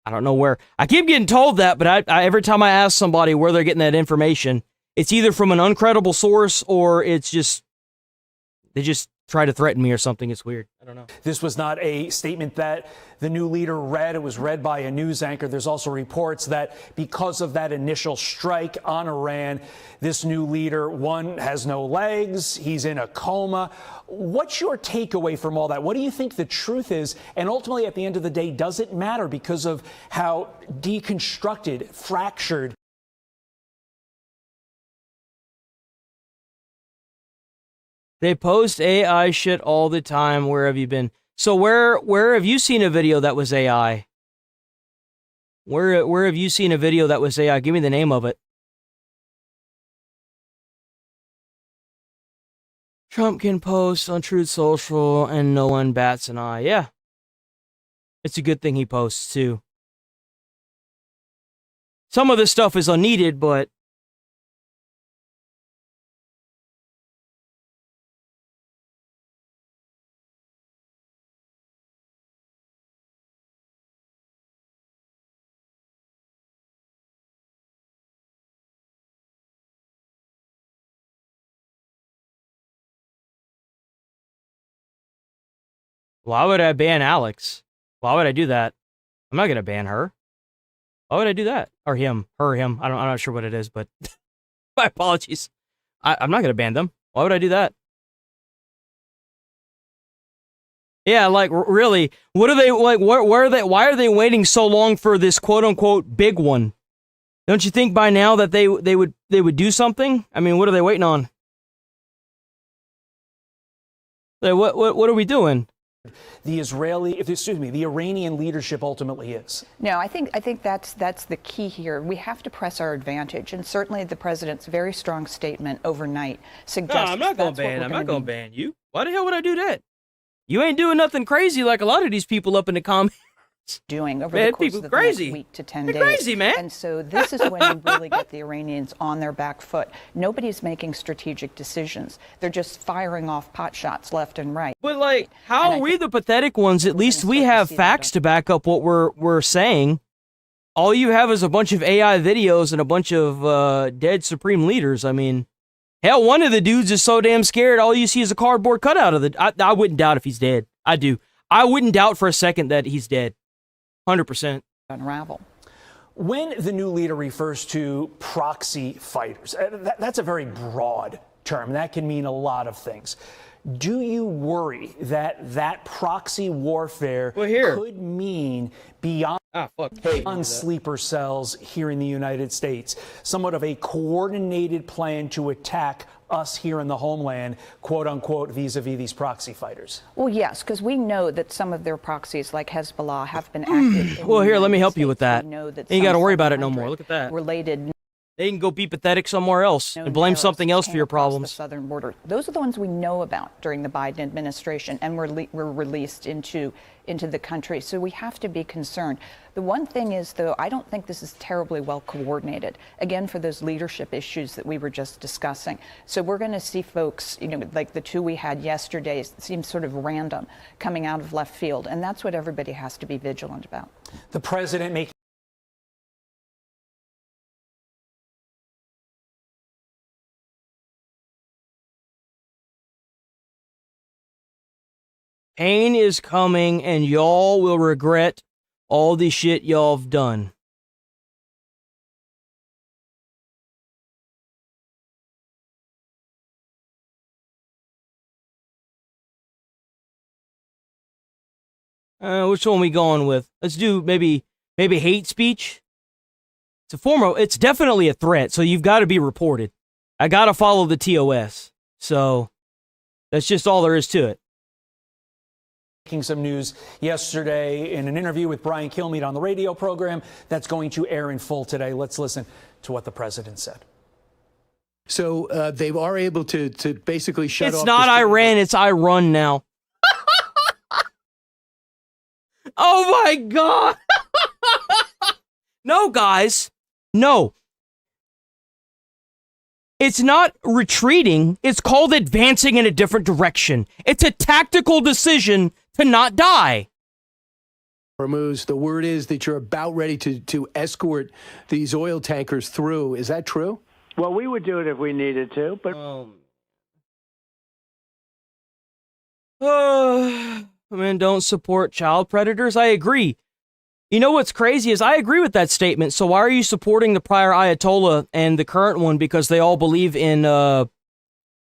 C: I don't know where. I keep getting told that, but every time I ask somebody where they're getting that information, it's either from an uncredible source or it's just, they just try to threaten me or something. It's weird. I don't know.
E: This was not a statement that the new leader read. It was read by a news anchor. There's also reports that because of that initial strike on Iran, this new leader, one, has no legs. He's in a coma. What's your takeaway from all that? What do you think the truth is? And ultimately, at the end of the day, does it matter because of how deconstructed, fractured
C: They post AI shit all the time. Where have you been? So where have you seen a video that was AI? Where have you seen a video that was AI? Give me the name of it. Trump can post on Truth Social and no one bats an eye. Yeah. It's a good thing he posts too. Some of this stuff is unneeded, but why would I ban Alex? Why would I do that? I'm not going to ban her. Why would I do that? Or him. Her, him. I'm not sure what it is, but my apologies. I'm not going to ban them. Why would I do that? Yeah, like, really, what are they, like, where are they, why are they waiting so long for this quote-unquote big one? Don't you think by now that they would do something? I mean, what are they waiting on? Like, what are we doing?
E: The Iranian leadership ultimately is.
G: No, I think that's the key here. We have to press our advantage, and certainly the president's very strong statement overnight suggests.
C: No, I'm not going to ban you. Why the hell would I do that? You ain't doing nothing crazy like a lot of these people up in the comments.
G: Doing over the course of the next week to 10 days.
C: Crazy, man.
G: And so this is when you really get the Iranians on their back foot. Nobody's making strategic decisions. They're just firing off pot shots left and right.
C: But like, how are we the pathetic ones? At least we have facts to back up what we're saying. All you have is a bunch of AI videos and a bunch of dead supreme leaders. I mean, hell, one of the dudes is so damn scared, all you see is a cardboard cutout of it. I wouldn't doubt if he's dead. I do. I wouldn't doubt for a second that he's dead. 100%.
G: Unravel.
E: When the new leader refers to proxy fighters, that's a very broad term. That can mean a lot of things. Do you worry that proxy warfare could mean beyond sleeper cells here in the United States, somewhat of a coordinated plan to attack us here in the homeland, quote unquote, vis-a-vis these proxy fighters?
G: Well, yes, because we know that some of their proxies, like Hezbollah, have been active.
C: Well, here, let me help you with that. You ain't got to worry about it no more. Look at that.
G: Related.
C: They can go be pathetic somewhere else and blame something else for your problems.
G: The southern border. Those are the ones we know about during the Biden administration and were released into the country. So we have to be concerned. The one thing is, though, I don't think this is terribly well coordinated, again, for those leadership issues that we were just discussing. So we're going to see folks, like the two we had yesterday, seems sort of random, coming out of left field. And that's what everybody has to be vigilant about.
E: The president making
C: pain is coming, and y'all will regret all the shit y'all have done. Which one we going with? Let's do maybe hate speech. It's definitely a threat, so you've got to be reported. I got to follow the TOS. So that's just all there is to it.
E: Making some news yesterday in an interview with Brian Kilmeade on the radio program that's going to air in full today. Let's listen to what the president said.
I: So they are able to basically shut off.
C: It's not Iran, it's Iran now. Oh my God. No, guys. No. It's not retreating. It's called advancing in a different direction. It's a tactical decision to not die.
I: Hormuz, the word is that you're about ready to escort these oil tankers through. Is that true?
J: Well, we would do it if we needed to, but...
C: Men don't support child predators. I agree. You know what's crazy is I agree with that statement. So why are you supporting the prior Ayatollah and the current one? Because they all believe in,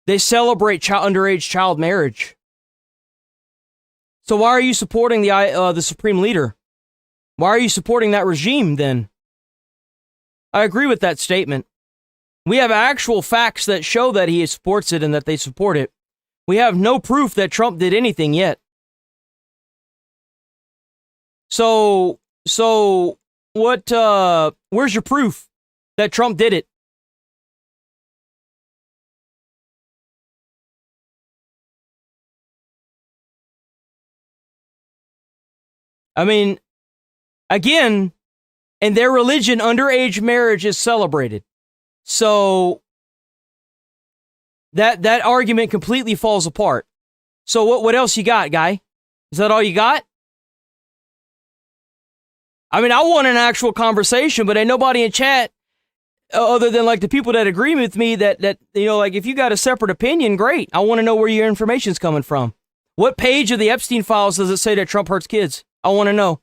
C: they celebrate underage child marriage. So why are you supporting the supreme leader? Why are you supporting that regime then? I agree with that statement. We have actual facts that show that he supports it and that they support it. We have no proof that Trump did anything yet. So what, where's your proof that Trump did it? I mean, again, in their religion, underage marriage is celebrated. So that argument completely falls apart. So what else you got, guy? Is that all you got? I mean, I want an actual conversation, but ain't nobody in chat other than like the people that agree with me that you know, like if you got a separate opinion, great. I want to know where your information's coming from. What page of the Epstein files does it say that Trump hurts kids? I want to know.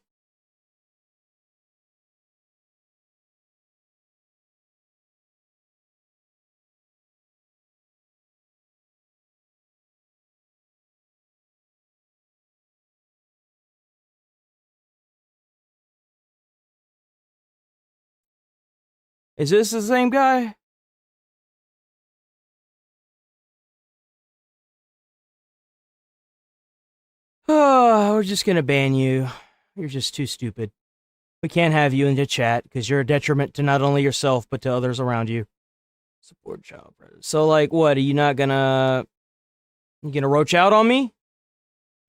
C: Is this the same guy? Oh, we're just gonna ban you. You're just too stupid. We can't have you in the chat because you're a detriment to not only yourself but to others around you. Support child predators. So, like, what? Are you not gonna? You gonna roach out on me?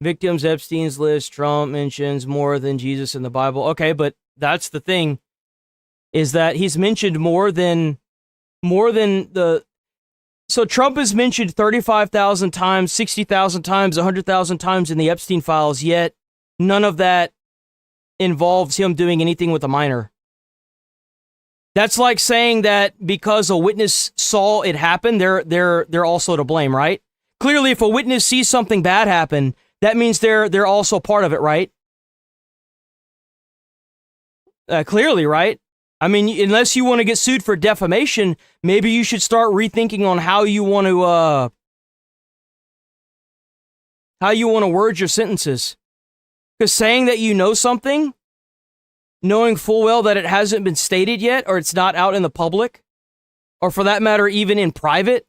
C: Victims Epstein's list. Trump mentions more than Jesus in the Bible. Okay, but that's the thing. Is that he's mentioned more than the. So Trump is mentioned 35,000 times, 60,000 times, 100,000 times in the Epstein files, yet none of that involves him doing anything with a minor. That's like saying that because a witness saw it happen, they're also to blame, right? Clearly, if a witness sees something bad happen, that means they're also part of it, right? Clearly, right? I mean, unless you want to get sued for defamation, maybe you should start rethinking on how you want to word your sentences. Because saying that you know something, knowing full well that it hasn't been stated yet, or it's not out in the public, or for that matter, even in private,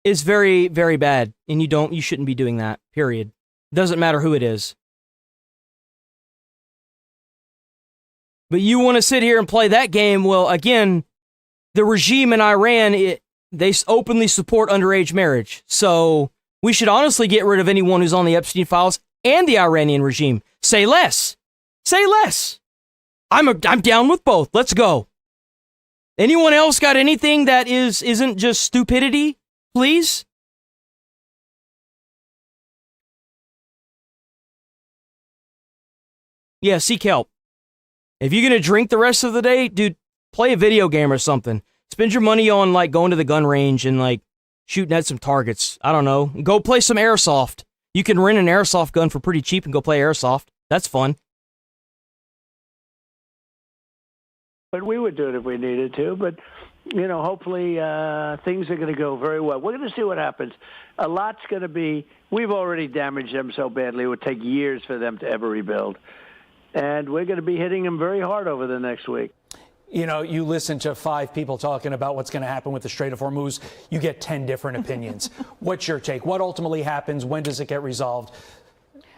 C: is very, very bad. And you shouldn't be doing that, period. Doesn't matter who it is. But you want to sit here and play that game? Well, again, the regime in Iran, they openly support underage marriage. So we should honestly get rid of anyone who's on the Epstein files and the Iranian regime. Say less. Say less. I'm down with both. Let's go. Anyone else got anything that isn't just stupidity? Please? Yeah, seek help. If you're going to drink the rest of the day, dude, play a video game or something. Spend your money on, like, going to the gun range and, like, shooting at some targets. I don't know. Go play some airsoft. You can rent an airsoft gun for pretty cheap and go play airsoft. That's fun.
J: But we would do it if we needed to. But, you know, hopefully things are going to go very well. We're going to see what happens. A lot's going to be, we've already damaged them so badly. It would take years for them to ever rebuild. And we're going to be hitting them very hard over the next week.
E: You know, you listen to 5 people talking about what's going to happen with the Strait of Hormuz, you get 10 different opinions. What's your take? What ultimately happens? When does it get resolved?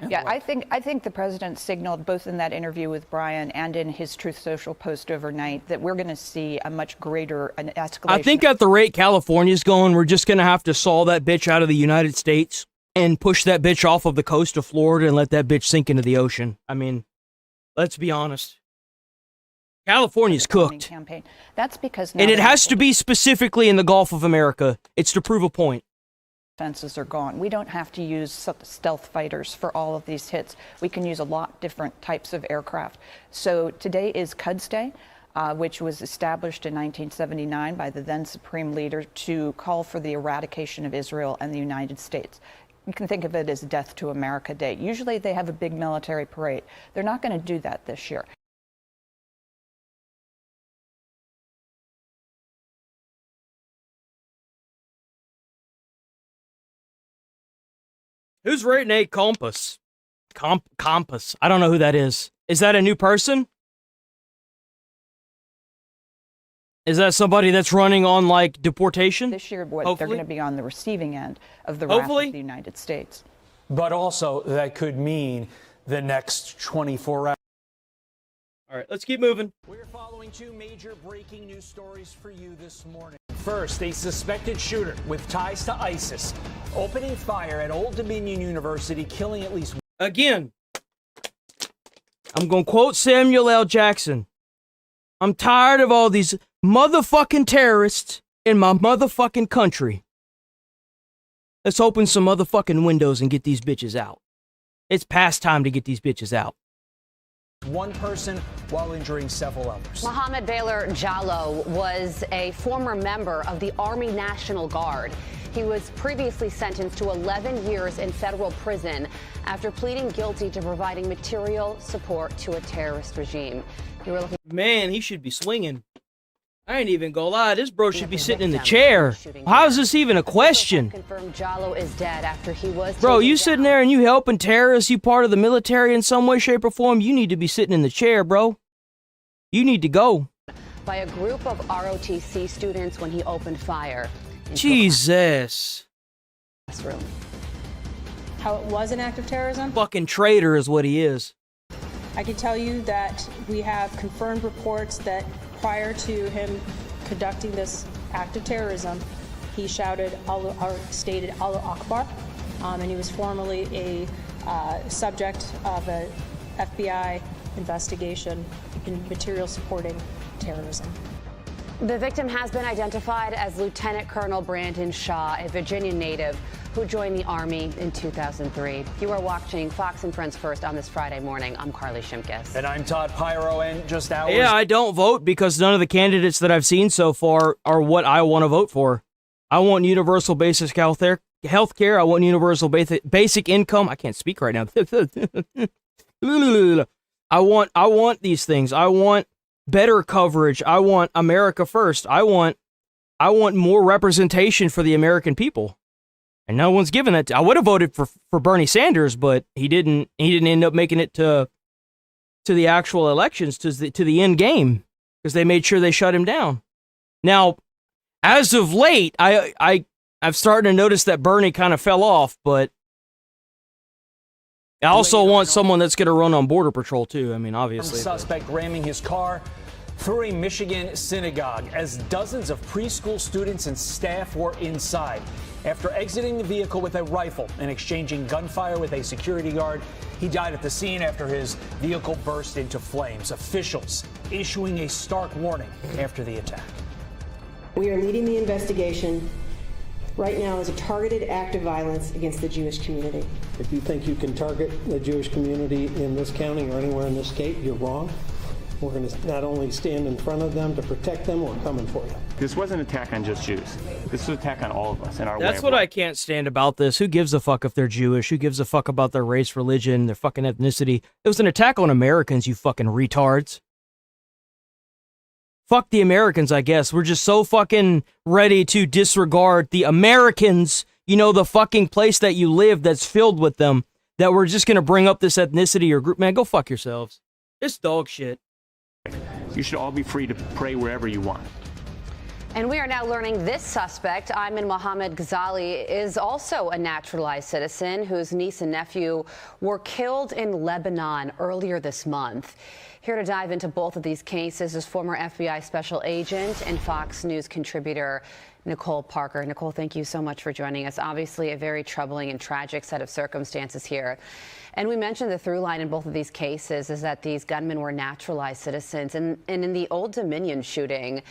G: Yeah, I think the president signaled both in that interview with Brian and in his Truth Social post overnight that we're going to see a much greater escalation.
C: I think at the rate California's going, we're just going to have to saw that bitch out of the United States and push that bitch off of the coast of Florida and let that bitch sink into the ocean. I mean, let's be honest. California's cooked.
G: Campaign. That's because
C: and it has to be specifically in the Gulf of America. It's to prove a point.
G: Defenses are gone. We don't have to use stealth fighters for all of these hits. We can use a lot different types of aircraft. So today is Quds Day, which was established in 1979 by the then Supreme Leader to call for the eradication of Israel and the United States. You can think of it as Death to America Day. Usually they have a big military parade. They're not going to do that this year.
C: Who's Rene Compass? Compass. I don't know who that is. Is that a new person? Is that somebody that's running on, like, deportation?
G: This year, they're
C: Hopefully.
G: going to be on the receiving end of the wrath
C: Hopefully.
G: of the United States.
E: But also, that could mean the next 24 hours.
C: All right, let's keep moving.
E: We're following two major breaking news stories for you this morning. First, a suspected shooter with ties to ISIS opening fire at Old Dominion University, killing at least...
C: Again, I'm going to quote Samuel L. Jackson. I'm tired of all these motherfucking terrorists in my motherfucking country. Let's open some motherfucking windows and get these bitches out. It's past time to get these bitches out.
E: One person while injuring several others.
K: Mohammed Baylor Jallo was a former member of the Army National Guard. He was previously sentenced to 11 years in federal prison after pleading guilty to providing material support to a terrorist regime.
C: Man, he should be swinging. I ain't even gonna lie, this bro should be sitting in the chair. How is this even a question?
K: Confirmed Jallo is dead after he was...
C: Bro, you sitting there and you helping terrorists, you part of the military in some way, shape, or form, you need to be sitting in the chair, bro. You need to go.
K: By a group of ROTC students when he opened fire.
C: Jesus.
K: Classroom.
L: How it was an act of terrorism?
C: Fucking traitor is what he is.
L: I can tell you that we have confirmed reports that prior to him conducting this act of terrorism, he shouted, stated Allah Akbar, and he was formerly a subject of an FBI investigation in material supporting terrorism.
K: The victim has been identified as Lieutenant Colonel Brandon Shaw, a Virginia native who joined the Army in 2003. You are watching Fox and Friends First on this Friday morning. I'm Carly Shimkus.
E: And I'm Todd Pyro, and just hours...
C: Yeah, I don't vote because none of the candidates that I've seen so far are what I want to vote for. I want universal basic health care. I want universal basic income. I can't speak right now. I want these things. I want better coverage. I want America first. I want more representation for the American people. And no one's given that. I would have voted for Bernie Sanders, but he didn't end up making it to the actual elections, to the end game, because they made sure they shut him down. Now, as of late, I've started to notice that Bernie kind of fell off, but I also want someone that's going to run on Border Patrol too. I mean, obviously.
E: Suspect ramming his car through a Michigan synagogue as dozens of preschool students and staff were inside. After exiting the vehicle with a rifle and exchanging gunfire with a security guard, he died at the scene after his vehicle burst into flames. Officials issuing a stark warning after the attack.
N: We are leading the investigation right now as a targeted act of violence against the Jewish community.
P: If you think you can target the Jewish community in this county or anywhere in this state, you're wrong. We're going to not only stand in front of them to protect them, we're coming for you.
Y: This wasn't an attack on just Jews. This was an attack on all of us and our way
C: That's
Y: of
C: what
Y: life.
C: I can't stand about this. Who gives a fuck if they're Jewish? Who gives a fuck about their race, religion, their fucking ethnicity? It was an attack on Americans, you fucking retards. Fuck the Americans, I guess. We're just so fucking ready to disregard the Americans, you know, the fucking place that you live that's filled with them, that we're just gonna bring up this ethnicity or group. Man, go fuck yourselves. It's dog shit.
Y: You should all be free to pray wherever you want.
K: And we are now learning this suspect, Ayman Mohammed Ghazali, is also a naturalized citizen whose niece and nephew were killed in Lebanon earlier this month. Here to dive into both of these cases is former FBI special agent and Fox News contributor Nicole Parker. Nicole, thank you so much for joining us. Obviously, a very troubling and tragic set of circumstances here. And we mentioned the through line in both of these cases is that these gunmen were naturalized citizens. And in the Old Dominion shooting,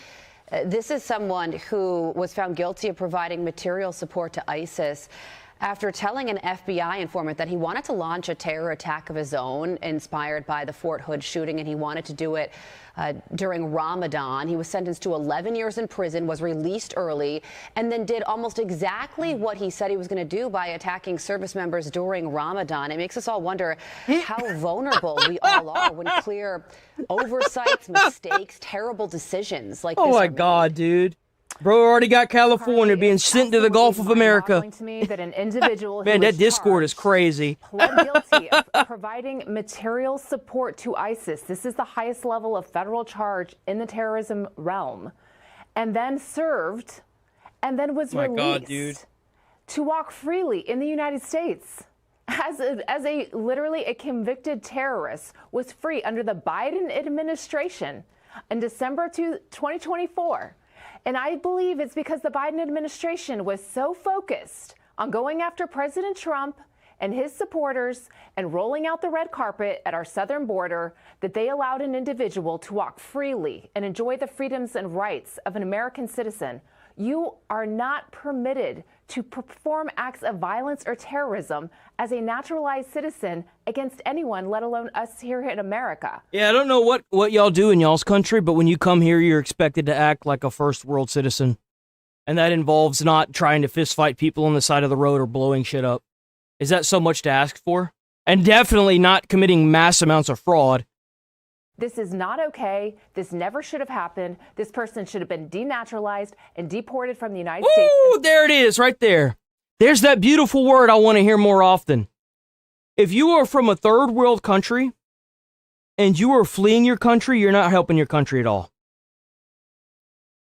K: this is someone who was found guilty of providing material support to ISIS after telling an FBI informant that he wanted to launch a terror attack of his own inspired by the Fort Hood shooting, and he wanted to do it during Ramadan. He was sentenced to 11 years in prison, was released early, and then did almost exactly what he said he was going to do by attacking service members during Ramadan. It makes us all wonder how vulnerable we all are when clear oversights, mistakes, terrible decisions like this.
C: Oh my God, dude. Bro already got California being sent to the Gulf of America.
Z: To me that an individual
C: Man, that Discord is crazy.
Z: pled guilty of providing material support to ISIS. This is the highest level of federal charge in the terrorism realm. and then served, and then was released to walk freely in the United States. As a literally a convicted terrorist, was free under the Biden administration in December 2024. And I believe it's because the Biden administration was so focused on going after President Trump and his supporters and rolling out the red carpet at our southern border that they allowed an individual to walk freely and enjoy the freedoms and rights of an American citizen. You are not permitted to perform acts of violence or terrorism as a naturalized citizen against anyone, let alone us here in America.
C: Yeah, I don't know what y'all do in y'all's country, but when you come here, you're expected to act like a first world citizen. And that involves not trying to fist fight people on the side of the road or blowing shit up. Is that so much to ask for? And definitely not committing mass amounts of fraud.
Z: This is not okay. This never should have happened. This person should have been denaturalized and deported from the United States.
C: Ooh, there it is, right there. There's that beautiful word I want to hear more often. If you are from a third world country and you are fleeing your country, you're not helping your country at all.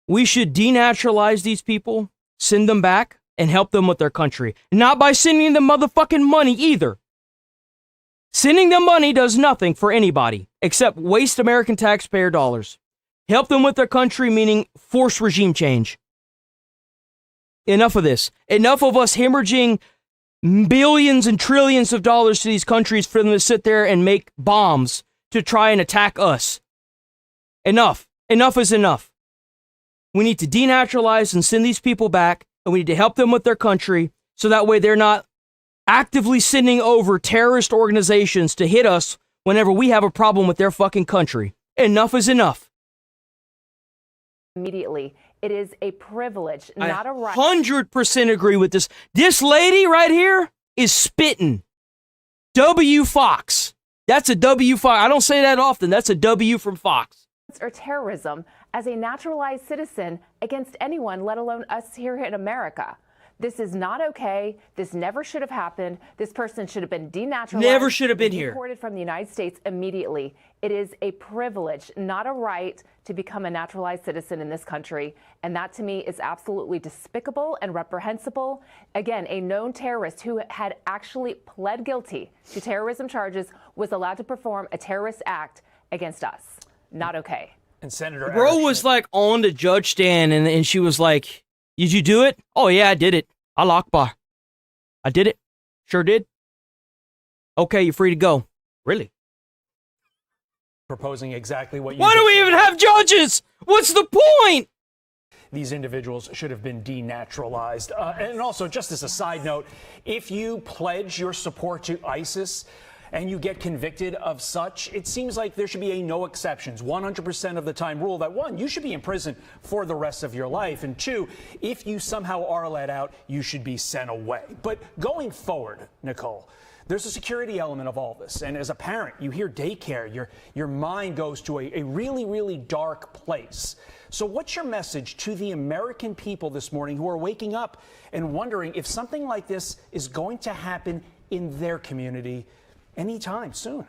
C: We should denaturalize these people, send them back, and help them with their country. Not by sending them motherfucking money either. Sending them money does nothing for anybody except waste American taxpayer dollars. Help them with their country, meaning force regime change. Enough of this. Enough of us hemorrhaging billions and trillions of dollars to these countries for them to sit there and make bombs to try and attack us. Enough. Enough is enough. We need to denaturalize and send these people back, and we need to help them with their country so that way they're not actively sending over terrorist organizations to hit us whenever we have a problem with their fucking country. Enough is enough.
Z: Immediately. It is a privilege, not a right.
C: 100% agree with this. This lady right here is spitting. W. Fox. That's a W. Fox. I don't say that often. That's a W from Fox.
Z: Or terrorism as a naturalized citizen against anyone, let alone us here in America. This is not okay. This never should have happened. This person should have been denaturalized.
C: Never should have been here.
Z: Deported from the United States immediately. It is a privilege, not a right, to become a naturalized citizen in this country. And that to me is absolutely despicable and reprehensible. Again, a known terrorist who had actually pled guilty to terrorism charges was allowed to perform a terrorist act against us. Not okay.
E: And Senator
C: Bro was like on the judge stand and she was like, did you do it? Oh, yeah, I did it. Allah Akbar. I did it. Sure did. Okay, you're free to go. Really?
E: Proposing exactly what you
C: Why do we even have judges? What's the point?
E: These individuals should have been denaturalized. And also, just as a side note, if you pledge your support to ISIS and you get convicted of such, it seems like there should be a no exceptions, 100% of the time rule that, one, you should be in prison for the rest of your life, and two, if you somehow are let out, you should be sent away. But going forward, Nicole, there's a security element of all this, and as a parent, you hear daycare, your mind goes to a really, really dark place. So what's your message to the American people this morning who are waking up and wondering if something like this is going to happen in their community anytime soon?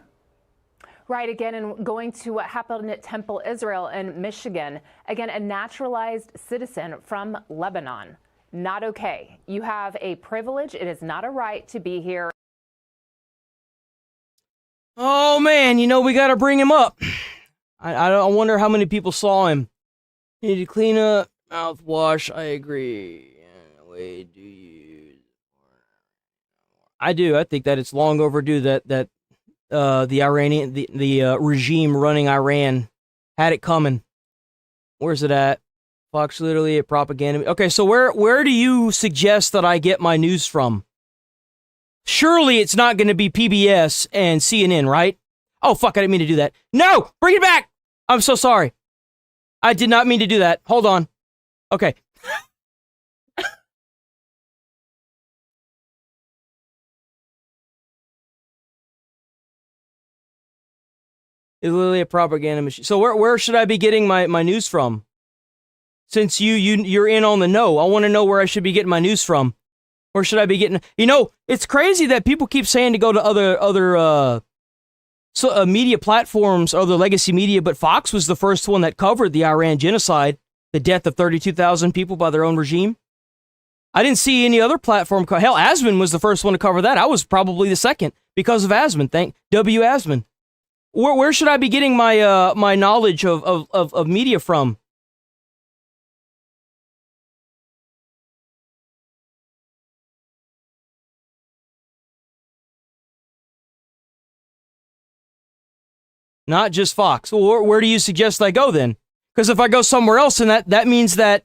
Z: Right, again, and going to what happened at Temple, Israel in Michigan. Again, a naturalized citizen from Lebanon. Not okay. You have a privilege. It is not a right to be here.
C: Oh, man, you know, we got to bring him up. I wonder how many people saw him. Need to clean up, mouthwash, I agree. Way do you... I do. I think that it's long overdue that the Iranian, the regime running Iran had it coming. Where's it at? Fox literally a propaganda. Okay, so where do you suggest that I get my news from? Surely it's not going to be PBS and CNN, right? Oh, fuck, I didn't mean to do that. No! Bring it back! I'm so sorry. I did not mean to do that. Hold on. Okay. It's literally a propaganda machine. So where should I be getting my news from? Since you're in on the know, I want to know where I should be getting my news from. Or should I be getting... You know, it's crazy that people keep saying to go to other media platforms, other legacy media, but Fox was the first one that covered the Iran genocide. the death of 32,000 people by their own regime. I didn't see any other platform. Hell, Asman was the first one to cover that. I was probably the second because of Asman. Thank W. Asman. Where should I be getting my my knowledge of media from? Not just Fox. Well, where do you suggest I go then? Because if I go somewhere else, then that means that,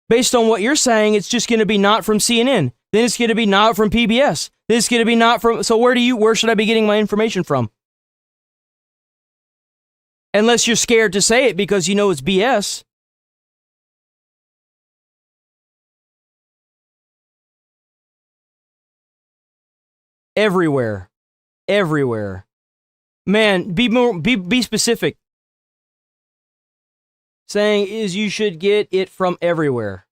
C: based on what you're saying, it's just going to be not from CNN. Then it's going to be not from PBS. Then it's going to be not from... So where should I be getting my information from? Unless you're scared to say it because you know it's BS. Everywhere. Everywhere. Man, be specific. Saying is you should get it from everywhere.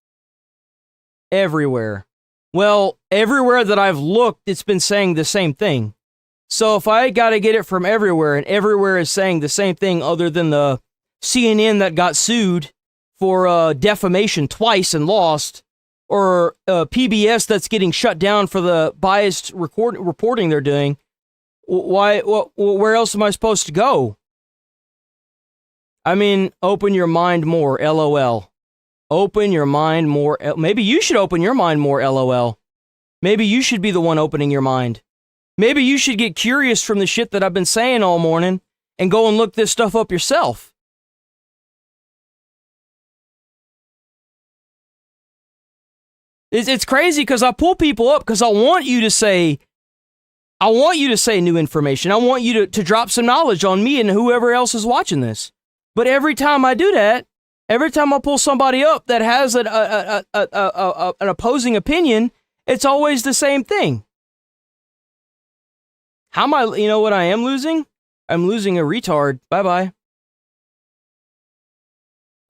C: Everywhere. Well, everywhere that I've looked, it's been saying the same thing. So if I got to get it from everywhere, and everywhere is saying the same thing other than the CNN that got sued for defamation twice and lost, or PBS that's getting shut down for the biased reporting they're doing, where else am I supposed to go? I mean, open your mind more, LOL. Open your mind more. Maybe you should open your mind more, LOL. Maybe you should be the one opening your mind. Maybe you should get curious from the shit that I've been saying all morning and go and look this stuff up yourself. It's crazy because I pull people up because I want you to say new information. I want you to drop some knowledge on me and whoever else is watching this. But every time I do that, every time I pull somebody up that has an opposing opinion, it's always the same thing. How am I, you know what I am losing? I'm losing a retard. Bye-bye.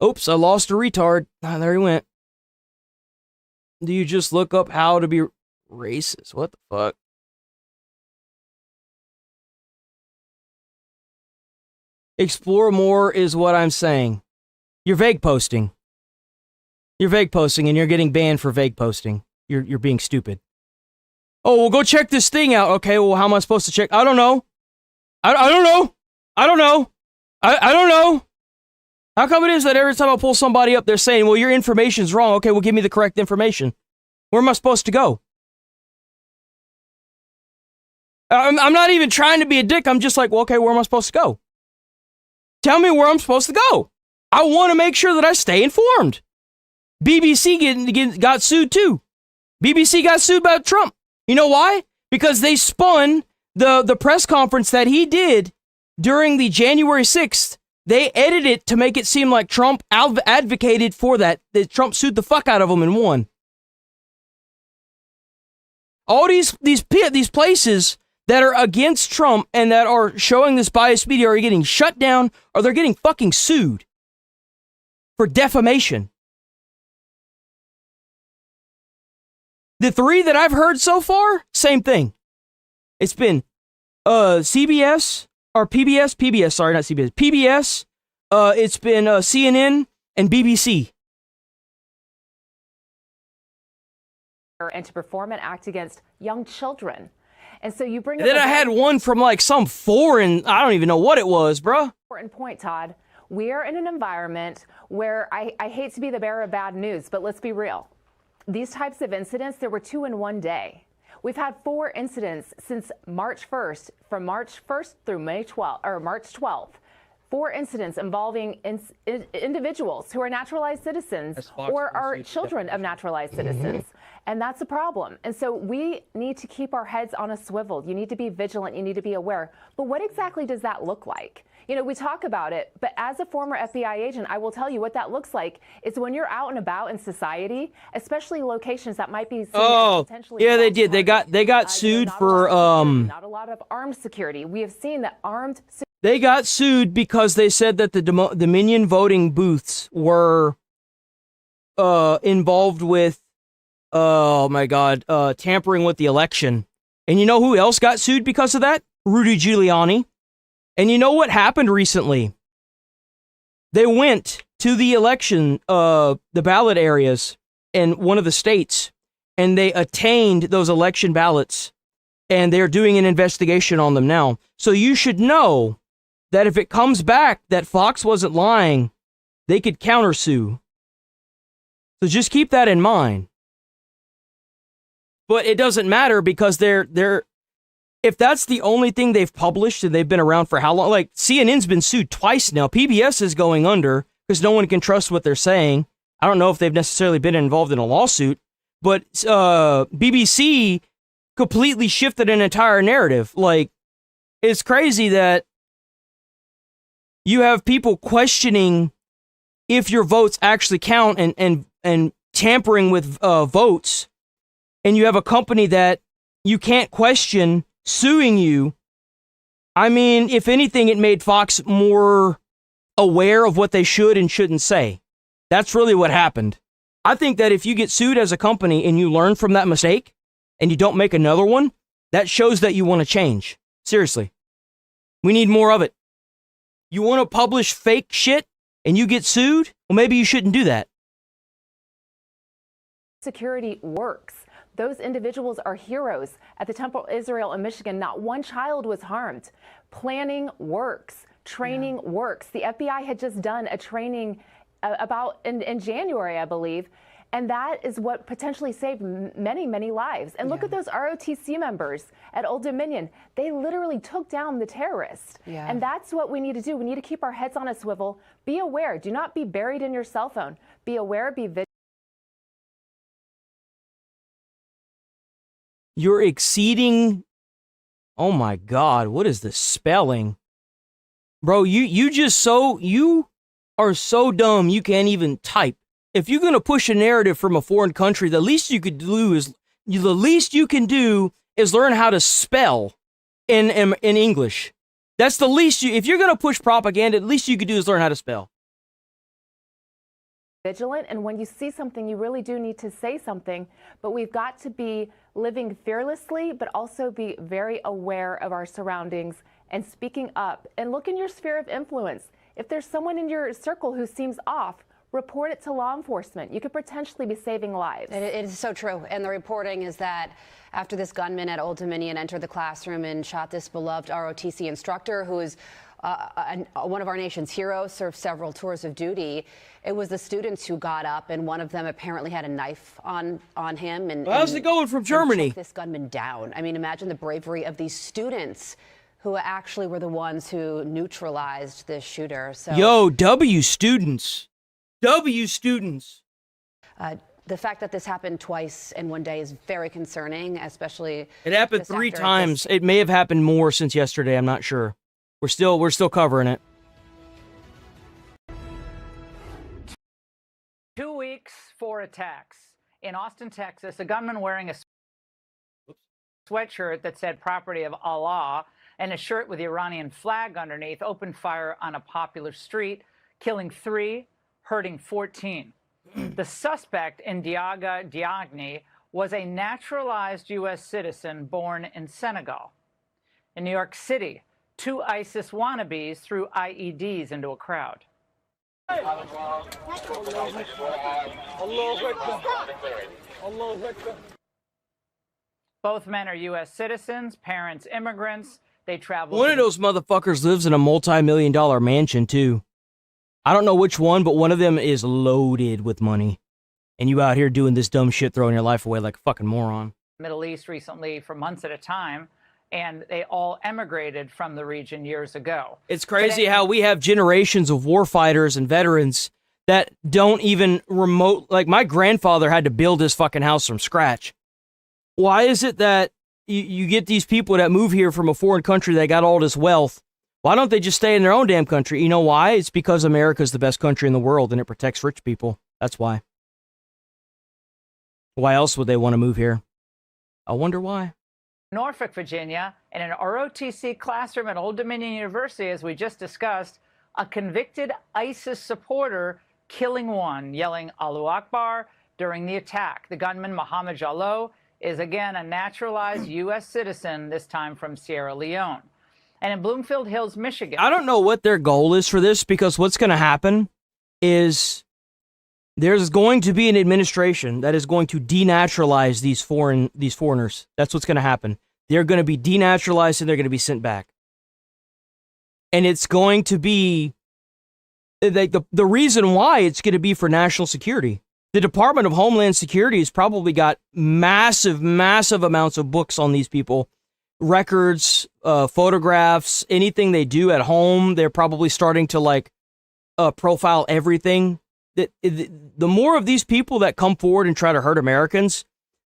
C: Oops, I lost a retard. Ah, there he went. Do you just look up how to be racist? What the fuck? Explore more is what I'm saying. You're vague posting. You're vague posting and you're getting banned for vague posting. You're being stupid. Oh, well, go check this thing out. Okay, well, how am I supposed to check? I don't know. I don't know. I don't know. I don't know. How come it is that every time I pull somebody up, they're saying, well, your information's wrong. Okay, well, give me the correct information. Where am I supposed to go? I'm not even trying to be a dick. I'm just like, well, okay, where am I supposed to go? Tell me where I'm supposed to go. I want to make sure that I stay informed. BBC got sued too. BBC got sued by Trump. You know why? Because they spun the press conference that he did during the January 6th. They edited it to make it seem like Trump advocated for that Trump sued the fuck out of him and won. All these places that are against Trump and that are showing this biased media are getting shut down or they're getting fucking sued for defamation. The three that I've heard so far, same thing. It's been CBS or PBS, sorry, not CBS, PBS. It's been CNN and BBC.
Z: And to perform an act against young children. And so you bring
C: up. Then I had one from like some foreign, I don't even know what it was, bruh.
Z: Important point, Todd. We are in an environment where I hate to be the bearer of bad news, but let's be real. These types of incidents, there were 2 in one day. We've had 4 incidents since March 1st, from March 1st through March 12th. 4 incidents involving individuals who are naturalized citizens or are children of naturalized citizens. And that's a problem. And so we need to keep our heads on a swivel. You need to be vigilant. You need to be aware. But what exactly does that look like? You know, we talk about it, but as a former FBI agent, I will tell you what that looks like is when you're out and about in society, especially locations that might be seen as potentially
C: yeah, they did. They got sued for
Z: not a lot of armed security. We have seen that armed
C: They got sued because they said that the Dominion voting booths were involved with oh my god, tampering with the election. And you know who else got sued because of that? Rudy Giuliani. And you know what happened recently? They went to the election, the ballot areas in one of the states, and they attained those election ballots, and they're doing an investigation on them now. So you should know that if it comes back that Fox wasn't lying, they could countersue. So just keep that in mind. But it doesn't matter because they're if that's the only thing they've published and they've been around for how long, like CNN's been sued twice now. PBS is going under because no one can trust what they're saying. I don't know if they've necessarily been involved in a lawsuit, but BBC completely shifted an entire narrative. Like, it's crazy that you have people questioning if your votes actually count and tampering with votes, and you have a company that you can't question suing you. I mean, if anything, it made Fox more aware of what they should and shouldn't say. That's really what happened. I think that if you get sued as a company and you learn from that mistake and you don't make another one, that shows that you want to change. Seriously. We need more of it. You want to publish fake shit and you get sued? Well, maybe you shouldn't do that.
Z: Security works. Those individuals are heroes. At the Temple Israel in Michigan, not one child was harmed. Planning works. Training works. The FBI had just done a training about in January, I believe, and that is what potentially saved many, many lives. And look at those ROTC members at Old Dominion. They literally took down the terrorists. And that's what we need to do. We need to keep our heads on a swivel. Be aware. Do not be buried in your cell phone. Be aware, be vigilant.
C: You're exceeding. Oh my God, what is the spelling? Bro, you are so dumb you can't even type. If you're going to push a narrative from a foreign country, the least you can do is learn how to spell in English. That's the least if you're going to push propaganda, the least you could do is learn how to spell.
Z: Vigilant, and when you see something, you really do need to say something, but we've got to be living fearlessly, but also be very aware of our surroundings and speaking up. And look in your sphere of influence. If there's someone in your circle who seems off, report it to law enforcement. You could potentially be saving lives.
K: It is so true. And the reporting is that after this gunman at Old Dominion entered the classroom and shot this beloved ROTC instructor, who is one of our nation's heroes, served several tours of duty, it was the students who got up, and one of them apparently had a knife on him. And
C: how's it going from Germany?
K: Took this gunman down. I mean, imagine the bravery of these students who actually were the ones who neutralized this shooter. So,
C: yo, W students. W students.
K: The fact that this happened twice in one day is very concerning, especially.
C: It happened 3 times. It may have happened more since yesterday. I'm not sure. We're still covering it.
M: 2 weeks for attacks. In Austin, Texas, a gunman wearing a sweatshirt that said property of Allah and a shirt with the Iranian flag underneath opened fire on a popular street, killing 3, hurting 14. The suspect, Ndiaga Diagne, was a naturalized U.S. citizen born in Senegal. In New York City, 2 ISIS wannabes threw IEDs into a crowd. Both men are U.S. citizens, parents immigrants. They travel.
C: One of those motherfuckers lives in a multi-million-dollar mansion, too. I don't know which one, but one of them is loaded with money. And you out here doing this dumb shit, throwing your life away like a fucking moron.
M: Middle East recently for months at a time, and they all emigrated from the region years ago.
C: It's crazy how we have generations of warfighters and veterans that don't even like my grandfather had to build his fucking house from scratch. Why is it that you get these people that move here from a foreign country that got all this wealth? Why don't they just stay in their own damn country? You know why? It's because America's the best country in the world and it protects rich people. That's why. Why else would they want to move here? I wonder why.
M: Norfolk, Virginia, in an ROTC classroom at Old Dominion University, as we just discussed, a convicted ISIS supporter killing one, yelling Allahu Akbar during the attack. The gunman, Mohammed Jalloh, is again a naturalized U.S. citizen, this time from Sierra Leone. And in Bloomfield Hills, Michigan.
C: I don't know what their goal is for this, because what's going to happen is there's going to be an administration that is going to denaturalize these foreigners. That's what's going to happen. They're going to be denaturalized and they're going to be sent back. And it's going to be the reason why it's going to be for national security. The Department of Homeland Security has probably got massive amounts of books on these people, records, photographs, anything they do at home. They're probably starting to profile everything. The more of these people that come forward and try to hurt Americans,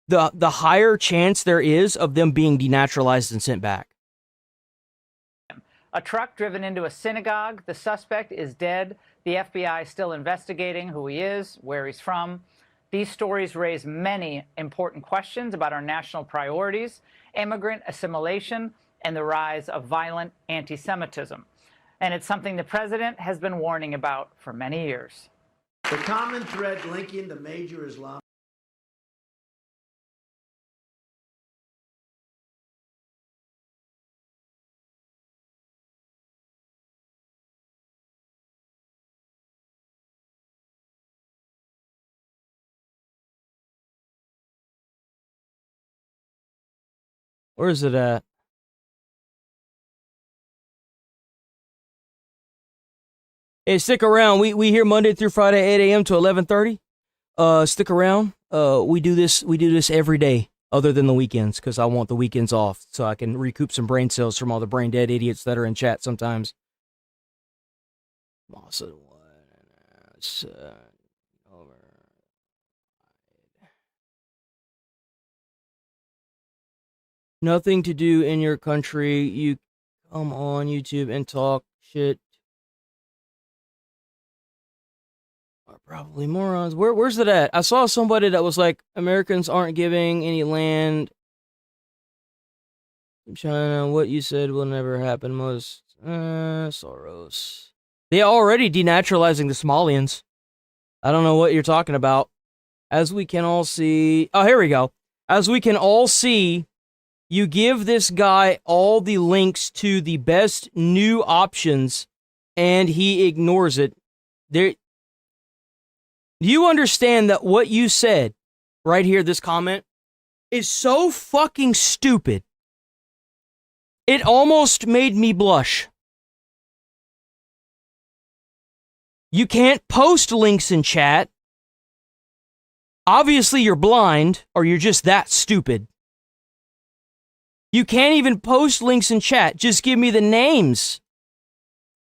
C: the higher chance there is of them being denaturalized and sent back.
M: A truck driven into a synagogue. The suspect is dead. The FBI is still investigating who he is, where he's from. These stories raise many important questions about our national priorities, immigrant assimilation, and the rise of violent anti-Semitism. And it's something the president has been warning about for many years.
J: The common thread linking the major Islamic
C: Where is it at? Hey, stick around. We here Monday through Friday, 8 a.m. to 11:30. Stick around. We do this every day, other than the weekends, because I want the weekends off so I can recoup some brain cells from all the brain dead idiots that are in chat sometimes. Nothing to do in your country. You come on YouTube and talk shit. Are probably morons. Where's it at? I saw somebody that was like, Americans aren't giving any land. China, what you said will never happen. Most Soros. They already denaturalizing the Somalians. I don't know what you're talking about. As we can all see. Oh, here we go. As we can all see, you give this guy all the links to the best new options, and he ignores it. Do you understand that what you said right here, this comment, is so fucking stupid? It almost made me blush. You can't post links in chat. Obviously, you're blind, or you're just that stupid. You can't even post links in chat. Just give me the names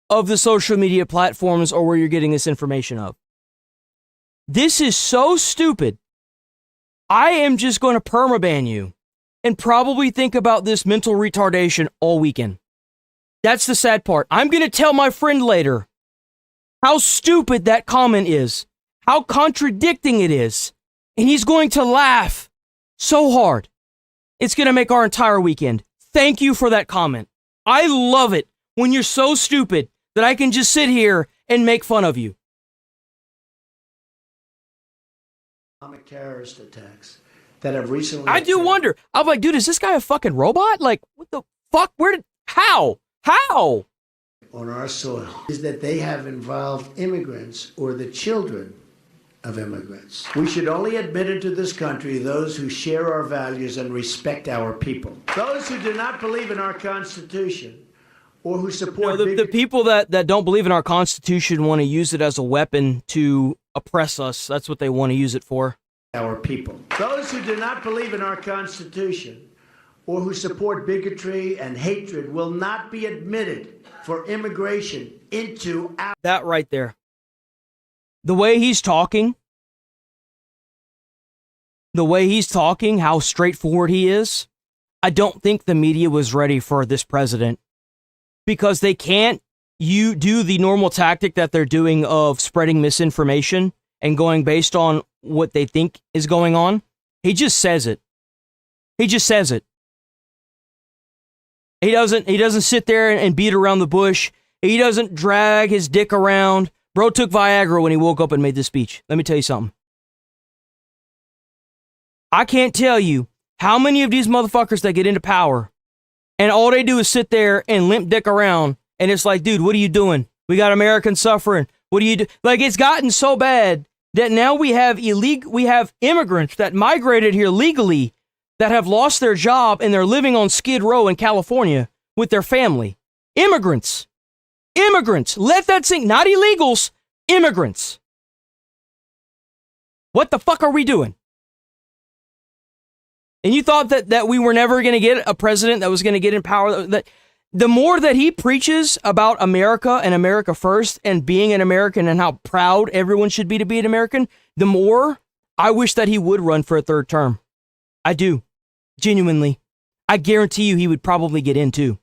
C: of the social media platforms or where you're getting this information of. This is so stupid. I am just going to permaban you and probably think about this mental retardation all weekend. That's the sad part. I'm going to tell my friend later how stupid that comment is, how contradicting it is, and he's going to laugh so hard. It's going to make our entire weekend. Thank you for that comment. I love it when you're so stupid that I can just sit here and make fun of you.
J: terrorist attacks that have recently...
C: I do wonder. I'm like, dude, is this guy a fucking robot? Like, what the fuck? How?
J: On our soil is that they have involved immigrants or the children of immigrants. We should only admit into this country those who share our values and respect our people. Those who do not believe in our Constitution or who support...
C: the people that don't believe in our Constitution want to use it as a weapon to oppress us. That's what they want to use it for.
J: Our people. Those who do not believe in our Constitution or who support bigotry and hatred will not be admitted for immigration into our...
C: That right there. The way he's talking, how straightforward he is, I don't think the media was ready for this president, because they can't do the normal tactic that they're doing of spreading misinformation and going based on what they think is going on. He just says it. He doesn't sit there and beat around the bush. He doesn't drag his dick around. Bro took Viagra when he woke up and made this speech. Let me tell you something. I can't tell you how many of these motherfuckers that get into power and all they do is sit there and limp dick around, and it's like, dude, what are you doing? We got Americans suffering. What do you do? Like, it's gotten so bad that now we have immigrants that migrated here legally that have lost their job and they're living on Skid Row in California with their family. Immigrants. Let that sink. Not illegals. Immigrants. What the fuck are we doing? And you thought that we were never going to get a president that was going to get in power. That the more that he preaches about America and America first and being an American and how proud everyone should be to be an American, the more I wish that he would run for a third term. I do. Genuinely. I guarantee you he would probably get in too.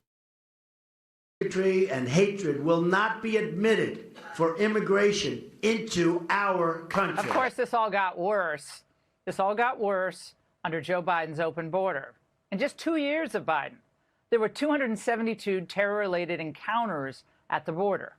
A: Bigotry and hatred will not be admitted for immigration into our country.
M: Of course, this all got worse. This all got worse under Joe Biden's open border. In just 2 years of Biden, there were 272 terror-related encounters at the border.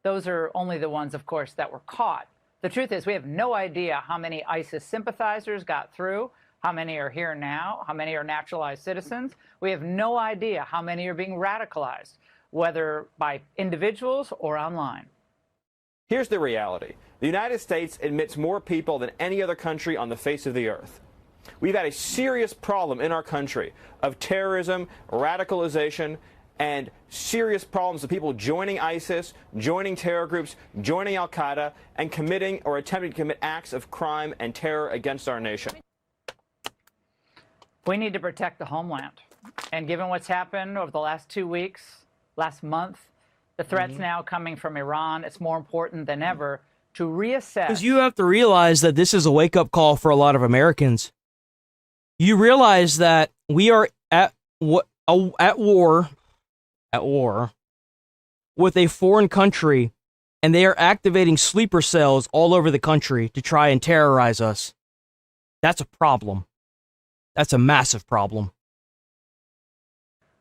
M: Those are only the ones, of course, that were caught. The truth is, we have no idea how many ISIS sympathizers got through, how many are here now, how many are naturalized citizens. We have no idea how many are being radicalized, whether by individuals or online.
O: Here's the reality. The United States admits more people than any other country on the face of the earth. We've had a serious problem in our country of terrorism, radicalization, and serious problems of people joining ISIS, joining terror groups, joining Al-Qaeda, and committing or attempting to commit acts of crime and terror against our nation.
M: We need to protect the homeland. And given what's happened over the last 2 weeks, last month, the threats now coming from Iran, it's more important than ever to reassess.
C: Because you have to realize that this is a wake-up call for a lot of Americans. You realize that we are at war with a foreign country, and they are activating sleeper cells all over the country to try and terrorize us. That's a problem. That's a massive problem.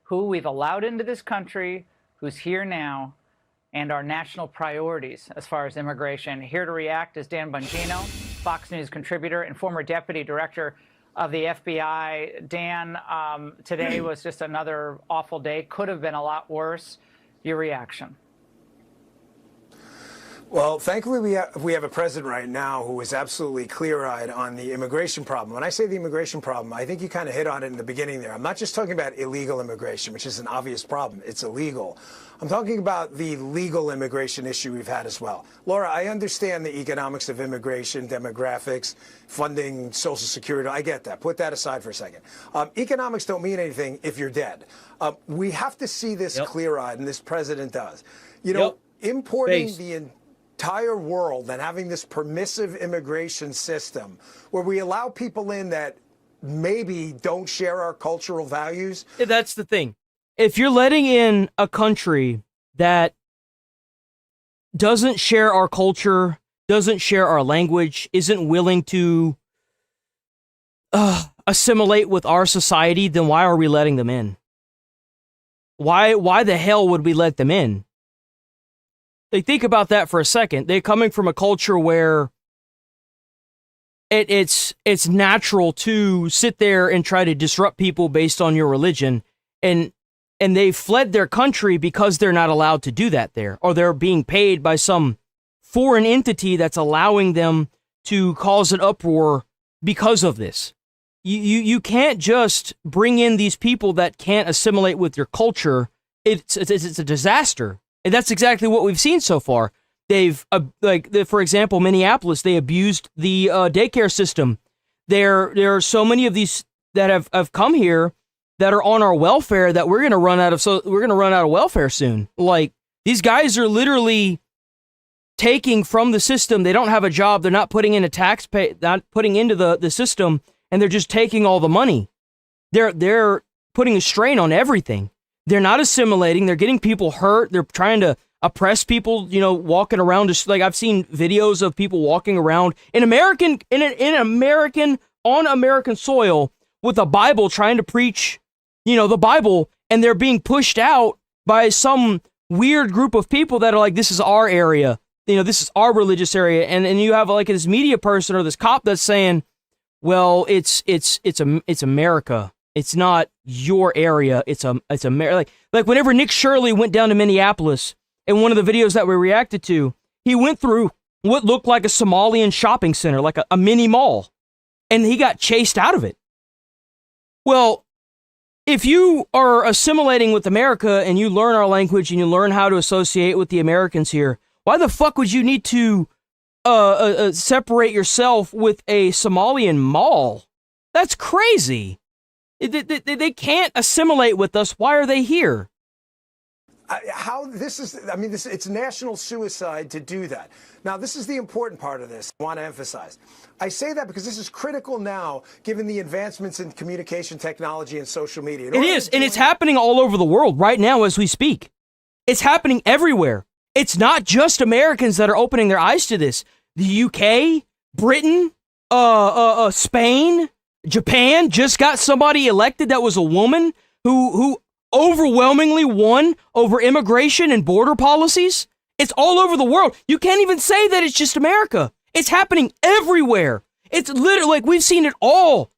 M: Who we've allowed into this country, who's here now, and our national priorities as far as immigration. Here to react is Dan Bongino, Fox News contributor and former deputy director of the FBI. Dan, today was just another awful day. Could have been a lot worse. Your reaction?
R: Well, thankfully, we have a president right now who is absolutely clear-eyed on the immigration problem. When I say the immigration problem, I think you kind of hit on it in the beginning there. I'm not just talking about illegal immigration, which is an obvious problem. It's illegal. I'm talking about the legal immigration issue we've had as well. Laura, I understand the economics of immigration, demographics, funding, Social Security. I get that. Put that aside for a second. Economics don't mean anything if you're dead. We have to see this clear-eyed, and this president does. You know, importing the entire world and having this permissive immigration system where we allow people in that maybe don't share our cultural values.
C: That's the thing. If you're letting in a country that doesn't share our culture, doesn't share our language, isn't willing to assimilate with our society, then why are we letting them in? Why the hell would we let them in? They think about that for a second. They're coming from a culture where it's natural to sit there and try to disrupt people based on your religion, and they fled their country because they're not allowed to do that there, or they're being paid by some foreign entity that's allowing them to cause an uproar because of this. You can't just bring in these people that can't assimilate with your culture. It's a disaster. And that's exactly what we've seen so far. They've, for example, Minneapolis, they abused the daycare system. There are so many of these that have come here that are on our welfare that we're going to run out of welfare soon. Like, these guys are literally taking from the system. They don't have a job. They're not putting in not putting into the system, and they're just taking all the money. They're putting a strain on everything. They're not assimilating. They're getting people hurt. They're trying to oppress people, walking around. Like, I've seen videos of people walking around on American soil with a Bible trying to preach, the Bible, and they're being pushed out by some weird group of people that are like, this is our area. This is our religious area. And you have like this media person or this cop that's saying, well, it's America. It's not your area. It's America. Like whenever Nick Shirley went down to Minneapolis, in one of the videos that we reacted to, He went through what looked like a Somalian shopping center, like a mini mall, and he got chased out of it. Well, if you are assimilating with America and you learn our language and you learn how to associate with the Americans here, why the fuck would you need to separate yourself with a Somalian mall? That's crazy. They can't assimilate with us. Why are they here?
R: It's national suicide to do that. Now, this is the important part of this I want to emphasize. I say that because this is critical now, given the advancements in communication technology and social media.
C: It is, and it's happening all over the world right now as we speak. It's happening everywhere. It's not just Americans that are opening their eyes to this. The UK, Britain, Spain, Japan just got somebody elected that was a woman who overwhelmingly won over immigration and border policies. It's all over the world. You can't even say that it's just America. It's happening everywhere. It's literally like we've seen it all.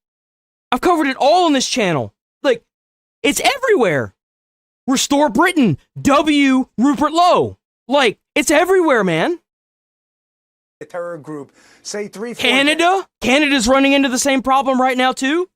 C: I've covered it all on this channel. Like, it's everywhere. Restore Britain. W. Rupert Lowe. Like, it's everywhere, man.
R: A terror group, say 3-4
C: Canada? Canada's running into the same problem right now, too?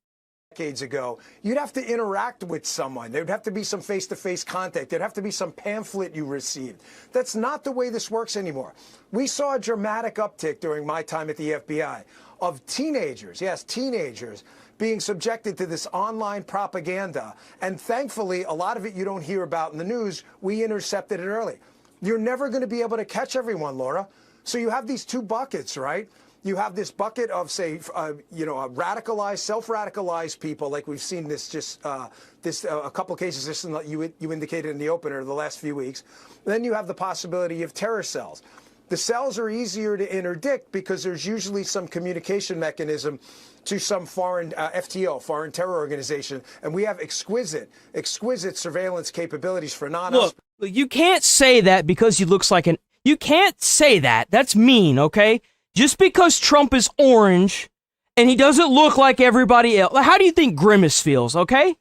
R: Decades ago, you'd have to interact with someone. There'd have to be some face-to-face contact. There'd have to be some pamphlet you received. That's not the way this works anymore. We saw a dramatic uptick during my time at the FBI of teenagers, yes, teenagers, being subjected to this online propaganda. And thankfully, a lot of it you don't hear about in the news. We intercepted it early. You're never going to be able to catch everyone, Laura. So you have these two buckets, right? You have this bucket of, say, radicalized, self-radicalized people, like we've seen this a couple of cases just you indicated in the opener the last few weeks. Then you have the possibility of terror cells. The cells are easier to interdict because there's usually some communication mechanism to some foreign FTO, foreign terror organization, and we have exquisite surveillance capabilities for non-us.
C: Look, you can't say that because he looks like an... You can't say that. That's mean, okay? Just because Trump is orange and he doesn't look like everybody else. How do you think Grimace feels, okay?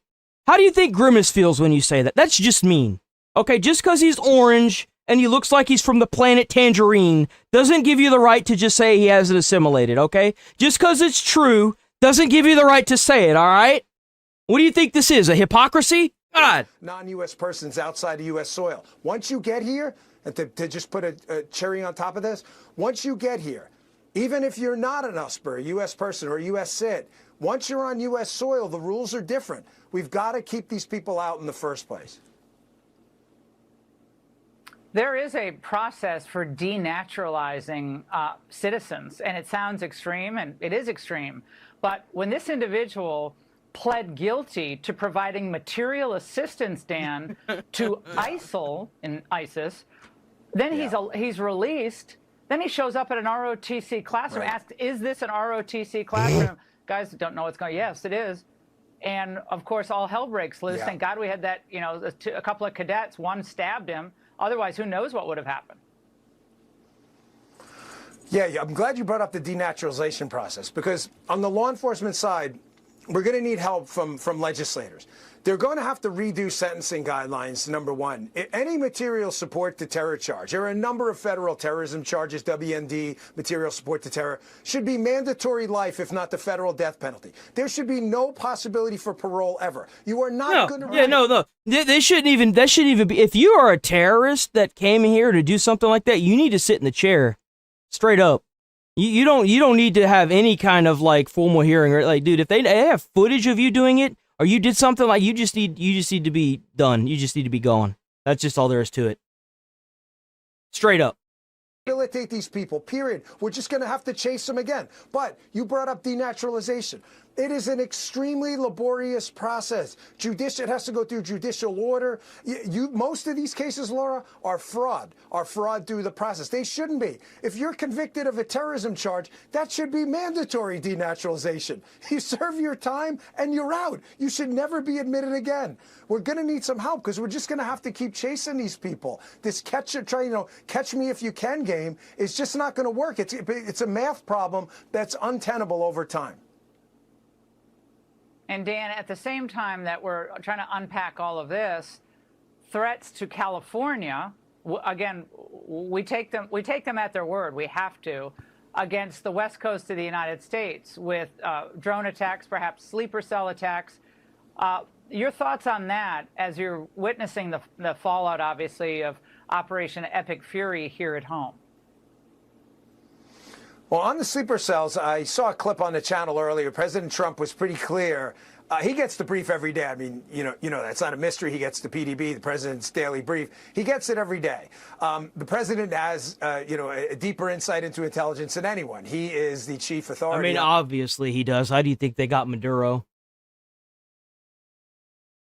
C: How do you think Grimace feels when you say that? That's just mean, okay? Just because he's orange and he looks like he's from the planet Tangerine doesn't give you the right to just say he hasn't assimilated, okay? Just because it's true doesn't give you the right to say it, all right? What do you think this is, a hypocrisy? God.
R: Non-U.S. persons outside of U.S. soil. Once you get here, and to just put a cherry on top of this, once you get here, even if you're not an USPR, a U.S. person or a U.S. cit, once you're on U.S. soil, the rules are different. We've got to keep these people out in the first place.
M: There is a process for denaturalizing citizens, and it sounds extreme, and it is extreme. But when this individual pled guilty to providing material assistance, Dan, to ISIL in ISIS, then he's released. Then he shows up at an ROTC classroom, asks, is this an ROTC classroom? Guys don't know what's going on. Yes, it is. And, of course, all hell breaks loose. Thank God we had that, a couple of cadets, one stabbed him. Otherwise, who knows what would have happened.
R: Yeah, I'm glad you brought up the denaturalization process, because on the law enforcement side, we're going to need help from legislators. They're going to have to redo sentencing guidelines, number one. Any material support to terror charge, there are a number of federal terrorism charges, WND, material support to terror, should be mandatory life, if not the federal death penalty. There should be no possibility for parole ever. You are not going to...
C: Yeah, no. They shouldn't even... That shouldn't even be... If you are a terrorist that came here to do something like that, you need to sit in the chair. Straight up. You don't need to have any kind of, like, formal hearing. Or, like, dude, if they have footage of you doing it, or you did something like, you just need to be done. You just need to be gone. That's just all there is to it. Straight up.
R: Rehabilitate these people, period. We're just going to have to chase them again. But you brought up denaturalization. It is an extremely laborious process. It has to go through judicial order. Most of these cases, Laura, are fraud through the process. They shouldn't be. If you're convicted of a terrorism charge, that should be mandatory denaturalization. You serve your time and you're out. You should never be admitted again. We're going to need some help because we're just going to have to keep chasing these people. This catch me if you can game is just not going to work. It's a math problem that's untenable over time.
M: And Dan, at the same time that we're trying to unpack all of this, threats to California again, we take them at their word. We have to, against the west coast of the United States with drone attacks, perhaps sleeper cell attacks. Your thoughts on that as you're witnessing the fallout, obviously, of Operation Epic Fury here at home?
R: Well, on the sleeper cells, I saw a clip on the channel earlier. President Trump was pretty clear. He gets the brief every day. I mean, you know that's not a mystery. He gets the PDB, the president's daily brief. He gets it every day. The president has, a deeper insight into intelligence than anyone. He is the chief authority.
C: I mean, obviously he does. How do you think they got Maduro?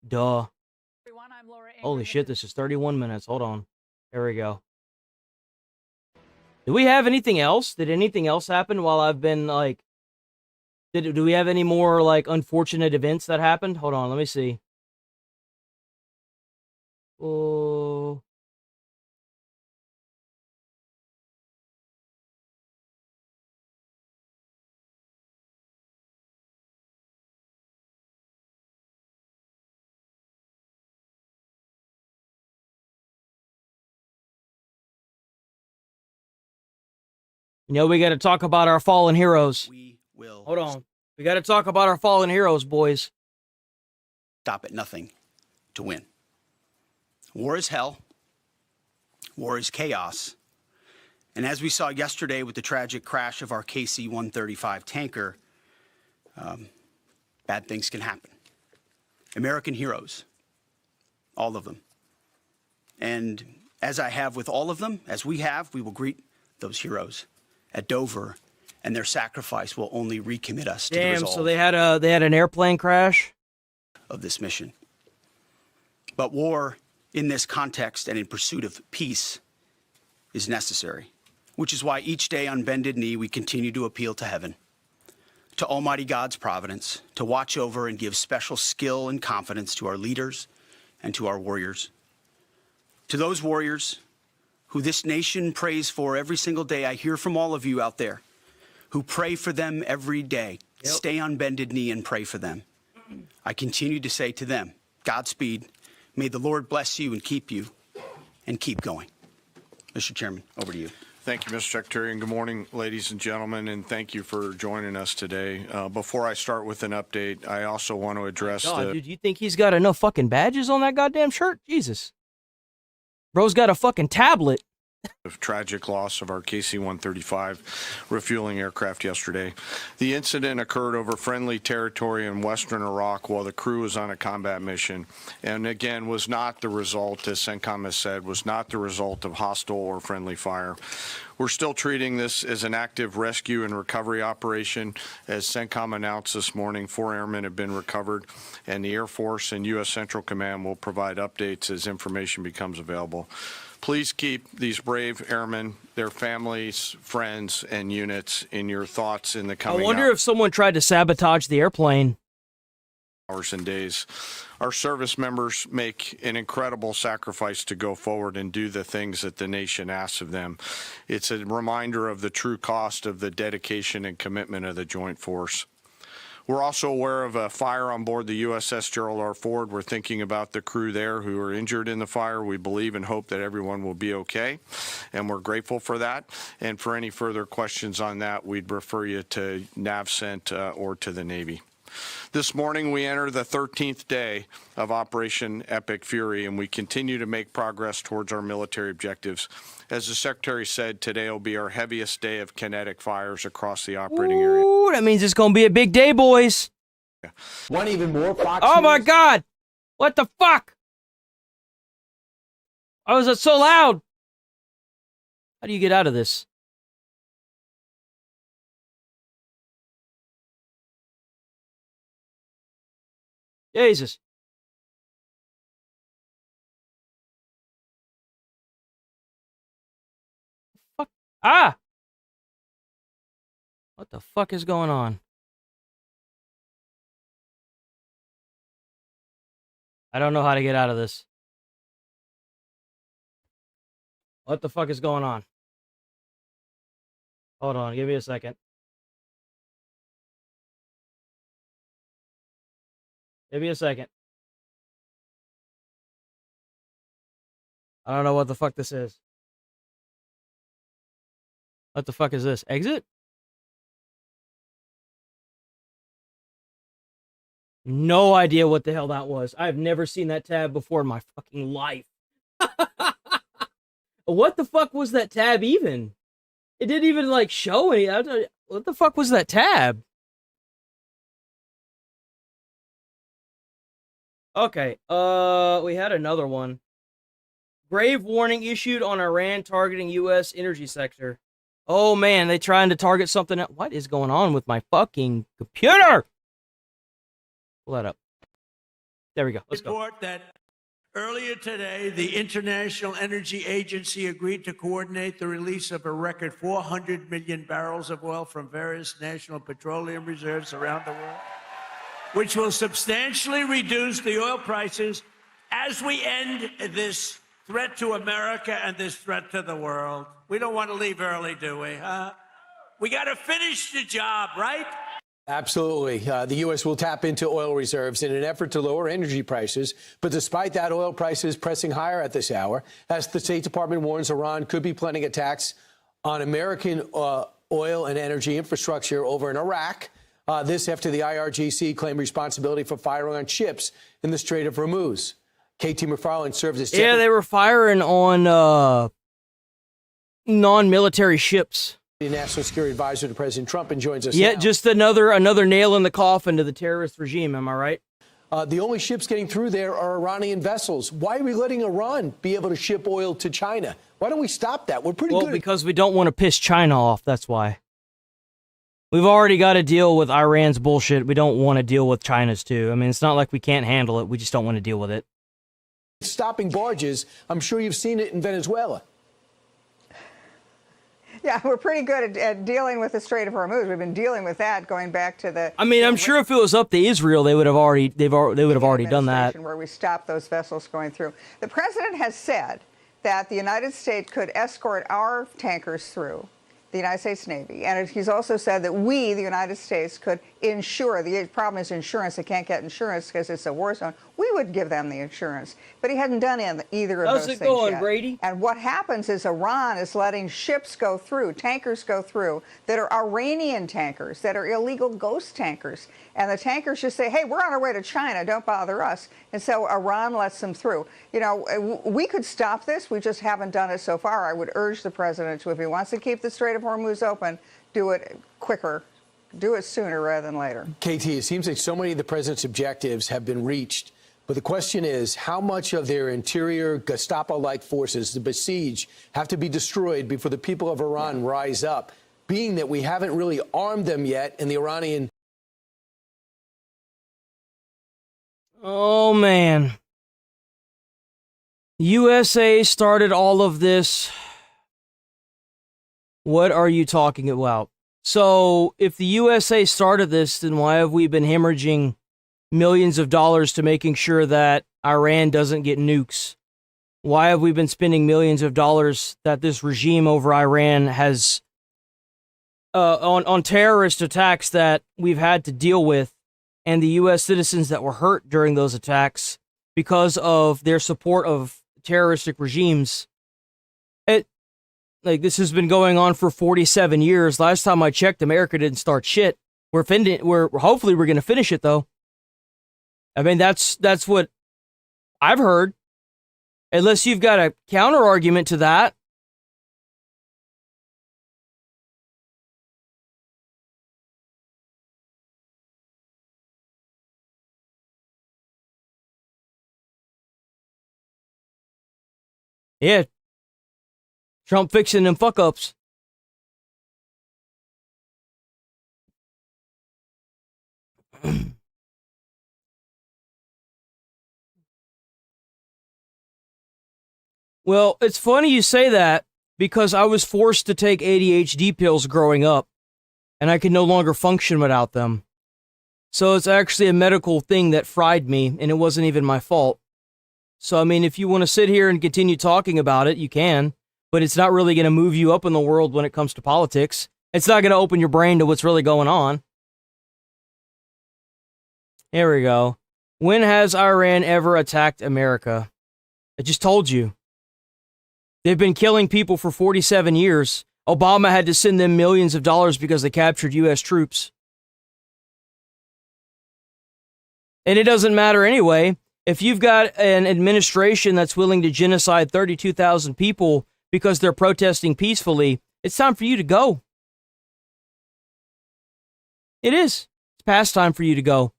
C: Duh. Holy shit, this is 31 minutes. Hold on. There we go. Do we have anything else? Did anything else happen while I've been, like... Do we have any more, like, unfortunate events that happened? Hold on, let me see. Oh... You know, we got to talk about our fallen heroes. Hold on. We got to talk about our fallen heroes, boys.
B: Stop at nothing to win. War is hell. War is chaos. And as we saw yesterday with the tragic crash of our KC-135 tanker, bad things can happen. American heroes, all of them. And as I have with all of them, as we have, we will greet those heroes at Dover, and their sacrifice will only recommit us to the resolve.
C: So they had an airplane crash
B: of this mission. But war in this context and in pursuit of peace is necessary, which is why each day on bended knee we continue to appeal to heaven, to Almighty God's providence, to watch over and give special skill and confidence to our leaders and to our warriors. To those warriors who this nation prays for every single day, I hear from all of you out there who pray for them every day. Yep. Stay on bended knee and pray for them. I continue to say to them, Godspeed. May the Lord bless you and keep going. Mr. Chairman, over to you.
D: Thank you, Mr. Secretary, and good morning, ladies and gentlemen, and thank you for joining us today. Before I start with an update, I also want to address
C: dude, you think he's got enough fucking badges on that goddamn shirt? Jesus. Bro's got a fucking tablet.
D: Tragic loss of our KC-135 refueling aircraft yesterday. The incident occurred over friendly territory in western Iraq while the crew was on a combat mission, and again was not the result, as CENTCOM has said, was not the result of hostile or friendly fire. We're still treating this as an active rescue and recovery operation. As CENTCOM announced this morning, 4 airmen have been recovered, and the Air Force and U.S. Central Command will provide updates as information becomes available. Please keep these brave airmen, their families, friends, and units in your thoughts in the coming
C: I wonder if someone tried to sabotage the airplane.
D: Hours and days. Our service members make an incredible sacrifice to go forward and do the things that the nation asks of them. It's a reminder of the true cost of the dedication and commitment of the Joint Force. We're also aware of a fire on board the USS Gerald R. Ford. We're thinking about the crew there who are injured in the fire. We believe and hope that everyone will be okay, and we're grateful for that. And for any further questions on that, we'd refer you to NAVCENT or to the Navy. This morning, we enter the 13th day of Operation Epic Fury, and we continue to make progress towards our military objectives. As the Secretary said, today will be our heaviest day of kinetic fires across the operating area.
C: Ooh, that means it's going to be a big day, boys.
S: One even more Fox
C: Oh, my
S: News?
C: God. What the fuck? Why was it so loud? How do you get out of this? Jesus. Fuck. Ah! What the fuck is going on? I don't know how to get out of this. What the fuck is going on? Hold on, give me a second. Give me a second. I don't know what the fuck this is. What the fuck is this? Exit? No idea what the hell that was. I've never seen that tab before in my fucking life. What the fuck was that tab even? It didn't even like show any. What the fuck was that tab? Okay, we had another one. Grave warning issued on Iran targeting U.S. energy sector. Oh man, they trying to target something else. What is going on with my fucking computer? Pull that up. There we go. Let's go.
A: Report that earlier today, the International Energy Agency agreed to coordinate the release of a record 400 million barrels of oil from various national petroleum reserves around the world, which will substantially reduce the oil prices as we end this threat to America and this threat to the world. We don't want to leave early, do we? We got to finish the job, right?
I: Absolutely. The U.S. will tap into oil reserves in an effort to lower energy prices. But despite that, oil prices pressing higher at this hour, as the State Department warns Iran could be planning attacks on American oil and energy infrastructure over in Iraq. This after the IRGC claimed responsibility for firing on ships in the Strait of Hormuz. KT McFarland served as...
C: Yeah, they were firing on non-military ships.
I: The National Security Advisor to President Trump and joins us
C: Yeah,
I: now.
C: just another nail in the coffin to the terrorist regime, am I right?
I: The only ships getting through there are Iranian vessels. Why are we letting Iran be able to ship oil to China? Why don't we stop that? We're pretty good.
C: Well, because we don't want to piss China off, that's why. We've already got to deal with Iran's bullshit. We don't want to deal with China's too. I mean, it's not like we can't handle it. We just don't want to deal with it.
I: Stopping barges. I'm sure you've seen it in Venezuela.
F: Yeah, we're pretty good at dealing with the Strait of Hormuz. We've been dealing with that going back to the...
C: I mean, I'm sure if it was up to Israel, they would have already done that.
F: Where we stopped those vessels going through. The president has said that the United States could escort our tankers through the United States Navy. And he's also said that we, the United States, could insure. The problem is insurance. They can't get insurance because it's a war zone. We would give them the insurance. But he hadn't done either of those things yet. How's it going, Brady? And what happens is Iran is letting ships go through, tankers go through, that are Iranian tankers, that are illegal ghost tankers. And the tankers just say, hey, we're on our way to China. Don't bother us. And so Iran lets them through. You know, we could stop this. We just haven't done it so far. I would urge the president to, if he wants to keep the Strait of Hormuz open, do it quicker. Do it sooner rather than later.
I: KT, it seems like so many of the president's objectives have been reached. But the question is, how much of their interior Gestapo-like forces, the besieged, have to be destroyed before the people of Iran rise up, being that we haven't really armed them yet in the Iranian...
C: Oh, man. USA started all of this. What are you talking about? So, if the USA started this, then why have we been hemorrhaging millions of dollars to making sure that Iran doesn't get nukes? Why have we been spending millions of dollars that this regime over Iran has on terrorist attacks that we've had to deal with, and the U.S. citizens that were hurt during those attacks because of their support of terroristic regimes? This has been going on for 47 years. Last time I checked, America didn't start shit. Hopefully we're going to finish it, though. I mean, that's what I've heard. Unless you've got a counter argument to that. Yeah. Trump fixing them fuck-ups. Well, it's funny you say that because I was forced to take ADHD pills growing up, and I could no longer function without them. So it's actually a medical thing that fried me, and it wasn't even my fault. So, I mean, if you want to sit here and continue talking about it, you can, but it's not really going to move you up in the world when it comes to politics. It's not going to open your brain to what's really going on. Here we go. When has Iran ever attacked America? I just told you. They've been killing people for 47 years. Obama had to send them millions of dollars because they captured U.S. troops. And it doesn't matter anyway. If you've got an administration that's willing to genocide 32,000 people because they're protesting peacefully, it's time for you to go. It is. It's past time for you to go.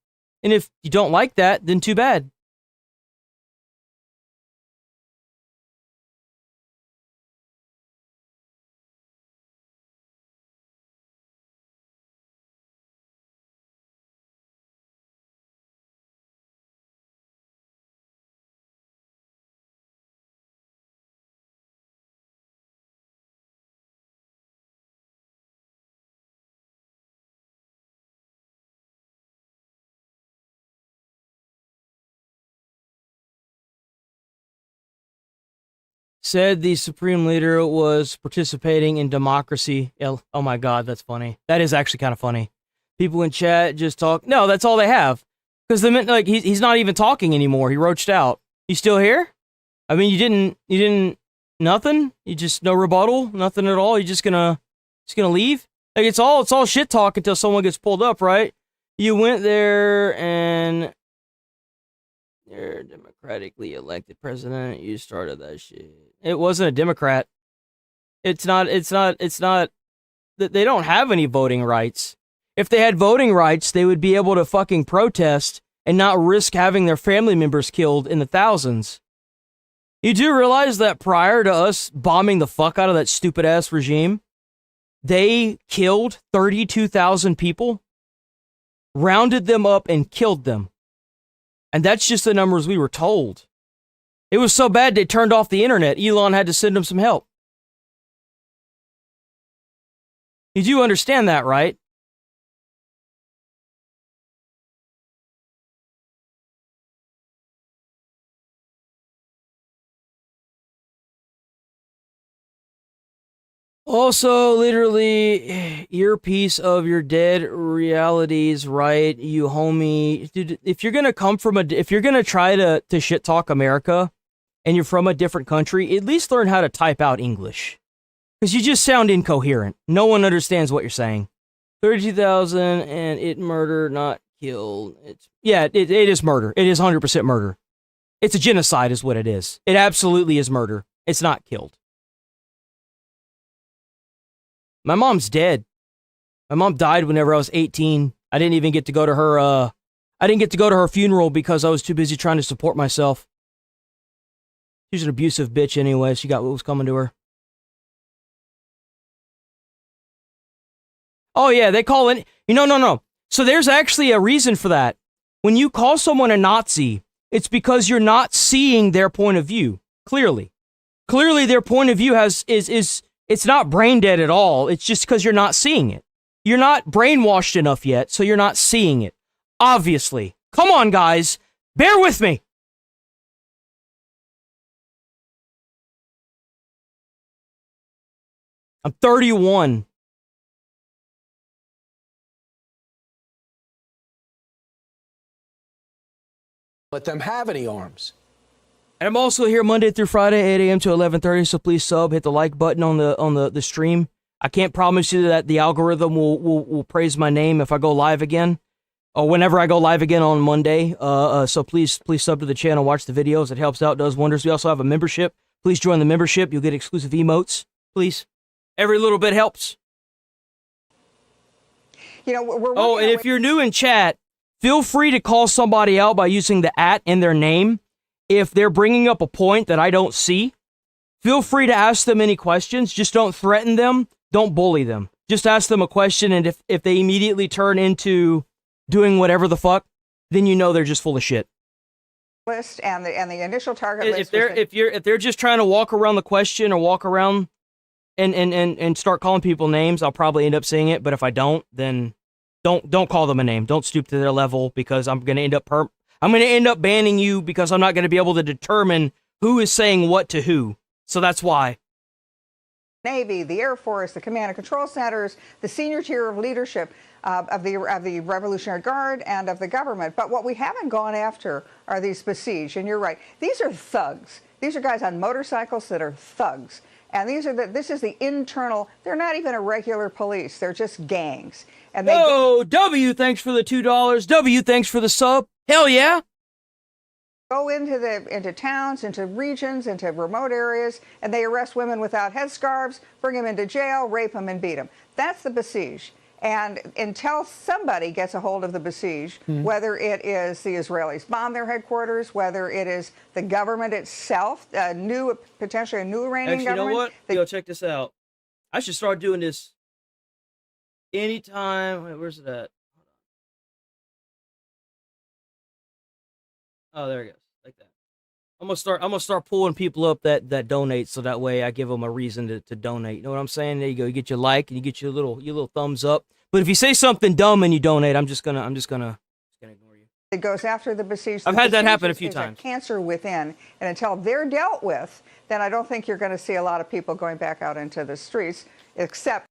C: And if you don't like that, then too bad. Said the Supreme Leader was participating in democracy. Oh my God, that's funny. That is actually kind of funny. People in chat just talk. No, that's all they have. Because he's not even talking anymore. He roached out. You still here? I mean, you didn't, nothing? You just, no rebuttal? Nothing at all? You're just gonna leave? Like, it's all shit talk until someone gets pulled up, right? You went there and you're a democratically elected president. You started that shit. It wasn't a Democrat. It's not, they don't have any voting rights. If they had voting rights, they would be able to fucking protest and not risk having their family members killed in the thousands. You do realize that prior to us bombing the fuck out of that stupid ass regime, they killed 32,000 people, rounded them up and killed them. And that's just the numbers we were told. It was so bad they turned off the internet. Elon had to send them some help. You do understand that, right? Also, literally, earpiece of your dead realities, right? You homie. Dude, if you're gonna if you're gonna try to shit talk America, and you're from a different country, at least learn how to type out English. Because you just sound incoherent. No one understands what you're saying. 32,000 and it murder, not killed. It is murder. It is 100% murder. It's a genocide is what it is. It absolutely is murder. It's not killed. My mom's dead. My mom died whenever I was 18. I didn't even get to go to her funeral because I was too busy trying to support myself. She's an abusive bitch anyway. She got what was coming to her. Oh yeah, they call it. No. So there's actually a reason for that. When you call someone a Nazi, it's because you're not seeing their point of view. Clearly their point of view is it's not brain dead at all. It's just because you're not seeing it. You're not brainwashed enough yet, so you're not seeing it. Obviously. Come on, guys. Bear with me. I'm 31.
I: Let them have any arms.
C: And I'm also here Monday through Friday, 8 a.m. to 11:30. So please hit the like button on the stream. I can't promise you that the algorithm will praise my name if I go live again, or whenever I go live again on Monday. So please sub to the channel, watch the videos. It helps out, does wonders. We also have a membership. Please join the membership. You'll get exclusive emotes. Please, every little bit helps.
F: We're
C: and if you're new in chat, feel free to call somebody out by using the @ in their name. If they're bringing up a point that I don't see, feel free to ask them any questions. Just don't threaten them. Don't bully them. Just ask them a question, and if they immediately turn into doing whatever the fuck, then you know they're just full of shit.
F: List and the initial target list.
C: If they're just trying to walk around the question or walk around and start calling people names, I'll probably end up seeing it. But if I don't, then don't call them a name. Don't stoop to their level, because I'm gonna end up banning you, because I'm not gonna be able to determine who is saying what to who. So that's why.
F: Navy, the Air Force, the command and control centers, the senior tier of leadership of the Revolutionary Guard and of the government. But what we haven't gone after are these besieged. And you're right. These are thugs. These are guys on motorcycles that are thugs. And this is the internal, they're not even a regular police. They're just gangs. And they
C: W, thanks for the $2. W, thanks for the sub. Hell yeah.
F: Go into towns, into regions, into remote areas, and they arrest women without headscarves, bring them into jail, rape them, and beat them. That's the besiege. And until somebody gets a hold of the besiege, whether it is the Israelis bomb their headquarters, whether it is the government itself, potentially a new Iranian government.
C: You know what? Yo, check this out. I should start doing this anytime. Wait, where's it at? Oh, there it goes. Like that. I'm gonna start pulling people up that donate, so that way I give them a reason to donate. You know what I'm saying? There you go. You get your like and you get your little thumbs up. But if you say something dumb and you donate, I'm just gonna ignore you.
F: It goes after the besieged.
C: I've had that happen a few times.
F: Cancer within, and until they're dealt with, then I don't think you're going to see a lot of people going back out into the streets, except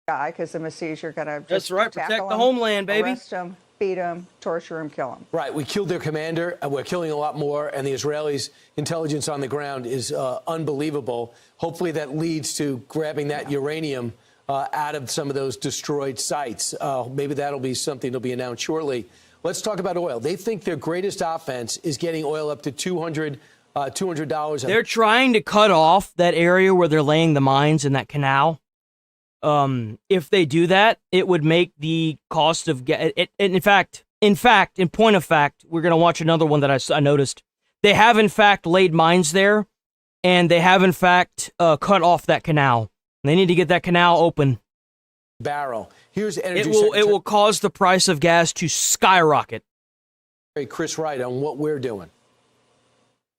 F: guy, because the besieged are going to just
C: That's right. Protect
F: tackle
C: the
F: him,
C: homeland, baby.
F: Arrest them, beat them, torture them, kill them.
I: Right. We killed their commander, and we're killing a lot more, and the Israelis' intelligence on the ground is unbelievable. Hopefully that leads to grabbing that uranium out of some of those destroyed sites. Maybe that'll be something that'll be announced shortly. Let's talk about oil. They think their greatest offense is getting oil up to $200.
C: They're trying to cut off that area where they're laying the mines in that canal. If they do that, it would make the cost of in point of fact, we're going to watch another one that I noticed. They have in fact laid mines there, and they have in fact cut off that canal. They need to get that canal open.
I: Barrel. Here's energy.
C: It will cause the price of gas to skyrocket.
I: Chris Wright on what we're doing.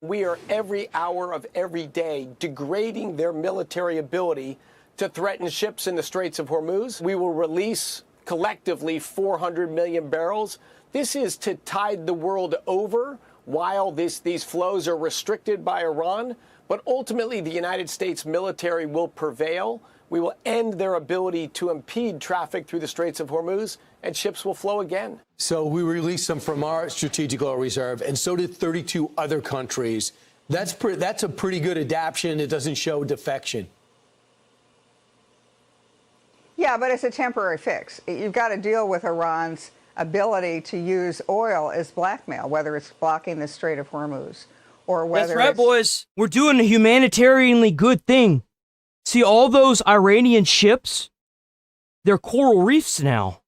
H: We are every hour of every day degrading their military ability to threaten ships in the Straits of Hormuz. We will release collectively 400 million barrels. This is to tide the world over while these flows are restricted by Iran. But ultimately, the United States military will prevail. We will end their ability to impede traffic through the Straits of Hormuz, and ships will flow again.
I: So we released some from our strategic oil reserve, and so did 32 other countries. That's a pretty good adaptation. It doesn't show defection.
F: Yeah, but it's a temporary fix. You've got to deal with Iran's ability to use oil as blackmail, whether it's blocking the Strait of Hormuz or whether
C: That's right, boys. We're doing a humanitarianly good thing. See, all those Iranian ships, they're coral reefs now.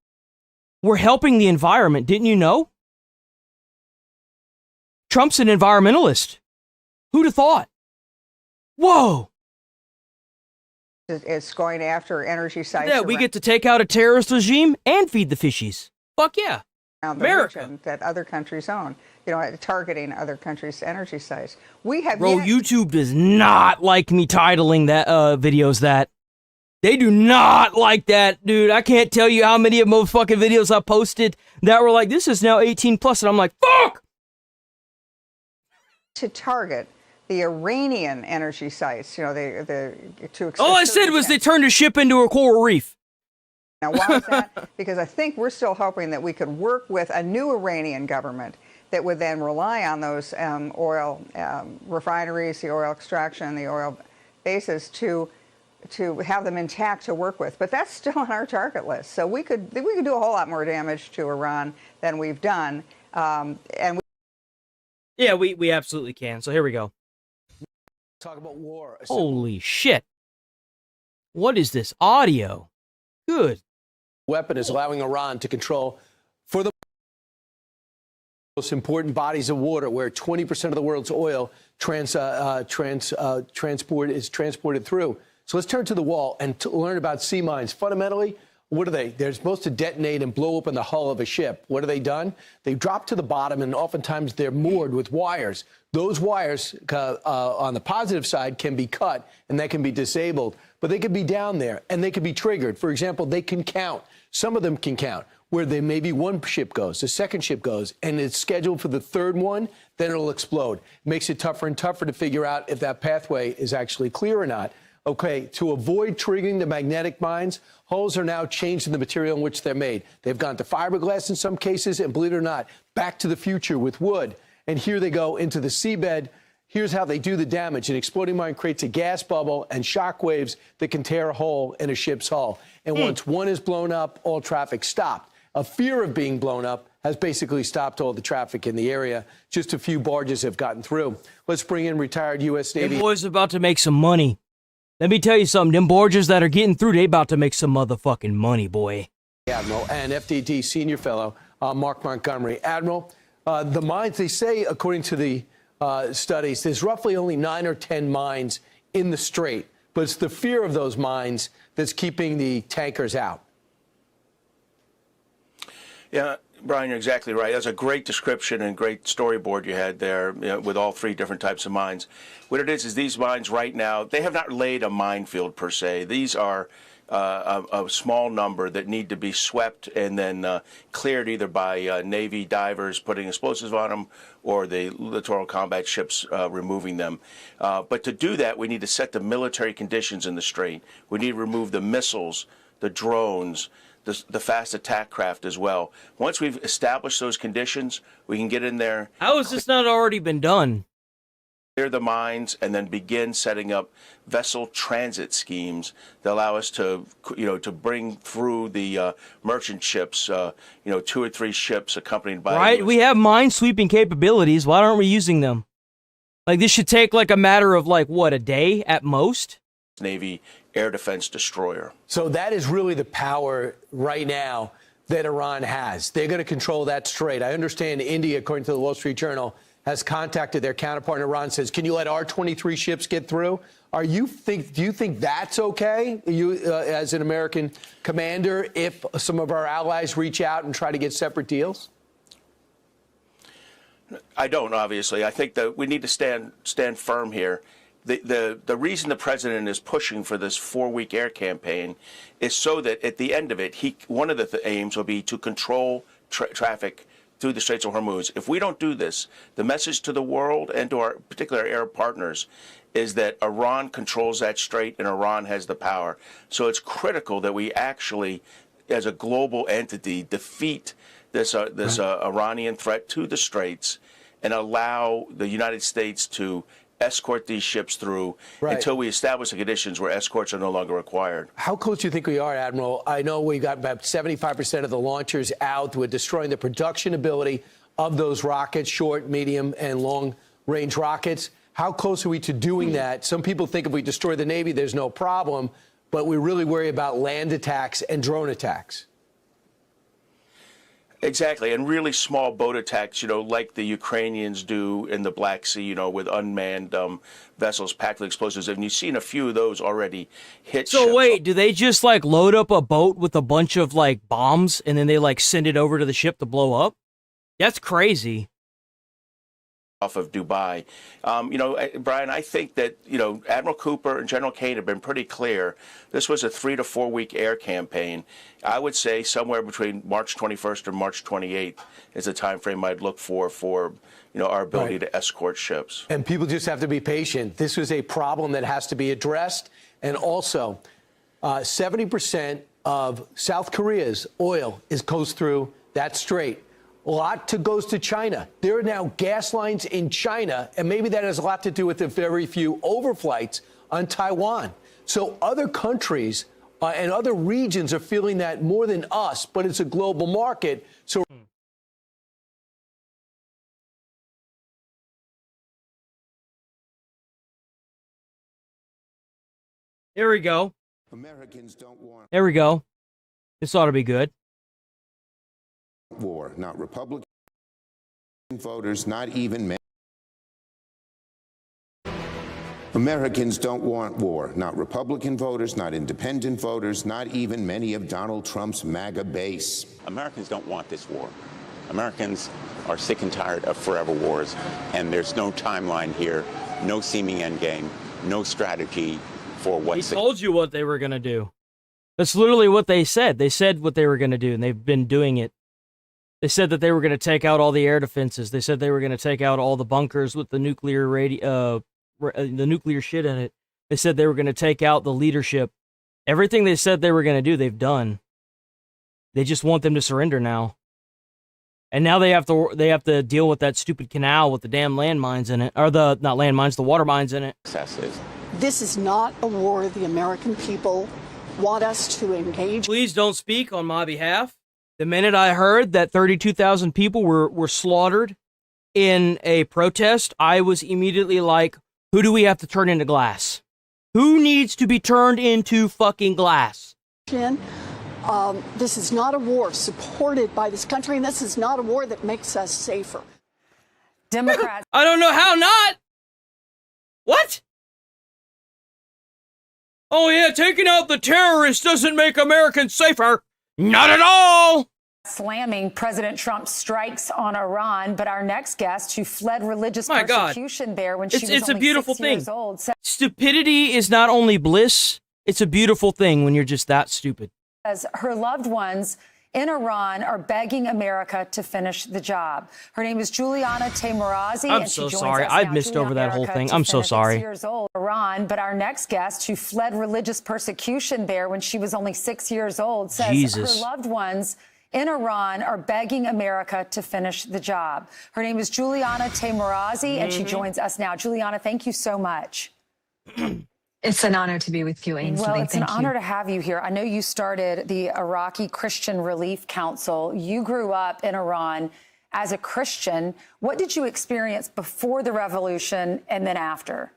C: We're helping the environment, didn't you know? Trump's an environmentalist. Who'd have thought? Whoa!
F: It's going after energy sites.
C: Yeah, we get to take out a terrorist regime and feed the fishies. Fuck yeah.
F: America. That other countries own. You know, targeting other countries' energy sites. We have
C: YouTube does not like me titling that videos that. They do not like that, dude. I can't tell you how many of those fucking videos I posted that were like, this is now 18 plus, and I'm like, fuck!
F: To target the Iranian energy sites, you know,
C: all I said was they turned a ship into a coral reef.
F: Now, why is that? Because I think we're still hoping that we could work with a new Iranian government that would then rely on those oil refineries, the oil extraction, the oil bases to have them intact to work with. But that's still on our target list. So we could do a whole lot more damage to Iran than we've done.
C: Yeah, we absolutely can. So here we go.
I: Talk about war.
C: Holy shit. What is this audio? Good.
I: Weapon is allowing Iran to control for the most important bodies of water, where 20% of the world's oil transport is transported through. So let's turn to the wall and learn about sea mines. Fundamentally, what are they? They're supposed to detonate and blow open the hull of a ship. What have they done? They drop to the bottom, and oftentimes they're moored with wires. Those wires, on the positive side, can be cut, and they can be disabled. But they could be down there, and they could be triggered. For example, they can count. Some of them can count, where maybe one ship goes, the second ship goes, and it's scheduled for the third one, then it'll explode. It makes it tougher and tougher to figure out if that pathway is actually clear or not. Okay, to avoid triggering the magnetic mines, hulls are now changed in the material in which they're made. They've gone to fiberglass in some cases, and believe it or not, back to the future with wood. And here they go into the seabed. Here's how they do the damage. An exploding mine creates a gas bubble and shock waves that can tear a hole in a ship's hull. And once one is blown up, all traffic stopped. A fear of being blown up has basically stopped all the traffic in the area. Just a few barges have gotten through. Let's bring in retired U.S. Navy.
C: Them boys about to make some money. Let me tell you something. Them barges that are getting through, they about to make some motherfucking money, boy.
I: Admiral and FDD senior fellow Mark Montgomery. Admiral, the mines, they say, according to the studies, there's roughly only 9 or 10 mines in the strait, but it's the fear of those mines that's keeping the tankers out.
Q: Yeah, Brian, you're exactly right. That's a great description and great storyboard you had there, with all 3 different types of mines. What it is these mines right now, they have not laid a minefield per se. These are a small number that need to be swept and then cleared either by Navy divers putting explosives on them or the littoral combat ships removing them. But to do that, we need to set the military conditions in the strait. We need to remove the missiles, the drones, the fast attack craft as well. Once we've established those conditions, we can get in there.
C: How has this not already been done?
Q: Clear the mines and then begin setting up vessel transit schemes that allow us to, to bring through the merchant ships, 2 or 3 ships accompanied by.
C: Right, we have mine sweeping capabilities. Why aren't we using them? Like, this should take like a matter of like what, a day at most?
Q: Navy air defense destroyer.
I: So that is really the power right now that Iran has. They're going to control that strait. I understand India, according to the Wall Street Journal, has contacted their counterpart in Iran, says, can you let our 23 ships get through? Do you think that's okay, as an American commander, if some of our allies reach out and try to get separate deals?
Q: I don't, obviously. I think that we need to stand firm here. The reason the president is pushing for this 4-week air campaign is so that at the end of it, one of the aims will be to control traffic through the Straits of Hormuz. If we don't do this, the message to the world and to our particular Arab partners is that Iran controls that strait and Iran has the power. So it's critical that we actually, as a global entity, defeat this Iranian threat to the straits and allow the United States to escort these ships through until we establish the conditions where escorts are no longer required.
I: How close do you think we are, Admiral? I know we got about 75% of the launchers out. We're destroying the production ability of those rockets, short, medium, and long-range rockets. How close are we to doing that? Some people think if we destroy the Navy, there's no problem, but we really worry about land attacks and drone attacks.
Q: Exactly, and really small boat attacks, like the Ukrainians do in the Black Sea, with unmanned vessels packed with explosives. And you've seen a few of those already hit ships.
C: So wait, do they just like load up a boat with a bunch of like bombs and then they like send it over to the ship to blow up? That's crazy.
Q: Off of Dubai. Brian, I think that, Admiral Cooper and General Kane have been pretty clear. This was a 3 to 4 week air campaign. I would say somewhere between March 21st and March 28th is the time frame I'd look for our ability to escort ships.
I: And people just have to be patient. This is a problem that has to be addressed. And also, 70% of South Korea's oil goes through that strait. A lot goes to China. There are now gas lines in China, and maybe that has a lot to do with the very few overflights on Taiwan. So other countries and other regions are feeling that more than us, but it's a global market. So
C: There we go.
T: Americans don't want
C: There we go. This ought to be good.
T: war, not Republican voters, not even men. Americans don't want war, not Republican voters, not independent voters, not even many of Donald Trump's MAGA base.
U: Americans don't want this war. Americans are sick and tired of forever wars, and there's no timeline here, no seeming end game, no strategy for what's.
C: They told you what they were going to do. That's literally what they said. They said what they were going to do, and they've been doing it. They said that they were going to take out all the air defenses. They said they were going to take out all the bunkers with the nuclear the nuclear shit in it. They said they were going to take out the leadership. Everything they said they were going to do, they've done. They just want them to surrender now. And now they have to deal with that stupid canal with the damn landmines in it, or the not landmines, the water mines in it.
G: This is not a war the American people want us to engage.
C: Please don't speak on my behalf. The minute I heard that 32,000 people were slaughtered in a protest, I was immediately like, who do we have to turn into glass? Who needs to be turned into fucking glass?
G: This is not a war supported by this country, and this is not a war that makes us safer.
Z: Democrats.
C: I don't know how not. What? Oh yeah, taking out the terrorists doesn't make Americans safer. Not at all.
Z: Slamming President Trump's strikes on Iran, but our next guest, who fled religious persecution there when she was only 6 years old,
C: Stupidity is not only bliss, it's a beautiful thing when you're just that stupid.
Z: says her loved ones in Iran are begging America to finish the job. Her name is Juliana Taimoorazi.
C: I'm so sorry. I've missed over that whole thing. I'm so sorry.
Z: Years old, Iran, but our next guest, who fled religious persecution there when she was only 6 years old, says her loved ones in Iran are begging America to finish the job. Her name is Juliana Taimoorazi, and she joins us now. Juliana, thank you so much.
L: It's an honor to be with you, Ainsley.
Z: Well, it's an
L: Thank
Z: honor
L: you.
Z: to have you here. I know you started the Iraqi Christian Relief Council. You grew up in Iran as a Christian. What did you experience before the revolution and then after?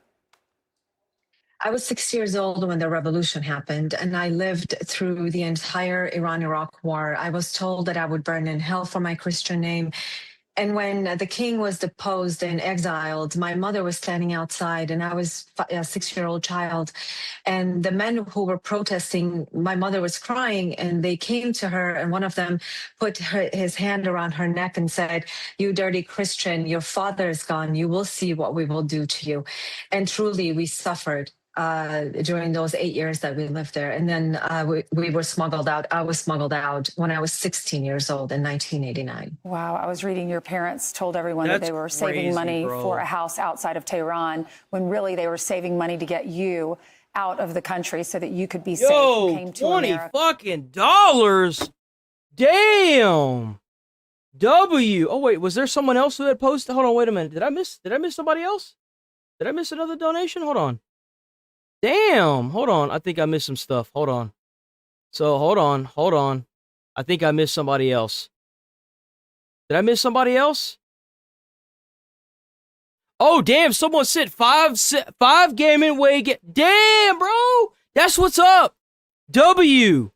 L: I was 6 years old when the revolution happened, and I lived through the entire Iran-Iraq war. I was told that I would burn in hell for my Christian name. And when the king was deposed and exiled, my mother was standing outside, and I was a 6-year-old child. And the men who were protesting, my mother was crying, and they came to her, and one of them put his hand around her neck and said, "You dirty Christian, your father is gone. You will see what we will do to you." And truly, we suffered during those 8 years that we lived there. And then we were smuggled out. I was smuggled out when I was 16 years old in 1989.
Z: Wow. I was reading your parents told everyone that they were saving money for a house outside of Tehran, when really they were saving money to get you out of the country so that you could be safe and came to America.
C: $20 fucking dollars. Damn. W. Oh wait, was there someone else who had posted? Hold on, wait a minute. Did I miss somebody else? Did I miss another donation? Hold on. Damn, hold on. I think I missed some stuff. Hold on. So, hold on. I think I missed somebody else. Did I miss somebody else? Oh, damn, someone sent five gaming way. Damn, bro. That's what's up. W.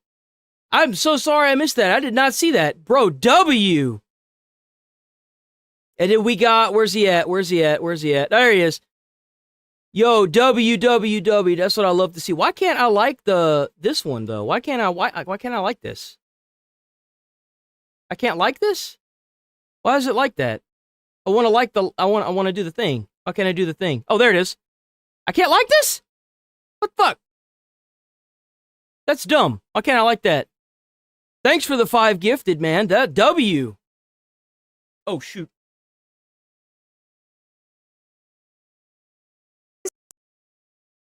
C: I'm so sorry I missed that. I did not see that. Bro, W. And then we got, where's he at? There he is. Yo, WWW, that's what I love to see. Why can't I like this one though? Why can't I like this? I can't like this? Why is it like that? I want to do the thing. Why can't I do the thing? Oh, there it is. I can't like this? What the fuck? That's dumb. Why can't I like that? Thanks for the 5 gifted, man. That W. Oh, shoot.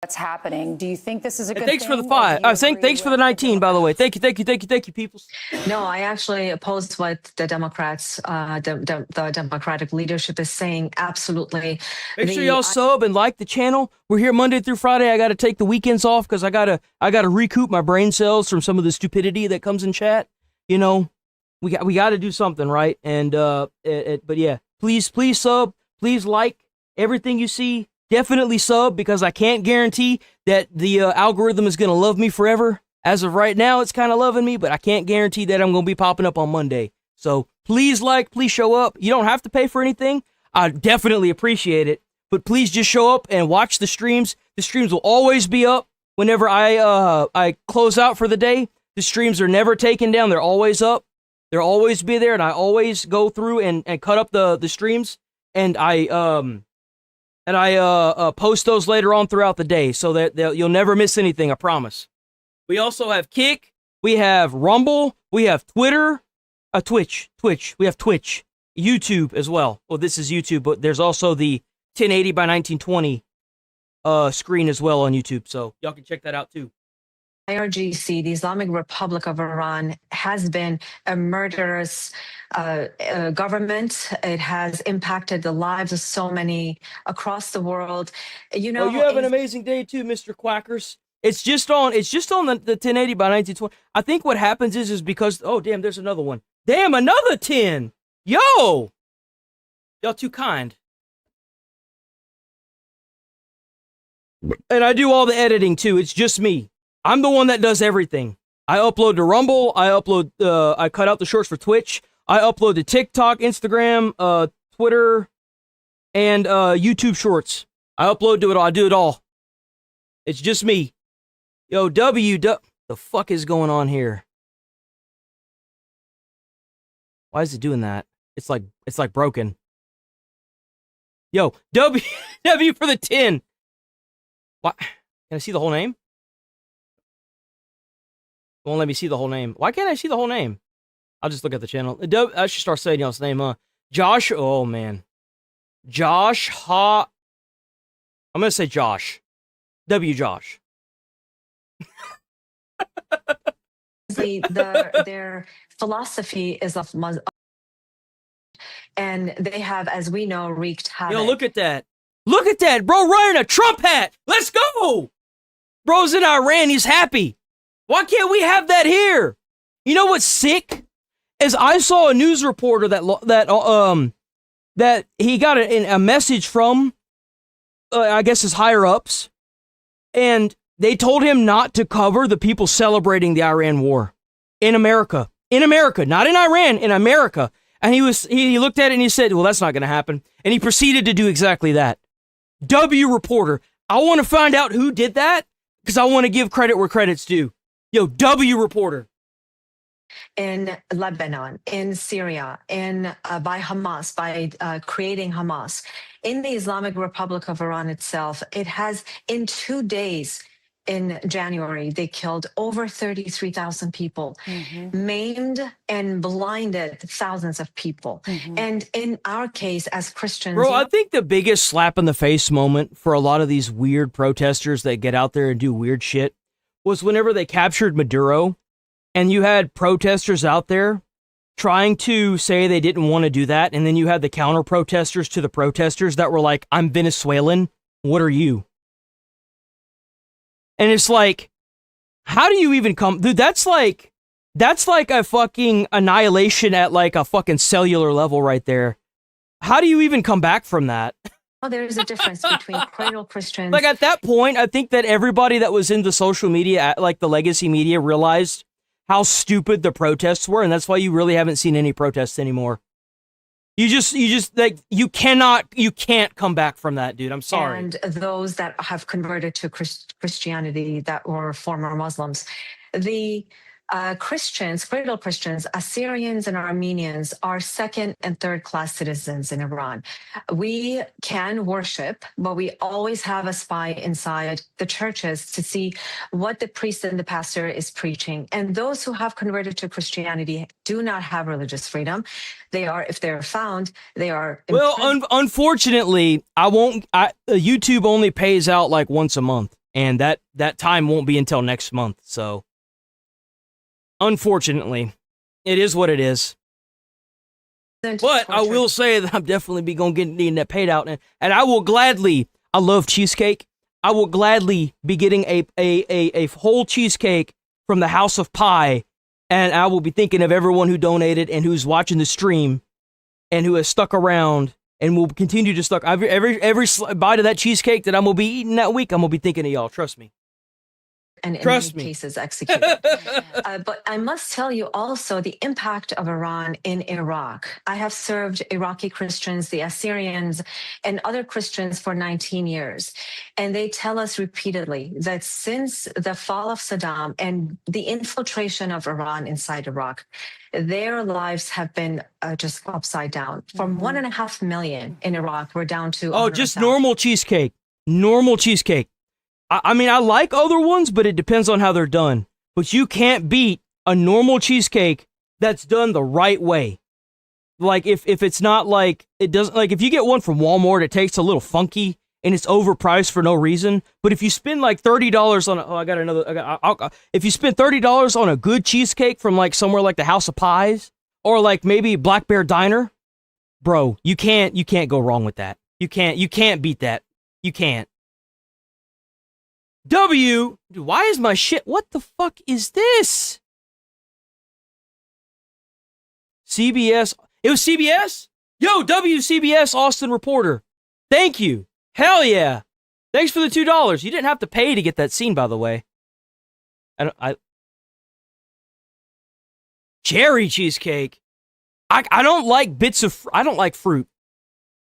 Z: That's happening. Do you think this is a good
C: thanks
Z: thing?
C: For the 5. Thanks for the 19, by the way. Thank you, people.
L: No, I actually oppose what the Democrats, the Democratic leadership is saying. Absolutely.
C: Make sure y'all sub and like the channel. We're here Monday through Friday. I got to take the weekends off because I gotta recoup my brain cells from some of the stupidity that comes in chat. You know, we got to do something, right? And but yeah, please sub, please like everything you see. Definitely sub, because I can't guarantee that the algorithm is going to love me forever. As of right now, it's kind of loving me, but I can't guarantee that I'm going to be popping up on Monday. So please please show up. You don't have to pay for anything. I definitely appreciate it. But please just show up and watch the streams. The streams will always be up whenever I close out for the day. The streams are never taken down. They're always up. They'll always be there, and I always go through and cut up the streams. And I post those later on throughout the day, so that you'll never miss anything, I promise. We also have Kick, we have Rumble, we have Twitter, Twitch, we have Twitch, YouTube as well. Well, this is YouTube, but there's also the 1080 by 1920 screen as well on YouTube, so y'all can check that out too.
L: IRGC, the Islamic Republic of Iran, has been a murderous government. It has impacted the lives of so many across the world. You know,
C: you have an amazing day too, Mr. Quackers. It's just on the 1080 by 1920. I think what happens is because, oh damn, there's another one. Damn, another 10. Yo, y'all too kind. And I do all the editing too. It's just me. I'm the one that does everything. I upload to Rumble. I cut out the shorts for Twitch. I upload to TikTok, Instagram, Twitter, and YouTube shorts. I upload to it all. I do it all. It's just me. Yo, the fuck is going on here? Why is it doing that? It's like broken. Yo, W for the 10. What? Can I see the whole name? It won't let me see the whole name. Why can't I see the whole name? I'll just look at the channel. I should start saying y'all's name, Josh. Oh man, Josh. I'm gonna say Josh. W. Josh.
L: Their philosophy is of Muslim, and they have, as we know, wreaked havoc.
C: Yo, look at that. Look at that, bro, wearing a Trump hat. Let's go. Bro's in Iran. He's happy. Why can't we have that here? You know what's sick? Is I saw a news reporter that he got a message from, I guess his higher ups, and they told him not to cover the people celebrating the Iran war in America. In America, not in Iran, in America. And he looked at it and he said, well, that's not going to happen. And he proceeded to do exactly that. W reporter. I want to find out who did that because I want to give credit where credit's due. Yo, W reporter.
L: In Lebanon, in Syria, by Hamas, by creating Hamas, in the Islamic Republic of Iran itself, it has, in 2 days, in January, they killed over 33,000 people, maimed and blinded thousands of people. And in our case, as Christians...
C: Bro, I think the biggest slap in the face moment for a lot of these weird protesters that get out there and do weird shit was whenever they captured Maduro, and you had protesters out there trying to say they didn't want to do that, and then you had the counter-protesters to the protesters that were like, I'm Venezuelan, what are you? And it's like, how do you even come... Dude, that's like a fucking annihilation at like a fucking cellular level right there. How do you even come back from that?
L: Well, there's a difference between cradle Christians...
C: Like at that point, I think that everybody that was in the social media, like the legacy media, realized how stupid the protests were, and that's why you really haven't seen any protests anymore. You just like, you can't come back from that, dude. I'm sorry.
L: And those that have converted to Christianity that were former Muslims. The Christians, cradle Christians, Assyrians and Armenians are second and third class citizens in Iran. We can worship, but we always have a spy inside the churches to see what the priest and the pastor is preaching. And those who have converted to Christianity do not have religious freedom. They are, if they're found, they are...
C: Well, unfortunately, YouTube only pays out like once a month, and that time won't be until next month, so... Unfortunately, it is what it is. But I will say that I'm definitely going to get that paid out, and I will gladly. I love cheesecake. I will gladly be getting a whole cheesecake from the House of Pie, and I will be thinking of everyone who donated and who's watching the stream, and who has stuck around and will continue to stuck. Every bite of that cheesecake that I'm gonna be eating that week, I'm gonna be thinking of y'all. Trust me.
L: And in many cases executed. But I must tell you also the impact of Iran in Iraq. I have served Iraqi Christians, the Assyrians, and other Christians for 19 years. And they tell us repeatedly that since the fall of Saddam and the infiltration of Iran inside Iraq, their lives have been just upside down. From 1.5 million in Iraq, we're down to...
C: Oh, just normal cheesecake. Normal cheesecake. I mean, I like other ones, but it depends on how they're done. But you can't beat a normal cheesecake that's done the right way. Like, if it's not like, it doesn't, like, if you get one from Walmart, it tastes a little funky, and it's overpriced for no reason. But if you spend like $30 on if you spend $30 on a good cheesecake from like somewhere like the House of Pies or like maybe Black Bear Diner, bro, you can't go wrong with that. You can't beat that. You can't. Dude, why is my shit? What the fuck is this? CBS. It was CBS? Yo, WCBS Austin reporter. Thank you. Hell yeah. Thanks for the $2. You didn't have to pay to get that scene, by the way. Cherry cheesecake. I don't like I don't like fruit.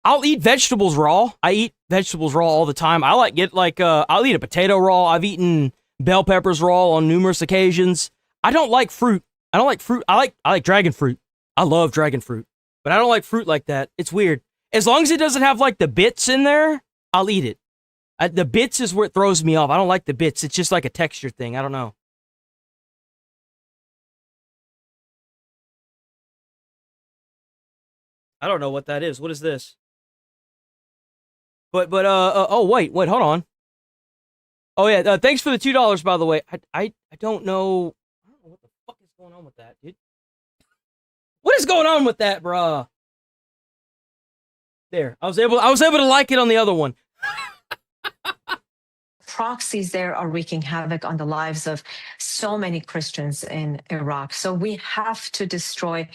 C: I'll eat vegetables raw. I eat vegetables raw all the time. I'll eat a potato raw. I've eaten bell peppers raw on numerous occasions. I don't like fruit. I like dragon fruit. I love dragon fruit. But I don't like fruit like that. It's weird. As long as it doesn't have like the bits in there, I'll eat it. The bits is where it throws me off. I don't like the bits. It's just like a texture thing. I don't know. I don't know what that is. What is this? Oh, wait, hold on. Oh, yeah, thanks for the $2, by the way. I don't know. I don't know what the fuck is going on with that, dude. What is going on with that, bruh? There, I was able to like it on the other one.
L: Proxies there are wreaking havoc on the lives of so many Christians in Iraq. So we have to destroy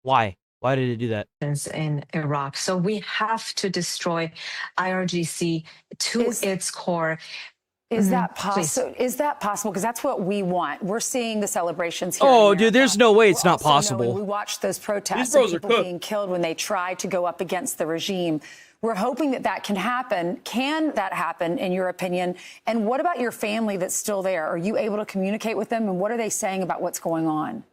C: Why? Why did it do that?
L: In Iraq. So we have to destroy IRGC to its core.
N: Is that possible? Is that possible? Because that's what we want. We're seeing the celebrations here.
C: Oh, dude, there's no way it's not possible.
N: We watched those protests of people being killed when they tried to go up against the regime. We're hoping that can happen. Can that happen, in your opinion? And what about your family that's still there? Are you able to communicate with them? And what are they saying about what's going on?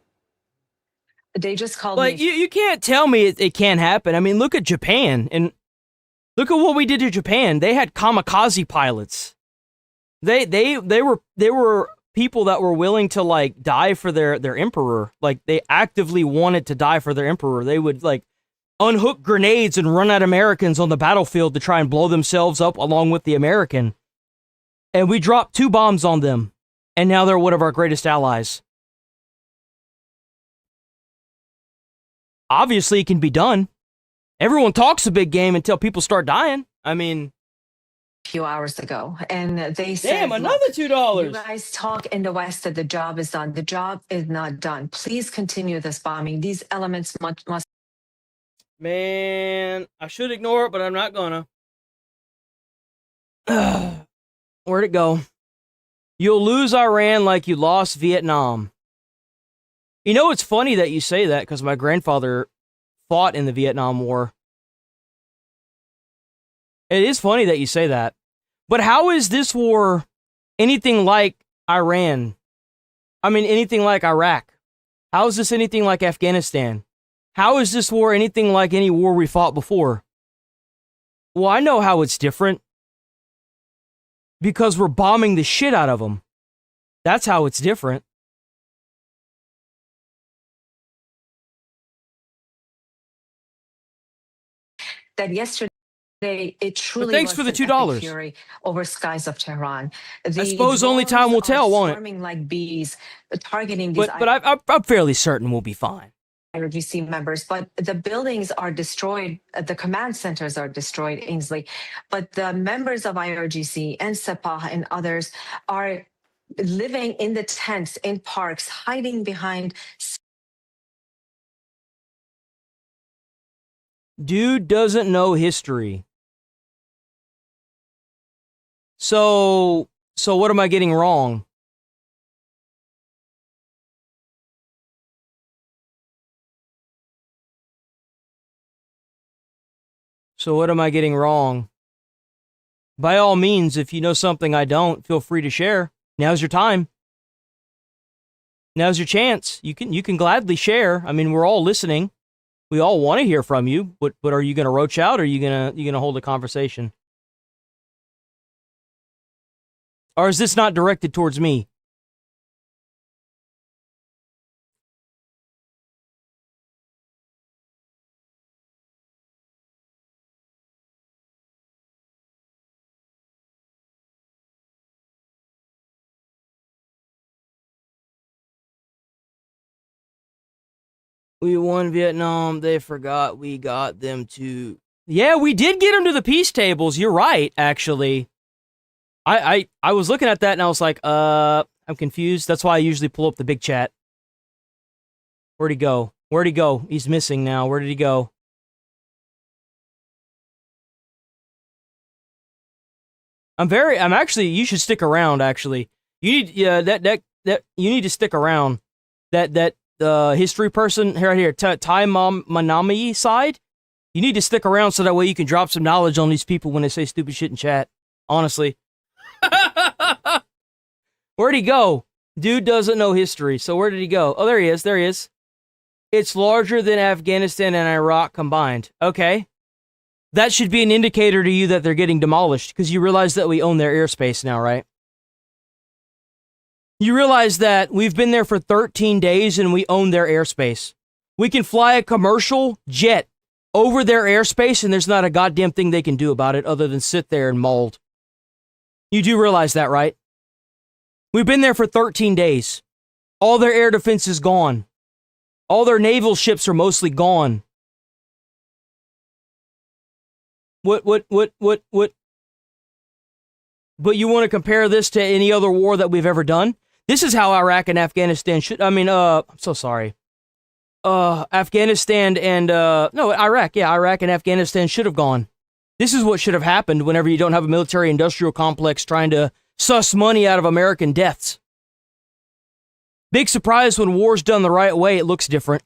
L: They just called
C: me. You can't tell me it can't happen. I mean, look at Japan and look at what we did to Japan. They had kamikaze pilots. They were people that were willing to like die for their emperor. Like they actively wanted to die for their emperor. They would like unhook grenades and run at Americans on the battlefield to try and blow themselves up along with the American. And we dropped 2 bombs on them, and now they're one of our greatest allies. Obviously, it can be done. Everyone talks a big game until people start dying. I mean,
L: a few hours ago, and they said,
C: "Damn, another $2."
L: You guys talk in the West that the job is done. The job is not done. Please continue this bombing. These elements must.
C: Man, I should ignore it, but I'm not gonna. Where'd it go? You'll lose Iran like you lost Vietnam. You know, it's funny that you say that because my grandfather fought in the Vietnam War. It is funny that you say that. But how is this war anything like Iran? I mean, anything like Iraq? How is this anything like Afghanistan? How is this war anything like any war we fought before? Well, I know how it's different. Because we're bombing the shit out of them. That's how it's different.
L: That yesterday it truly
C: but thanks
L: was
C: for the
L: an
C: $2.
L: epic fury over skies of Tehran.
C: I suppose only time will tell, won't it?
L: Swarming like bees, targeting these.
C: But I'm fairly certain we'll be fine.
L: IRGC members, but the buildings are destroyed. The command centers are destroyed, Ainsley. But the members of IRGC and Sepah and others are living in the tents, in parks, hiding behind.
C: Dude doesn't know history. So what am I getting wrong? So what am I getting wrong? By all means, if you know something I don't, feel free to share. Now's your time. Now's your chance. You can gladly share. I mean, we're all listening. We all want to hear from you. But are you going to roach out, or are you gonna hold a conversation? Or is this not directed towards me? We won Vietnam. They forgot we got them to... Yeah, we did get them to the peace tables. You're right, actually. I was looking at that and I was like, I'm confused. That's why I usually pull up the big chat. Where'd he go? Where'd he go? He's missing now. Where did he go? I'm actually, you should stick around, actually. You need, yeah, you need to stick around. That history person right here, Tai Manami side, you need to stick around so that way you can drop some knowledge on these people when they say stupid shit in chat. Honestly. Where'd he go? Dude doesn't know history, so where did he go? Oh, there he is, there he is. It's larger than Afghanistan and Iraq combined. Okay. That should be an indicator to you that they're getting demolished, because you realize that we own their airspace now, right? You realize that we've been there for 13 days and we own their airspace. We can fly a commercial jet over their airspace and there's not a goddamn thing they can do about it other than sit there and mold. You do realize that, right? We've been there for 13 days. All their air defense is gone. All their naval ships are mostly gone. What? But you want to compare this to any other war that we've ever done? This is how Iraq and Afghanistan should, I'm so sorry. Afghanistan and, no, Iraq, yeah, Iraq and Afghanistan should have gone. This is what should have happened whenever you don't have a military-industrial complex trying to suss money out of American deaths. Big surprise when war's done the right way, it looks different.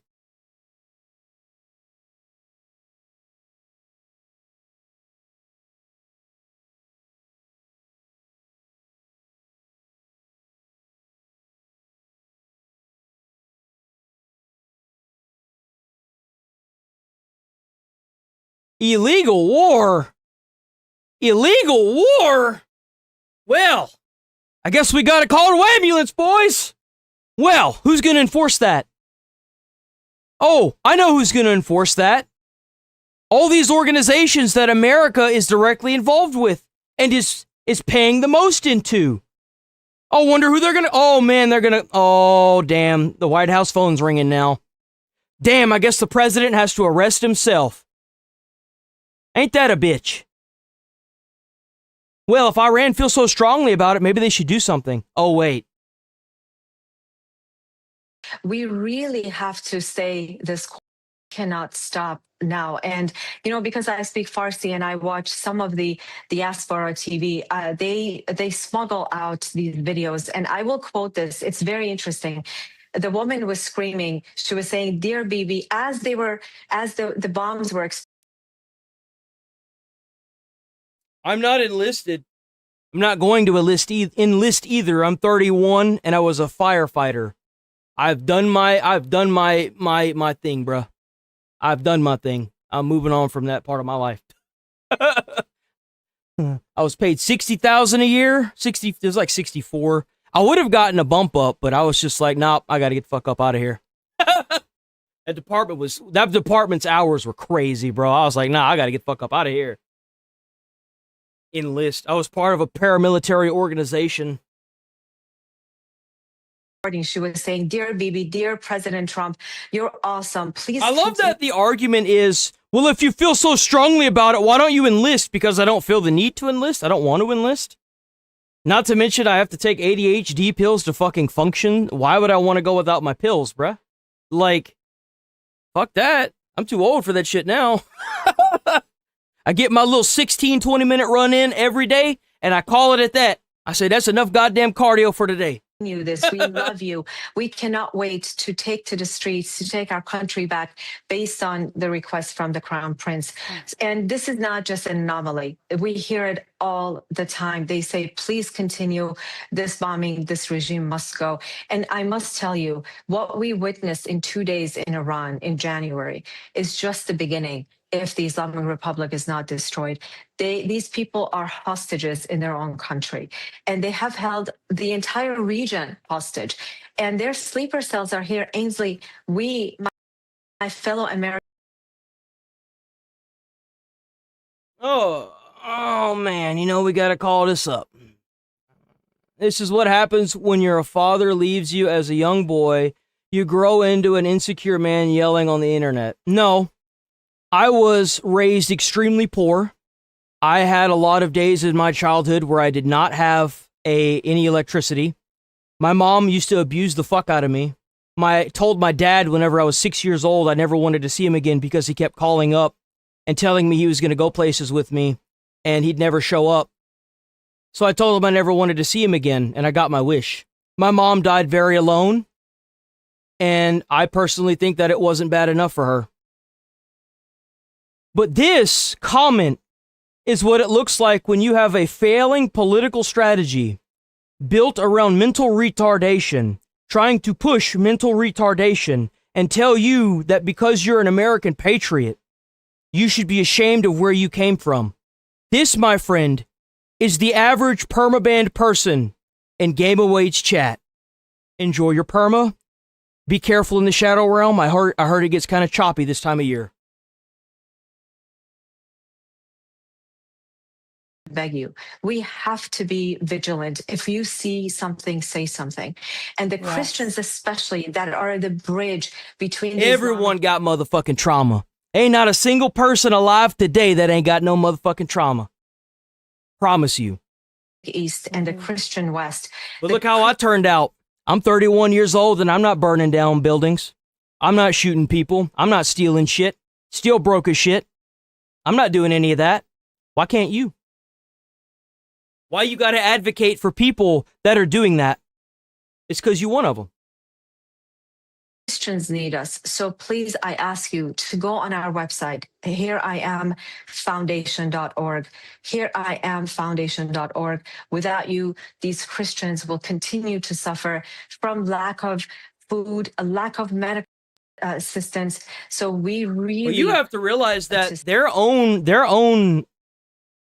C: Illegal war? Illegal war? Well, I guess we gotta call an ambulance, boys. Well, who's gonna enforce that? Oh, I know who's gonna enforce that. All these organizations that America is directly involved with and is paying the most into. I wonder who they're gonna... Oh, man, they're gonna... Oh, damn. The White House phone's ringing now. Damn, I guess the president has to arrest himself. Ain't that a bitch? Well, if Iran feels so strongly about it, maybe they should do something. Oh, wait.
L: We really have to say this cannot stop now. And, you know, because I speak Farsi and I watch some of the diaspora TV, they smuggle out these videos. And I will quote this. It's very interesting. The woman was screaming. She was saying, "Dear Bibi," as the bombs were exploding.
C: I'm not enlisted. I'm not going to enlist either. I'm 31 and I was a firefighter. I've done my thing, bruh. I've done my thing. I'm moving on from that part of my life. I was paid $60,000 a year. It was like 64. I would have gotten a bump up, but I was just like, nope, I got to get the fuck up out of here. That department's hours were crazy, bro. I was like, nah, I got to get the fuck up out of here. Enlist. I was part of a paramilitary organization.
L: She was saying, "Dear Bibi, dear President Trump, you're awesome. Please."
C: I love that the argument is, well, if you feel so strongly about it, why don't you enlist? Because I don't feel the need to enlist. I don't want to enlist. Not to mention I have to take ADHD pills to fucking function. Why would I want to go without my pills, bruh? Like, fuck that. I'm too old for that shit now. I get my little 16, 20-minute run in every day, and I call it at that. I say, that's enough goddamn cardio for today.
L: You this. We love you. We cannot wait to take to the streets, to take our country back based on the request from the Crown Prince. And this is not just an anomaly. We hear it all the time. They say, please continue this bombing. This regime must go. And I must tell you, what we witnessed in 2 days in Iran in January is just the beginning. If the Islamic Republic is not destroyed, these people are hostages in their own country, and they have held the entire region hostage, and their sleeper cells are here. Ainsley, my fellow Americans.
C: Oh man, you know, we gotta call this up. This is what happens when your father leaves you as a young boy. you grow into an insecure man yelling on the internet. No, I was raised extremely poor. I had a lot of days in my childhood where I did not have any electricity. My mom used to abuse the fuck out of me. Told my dad whenever I was 6 years old I never wanted to see him again because he kept calling up and telling me he was going to go places with me and he'd never show up. So I told him I never wanted to see him again, and I got my wish. My mom died very alone, and I personally think that it wasn't bad enough for her. But this comment is what it looks like when you have a failing political strategy built around mental retardation, trying to push mental retardation and tell you that because you're an American patriot, you should be ashamed of where you came from. This, my friend, is the average permabanned person in Game Awaits chat. Enjoy your perma. Be careful in the Shadow Realm. I heard it gets kind of choppy this time of year.
L: Beg you, we have to be vigilant. If you see something, say something. And the Christians especially that are the bridge between
C: everyone got motherfucking trauma. Ain't not a single person alive today that ain't got no motherfucking trauma. Promise you.
L: East and the Christian West.
C: But look how I turned out. I'm 31 years old and I'm not burning down buildings. I'm not shooting people. I'm not stealing shit. Still broke as shit. I'm not doing any of that. Why can't you? Why you gotta advocate for people that are doing that? It's because you one of them.
L: Christians need us. So please, I ask you to go on our website, hereiamfoundation.org, hereiamfoundation.org. Without you, these Christians will continue to suffer from lack of food, a lack of medical assistance. So we really...
C: Well, you have to realize that their own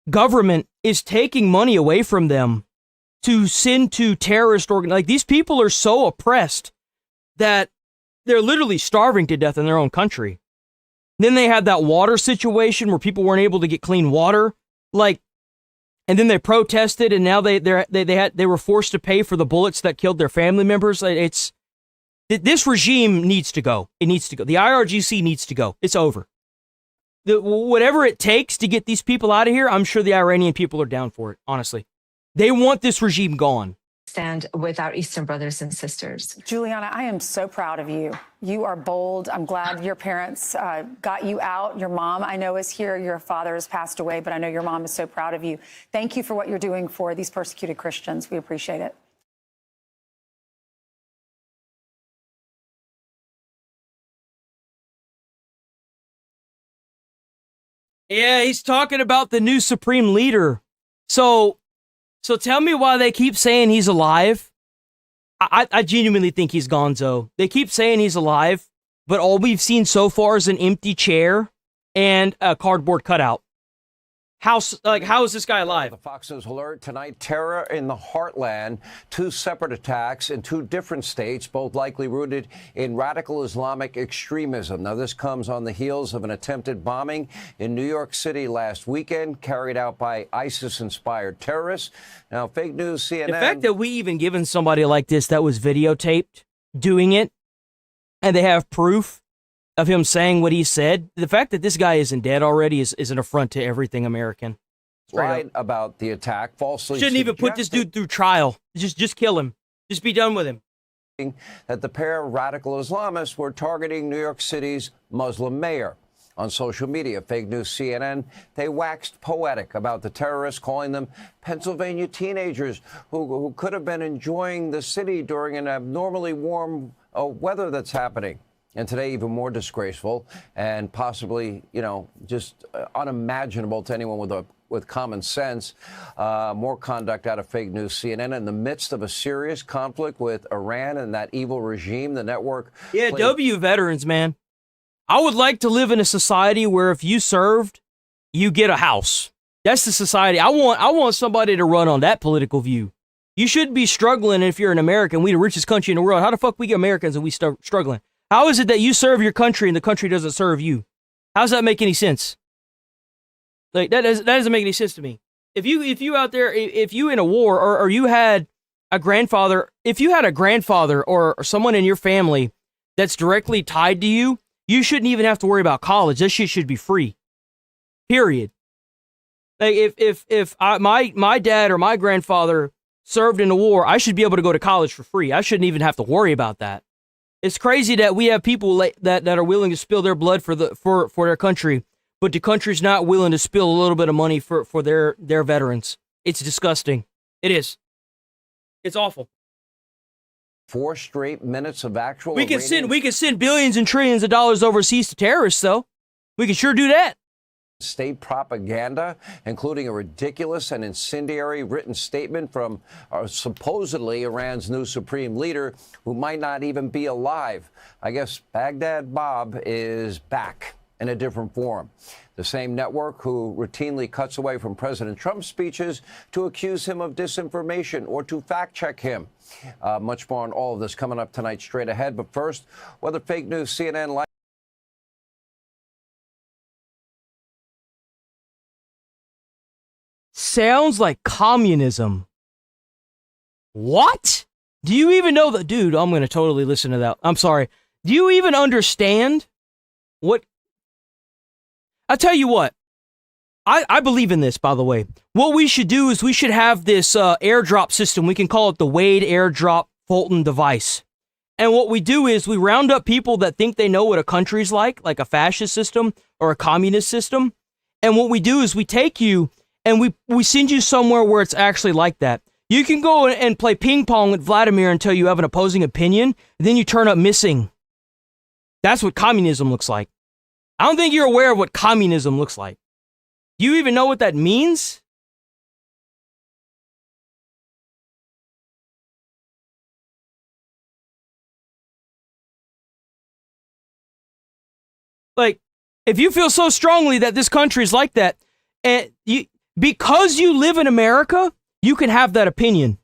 C: government is taking money away from them to send to terrorist organizations. Like, these people are so oppressed that they're literally starving to death in their own country. Then they had that water situation where people weren't able to get clean water. Like, and then they protested, and now they were forced to pay for the bullets that killed their family members. This regime needs to go. It needs to go. The IRGC needs to go. It's over. Whatever it takes to get these people out of here, I'm sure the Iranian people are down for it, honestly. They want this regime gone.
L: Stand with our Eastern brothers and sisters.
N: Juliana, I am so proud of you. You are bold. I'm glad your parents got you out. Your mom, I know, is here. Your father has passed away, but I know your mom is so proud of you. Thank you for what you're doing for these persecuted Christians. We appreciate it.
C: Yeah, he's talking about the new supreme leader. So tell me why they keep saying he's alive. I genuinely think he's gonzo. They keep saying he's alive, but all we've seen so far is an empty chair and a cardboard cutout. How is this guy alive?
E: The Fox News alert tonight, terror in the heartland. 2 separate attacks in 2 different states, both likely rooted in radical Islamic extremism. Now, this comes on the heels of an attempted bombing in New York City last weekend, carried out by ISIS-inspired terrorists. Now, fake news, CNN...
C: The fact that we even given somebody like this that was videotaped doing it, and they have proof of him saying what he said, the fact that this guy isn't dead already is an affront to everything American.
E: Lied about the attack, falsely
C: shouldn't even put this dude through trial. Just kill him. Just be done with him.
E: That the pair of radical Islamists were targeting New York City's Muslim mayor. On social media, fake news CNN, they waxed poetic about the terrorists, calling them Pennsylvania teenagers who could have been enjoying the city during an abnormally warm weather that's happening. And today, even more disgraceful and possibly, just unimaginable to anyone with common sense. More conduct out of fake news CNN in the midst of a serious conflict with Iran and that evil regime. The network.
C: Yeah, W veterans, man. I would like to live in a society where if you served, you get a house. That's the society. I want somebody to run on that political view. You shouldn't be struggling if you're an American. We the richest country in the world. How the fuck we get Americans and we start struggling? How is it that you serve your country and the country doesn't serve you? How does that make any sense? Like, that doesn't make any sense to me. If you out there, if you in a war or you had a grandfather, if you had a grandfather or someone in your family that's directly tied to you, you shouldn't even have to worry about college. That shit should be free. Period. Like if my dad or my grandfather served in the war, I should be able to go to college for free. I shouldn't even have to worry about that. It's crazy that we have people that are willing to spill their blood for their country, but the country's not willing to spill a little bit of money for their veterans. It's disgusting. It is. It's awful.
E: 4 straight minutes of actual.
C: We can send billions and trillions of dollars overseas to terrorists, though. We can sure do that.
E: State propaganda, including a ridiculous and incendiary written statement from supposedly Iran's new supreme leader, who might not even be alive. I guess Baghdad Bob is back in a different form. The same network who routinely cuts away from President Trump's speeches to accuse him of disinformation or to fact check him. Much more on all of this coming up tonight straight ahead. But first, whether fake news CNN
C: sounds like communism. What? Do you even know that? Dude, I'm going to totally listen to that. I'm sorry. Do you even understand what? I'll tell you what. I believe in this, by the way. What we should do is we should have this airdrop system. We can call it the Wade airdrop Fulton device. And what we do is we round up people that think they know what a country's like a fascist system or a communist system. And what we do is we take you and we send you somewhere where it's actually like that. You can go and play ping pong with Vladimir until you have an opposing opinion, and then you turn up missing. That's what communism looks like. I don't think you're aware of what communism looks like. Do you even know what that means? Like, if you feel so strongly that this country is like that, and because you live in America, you can have that opinion.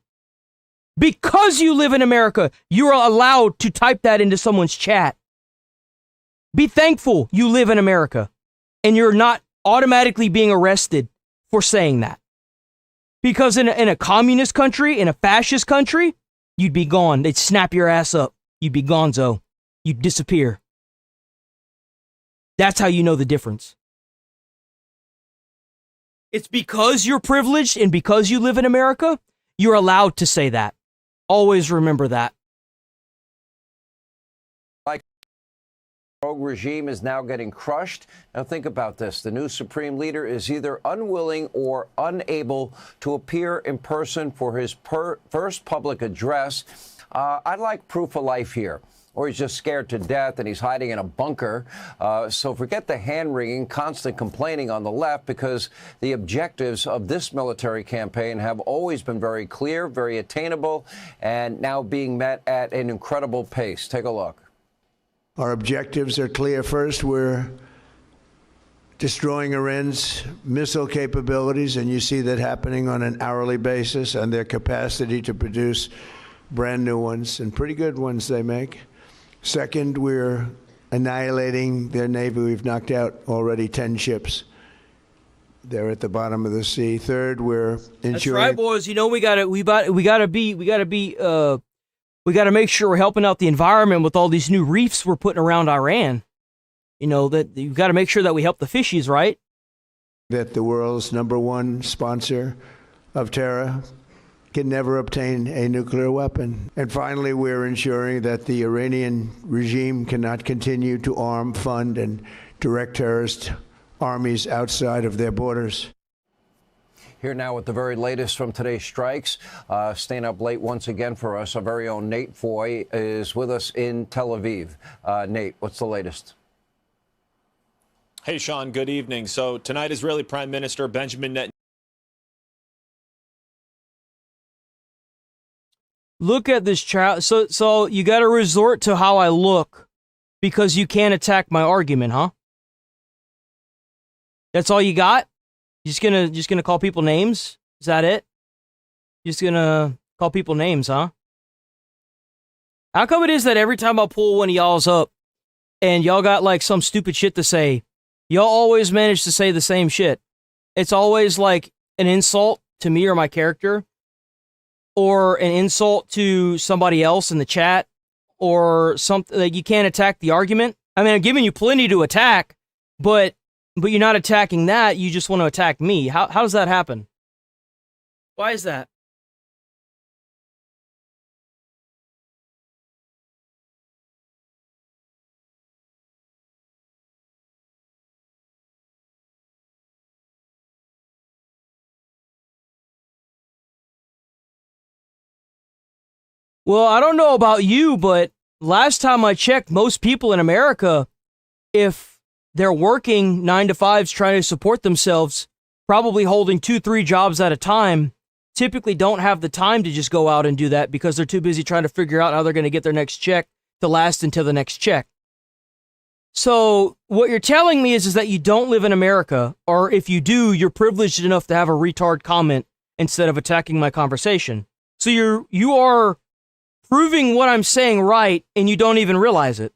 C: Because you live in America, you're allowed to type that into someone's chat. Be thankful you live in America and you're not automatically being arrested for saying that. Because in a communist country, in a fascist country, you'd be gone. They'd snap your ass up. You'd be gonzo. You'd disappear. That's how you know the difference. It's because you're privileged and because you live in America, you're allowed to say that. Always remember that.
E: rogue regime is now getting crushed. Now think about this. The new supreme leader is either unwilling or unable to appear in person for his first public address. I'd like proof of life here. Or he's just scared to death and he's hiding in a bunker. So forget the hand-wringing, constant complaining on the left, because the objectives of this military campaign have always been very clear, very attainable, and now being met at an incredible pace. Take a look.
A: Our objectives are clear. First, we're destroying Iran's missile capabilities, and you see that happening on an hourly basis, and their capacity to produce brand new ones, and pretty good ones they make. Second, we're annihilating their Navy. We've knocked out already 10 ships. They're at the bottom of the sea. Third, we're ensuring.
C: That's right, boys. You know, we gotta make sure we're helping out the environment with all these new reefs we're putting around Iran. You know, that you've got to make sure that we help the fishies, right?
A: That the world's #1 sponsor of terror can never obtain a nuclear weapon. And finally, we're ensuring that the Iranian regime cannot continue to arm, fund, and direct terrorist armies outside of their borders.
E: Here now with the very latest from today's strikes. Staying up late once again for us, our very own Nate Foy is with us in Tel Aviv. Nate, what's the latest?
K: Hey, Sean, good evening. So tonight, Israeli Prime Minister Benjamin Netanyahu.
C: Look at this child. So you got to resort to how I look because you can't attack my argument, huh? That's all you got? Just gonna call people names? Is that it? Just gonna call people names, huh? How come it is that every time I pull one of y'all's up and y'all got like some stupid shit to say, y'all always manage to say the same shit? It's always like an insult to me or my character, or an insult to somebody else in the chat, or something. Like, you can't attack the argument. I mean, I'm giving you plenty to attack, but you're not attacking that. You just want to attack me. How does that happen? Why is that? Well, I don't know about you, but last time I checked, most people in America, if they're working 9 to 5s trying to support themselves, probably holding 2-3 jobs at a time, typically don't have the time to just go out and do that because they're too busy trying to figure out how they're going to get their next check to last until the next check. So what you're telling me is that you don't live in America, or if you do, you're privileged enough to have a retard comment instead of attacking my conversation. So you are proving what I'm saying right, and you don't even realize it.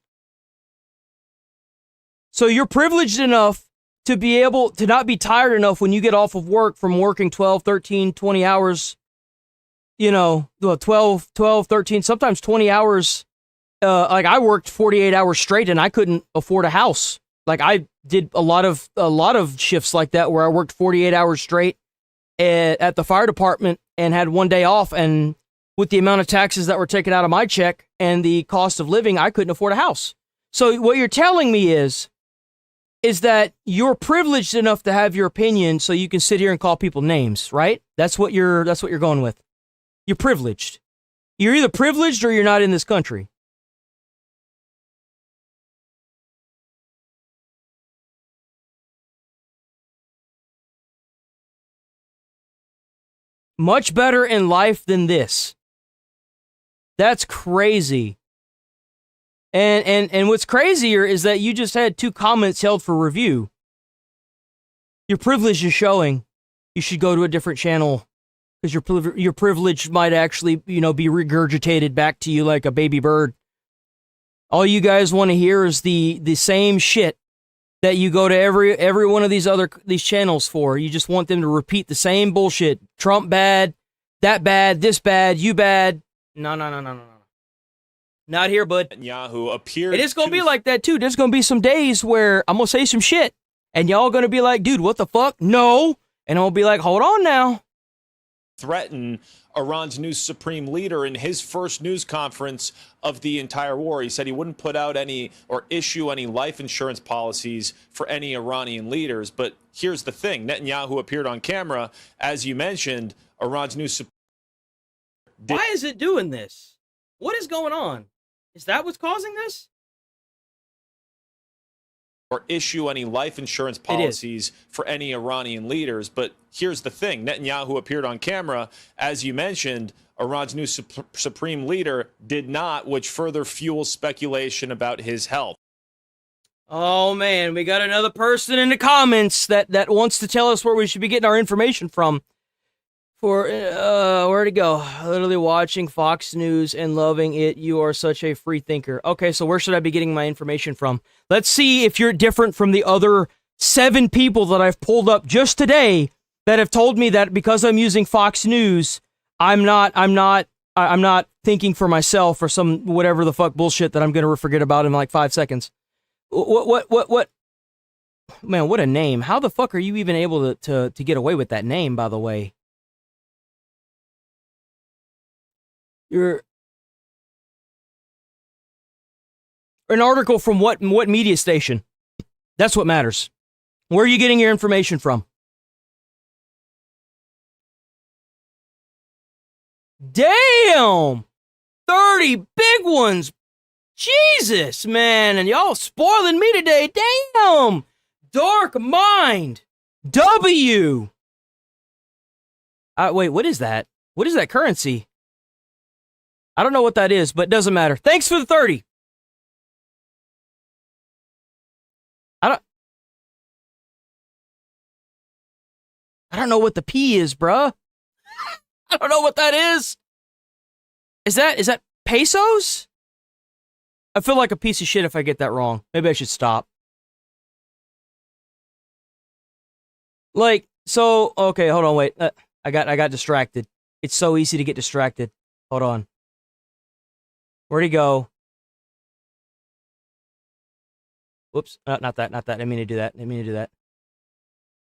C: So you're privileged enough to be able to not be tired enough when you get off of work from working 12, 13, 20 hours, 12, 13, sometimes 20 hours. Like, I worked 48 hours straight and I couldn't afford a house. Like, I did a lot of shifts like that where I worked 48 hours straight at the fire department and had one day off, and with the amount of taxes that were taken out of my check and the cost of living, I couldn't afford a house. So what you're telling me is that you're privileged enough to have your opinion so you can sit here and call people names, right? That's what you're going with. You're privileged. You're either privileged or you're not in this country. Much better in life than this. That's crazy. And what's crazier is that you just had 2 comments held for review. Your privilege is showing. You should go to a different channel because your privilege might actually, be regurgitated back to you like a baby bird. All you guys want to hear is the same shit that you go to every one of these channels for. You just want them to repeat the same bullshit. Trump bad, that bad, this bad, you bad. No. Not here, bud.
K: Netanyahu appeared.
C: It is going to be like that, too. There's going to be some days where I'm going to say some shit, and y'all going to be like, dude, what the fuck? No. And I'll be like, hold on now.
K: Threaten Iran's new supreme leader in his first news conference of the entire war. He said he wouldn't put out any or issue any life insurance policies for any Iranian leaders. But here's the thing. Netanyahu appeared on camera, as you mentioned, Iran's new supreme.
C: Why is it doing this? What is going on? Is that what's causing this?
K: Or issue any life insurance policies for any Iranian leaders. But here's the thing. Netanyahu appeared on camera, as you mentioned, Iran's new supreme leader did not, which further fuels speculation about his health.
C: Oh, man, we got another person in the comments that wants to tell us where we should be getting our information from. Where to go? Literally watching Fox News and loving it. You are such a free thinker. Okay, so where should I be getting my information from? Let's see if you're different from the other 7 people that I've pulled up just today that have told me that because I'm using Fox News, I'm not thinking for myself or some whatever the fuck bullshit that I'm going to forget about in like 5 seconds. What? Man, what a name. How the fuck are you even able to get away with that name, by the way? You're an article from what media station? That's what matters. Where are you getting your information from? Damn! 30 big ones. Jesus, man. And y'all spoiling me today. Damn! Dark Mind. W. Wait, what is that? What is that currency? I don't know what that is, but it doesn't matter. Thanks for the 30. I don't know what the P is, bruh. I don't know what that is. Is that pesos? I feel like a piece of shit if I get that wrong. Maybe I should stop. Like, so, okay, hold on, wait. I got distracted. It's so easy to get distracted. Hold on. Where'd he go? Whoops. Not that. I didn't mean to do that.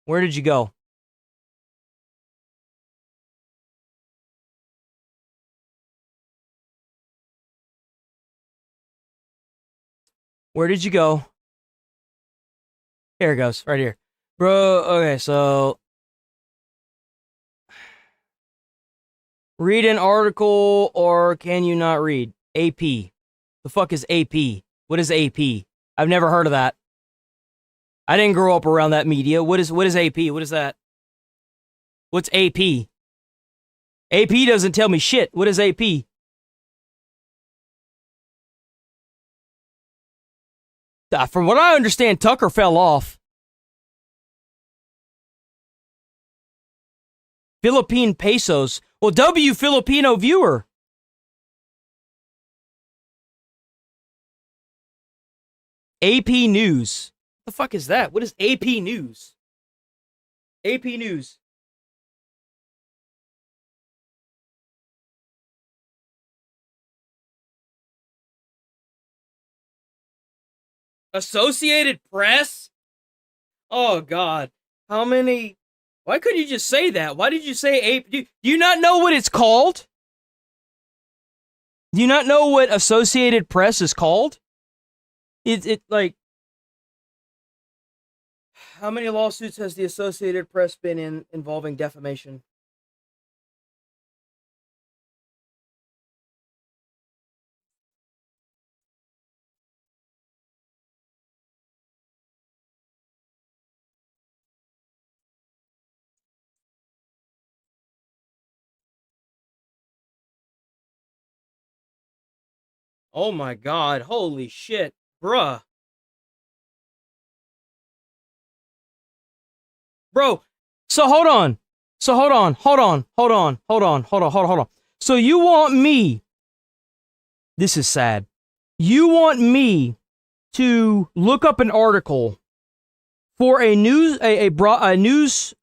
C: Where did you go? Where did you go? Here it goes. Right here. Bro, okay, so... Read an article, or can you not read? AP. The fuck is AP? What is AP? I've never heard of that. I didn't grow up around that media. What is AP? What is that? What's AP? AP doesn't tell me shit. What is AP? From what I understand, Tucker fell off. Philippine pesos. Well, W Filipino viewer. AP News. What the fuck is that? What is AP News? AP News. Associated Press? Oh, God. How many... Why couldn't you just say that? Why did you say AP? Do you not know what it's called? Do you not know what Associated Press is called? It like... How many lawsuits has the Associated Press been in involving defamation? Oh my God, holy shit, bruh. Bro, so hold on. Hold on. So you want me, this is sad. You want me to look up an article for a news page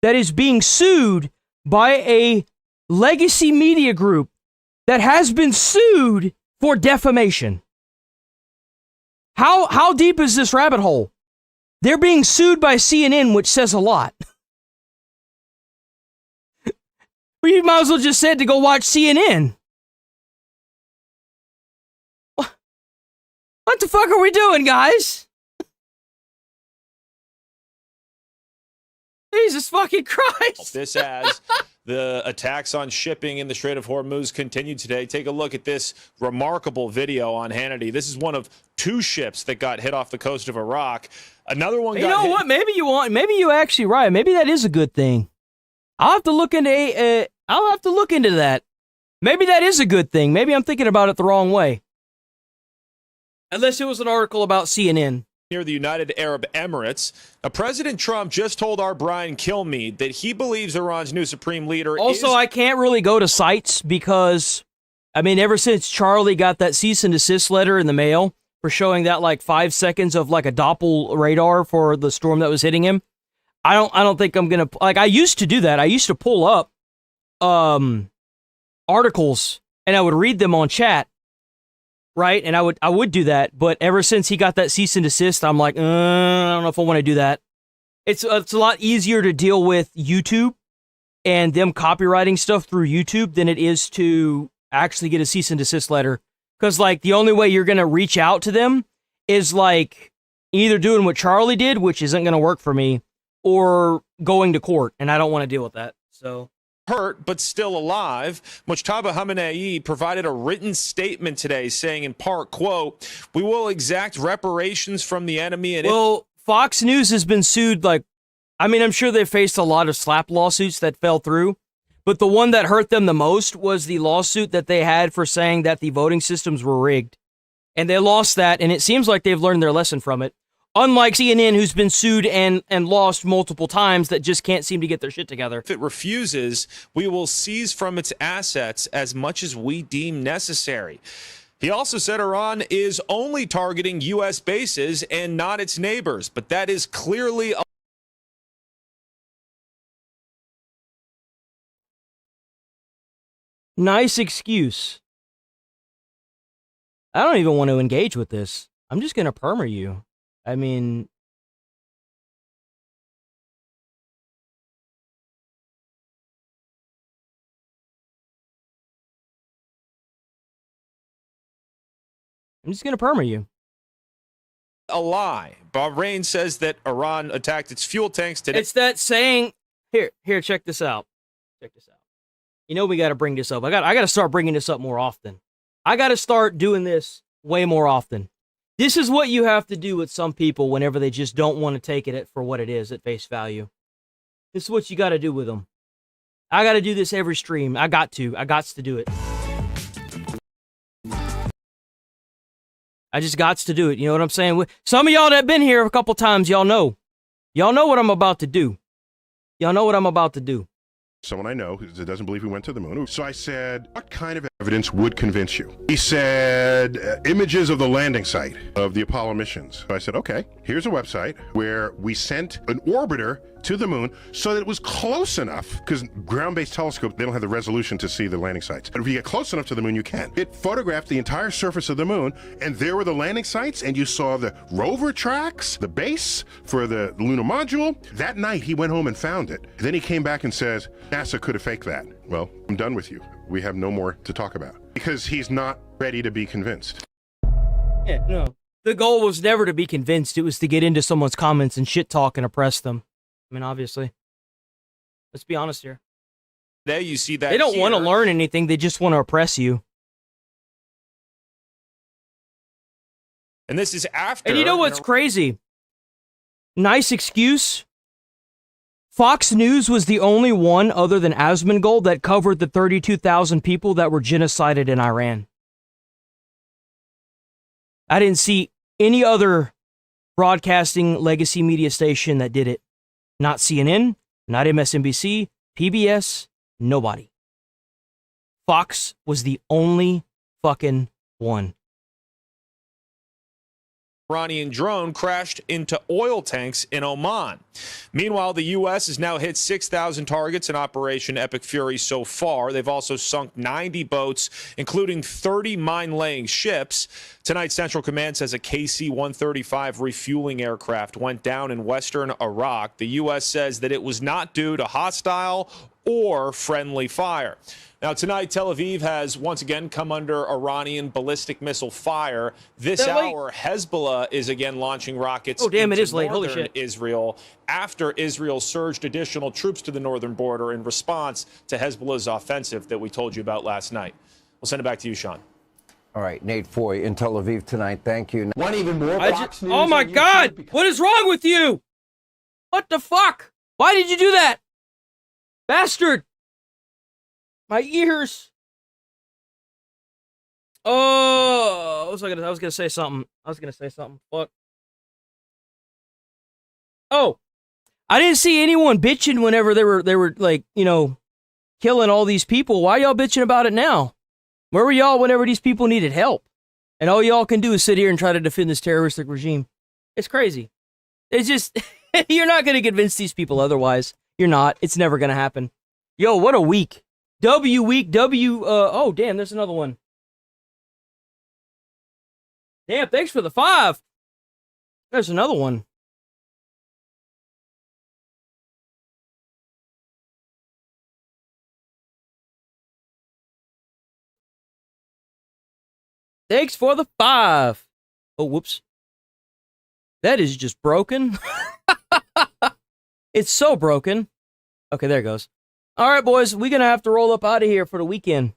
C: that is being sued by a legacy media group that has been sued for defamation. How deep is this rabbit hole? They're being sued by CNN, which says a lot. Well, you might as well just said to go watch CNN. What the fuck are we doing, guys? Jesus fucking Christ.
K: This as the attacks on shipping in the Strait of Hormuz continued today. Take a look at this remarkable video on Hannity. This is one of two ships that got hit off the coast of Iraq. Another one got hit. You know what? Maybe you're actually right. Maybe that is a good thing. I'll have to look into that. Maybe that is a good thing. Maybe I'm thinking about it the wrong way. Unless it was an article about CNN. Near the United Arab Emirates. Now, President Trump just told our Brian Kilmeade that he believes Iran's new supreme leader
C: Also, I can't really go to sites because, I mean, ever since Charlie got that cease and desist letter in the mail for showing that like 5 seconds of like a Doppel radar for the storm that was hitting him, I don't think I'm gonna, like, I used to do that. I used to pull up articles and I would read them on chat. Right, and I would do that, but ever since he got that cease and desist, I'm like, I don't know if I want to do that. It's a lot easier to deal with YouTube and them copywriting stuff through YouTube than it is to actually get a cease and desist letter. Because, like, the only way you're going to reach out to them is, like, either doing what Charlie did, which isn't going to work for me, or going to court, and I don't want to deal with that, so...
K: Hurt, but still alive. Mujtaba Khamenei provided a written statement today saying in part, quote, "We will exact reparations from the enemy." And
C: well, Fox News has been sued, like, I mean, I'm sure they faced a lot of slap lawsuits that fell through, but the one that hurt them the most was the lawsuit that they had for saying that the voting systems were rigged. And they lost that, and it seems like they've learned their lesson from it. Unlike CNN, who's been sued and lost multiple times, that just can't seem to get their shit together.
K: If it refuses, we will seize from its assets as much as we deem necessary. He also said Iran is only targeting U.S. bases and not its neighbors, but that is clearly a
C: nice excuse. I don't even want to engage with this. I'm just gonna perma you. I mean, I'm just gonna perma you.
K: A lie. Bahrain says that Iran attacked its fuel tanks today.
C: It's that saying. Here, check this out. Check this out. You know we got to bring this up. I got to start bringing this up more often. I got to start doing this way more often. This is what you have to do with some people whenever they just don't want to take it for what it is at face value. This is what you got to do with them. I got to do this every stream. I got to do it. I just got to do it. You know what I'm saying? Some of y'all that been here a couple times, y'all know. Y'all know what I'm about to do. Y'all know what I'm about to do.
J: Someone I know who doesn't believe we went to the moon. So I said, what kind of evidence would convince you? He said, images of the landing site of the Apollo missions. So I said, okay, here's a website where we sent an orbiter to the moon so that it was close enough, because ground-based telescopes, they don't have the resolution to see the landing sites. But if you get close enough to the moon, you can. It photographed the entire surface of the moon, and there were the landing sites, and you saw the rover tracks, the base for the lunar module. That night, he went home and found it. Then he came back and says, NASA could have faked that. Well, I'm done with you. We have no more to talk about. Because he's not ready to be convinced.
C: Yeah, no. The goal was never to be convinced. It was to get into someone's comments and shit talk and oppress them. I mean, obviously. Let's be honest here.
K: There you see that
C: they don't want to learn anything. They just want to oppress you.
K: And this is after.
C: And you know what's crazy? Nice excuse. Fox News was the only one other than Asmongold that covered the 32,000 people that were genocided in Iran. I didn't see any other broadcasting legacy media station that did it. Not CNN, not MSNBC, PBS, nobody. Fox was the only fucking one.
K: Iranian drone crashed into oil tanks in Oman. Meanwhile, the U.S. has now hit 6,000 targets in Operation Epic Fury so far. They've also sunk 90 boats, including 30 mine-laying ships. Tonight, Central Command says a KC-135 refueling aircraft went down in western Iraq. The U.S. says that it was not due to hostile or friendly fire. Now, tonight, Tel Aviv has once again come under Iranian ballistic missile fire. This hour, Hezbollah is again launching rockets into northern Israel after Israel surged additional troops to the northern border in response to Hezbollah's offensive that we told you about last night. We'll send it back to you, Sean.
E: All right, Nate Foy in Tel Aviv tonight. Thank you. One even more Fox News.
C: Oh, my God. What is wrong with you? What the fuck? Why did you do that? Bastard. My ears. Oh, I was gonna say something. Fuck. Oh, I didn't see anyone bitching whenever they were like, you know, killing all these people. Why y'all bitching about it now? Where were y'all whenever these people needed help? And all y'all can do is sit here and try to defend this terroristic regime. It's crazy. It's just, you're not gonna convince these people otherwise. You're not. It's never gonna happen. Yo, what a week. Oh, damn, there's another one. Damn, thanks for the 5. There's another one. Thanks for the 5. Oh, whoops. That is just broken. It's so broken. Okay, there it goes. All right, boys, we're going to have to roll up out of here for the weekend.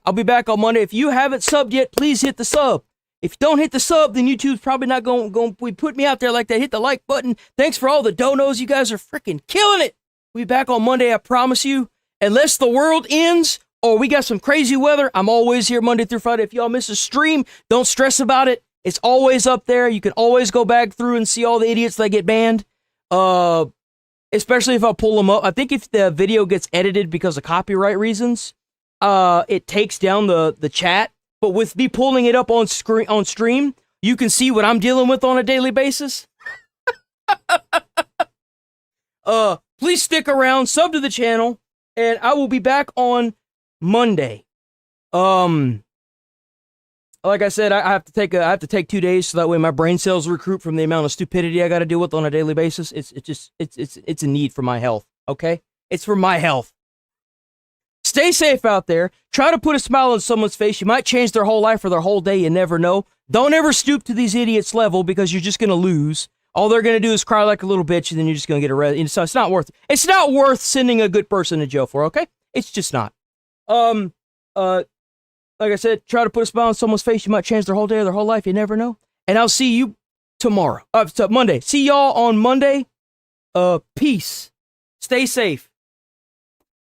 C: I'll be back on Monday. If you haven't subbed yet, please hit the sub. If you don't hit the sub, then YouTube's probably not going to put me out there like that. Hit the like button. Thanks for all the donos. You guys are freaking killing it. We'll be back on Monday, I promise you. Unless the world ends or we got some crazy weather, I'm always here Monday through Friday. If y'all miss a stream, don't stress about it. It's always up there. You can always go back through and see all the idiots that get banned. Especially if I pull them up. I think if the video gets edited because of copyright reasons, it takes down the chat. But with me pulling it up on stream, you can see what I'm dealing with on a daily basis. Please stick around, sub to the channel, and I will be back on Monday. like I said, I have to take 2 days so that way my brain cells recruit from the amount of stupidity I got to deal with on a daily basis. It's a need for my health. Okay, it's for my health. Stay safe out there. Try to put a smile on someone's face. You might change their whole life or their whole day. You never know. Don't ever stoop to these idiots' level because you're just gonna lose. All they're gonna do is cry like a little bitch, and then you're just gonna get arrested. So it's not worth sending a good person to jail for. Okay, it's just not. Like I said, try to put a smile on someone's face. You might change their whole day or their whole life. You never know. And I'll see you tomorrow. Monday. See y'all on Monday. Peace. Stay safe.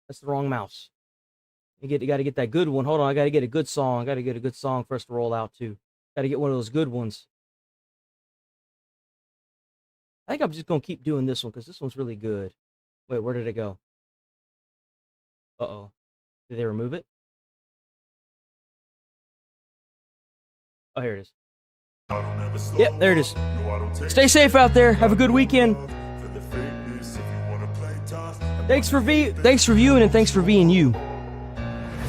C: That's the wrong mouse. You got to get that good one. Hold on. I got to get a good song. I got to get a good song for us to roll out to. Got to get one of those good ones. I think I'm just going to keep doing this one because this one's really good. Wait, where did it go? Uh-oh. Did they remove it? Oh, here it is. Yep, there it is. Stay safe out there. Have a good weekend. Thanks for viewing and thanks for being you.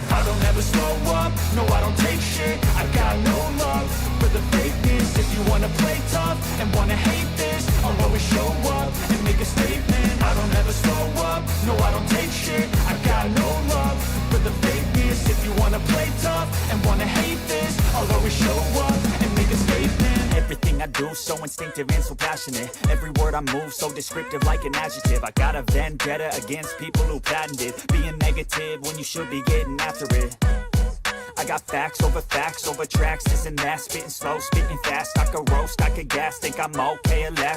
O: I don't ever slow up, no I don't take shit. I got no love for the fakeness. If you wanna play tough and wanna hate this, I'll always show up and make a statement. I don't ever slow up, no I don't take shit. I got no love for the fakeness. If you wanna play tough and wanna hate this, I'll always show up and make a statement. Everything I do so instinctive and so passionate. Every word I move so descriptive like an adjective. I got a vendetta against people who patented being negative when you should be getting after it. I got facts over tracks, this and that. Spitting slow, spitting fast. I could roast, I could gas. Think I'm okay at last.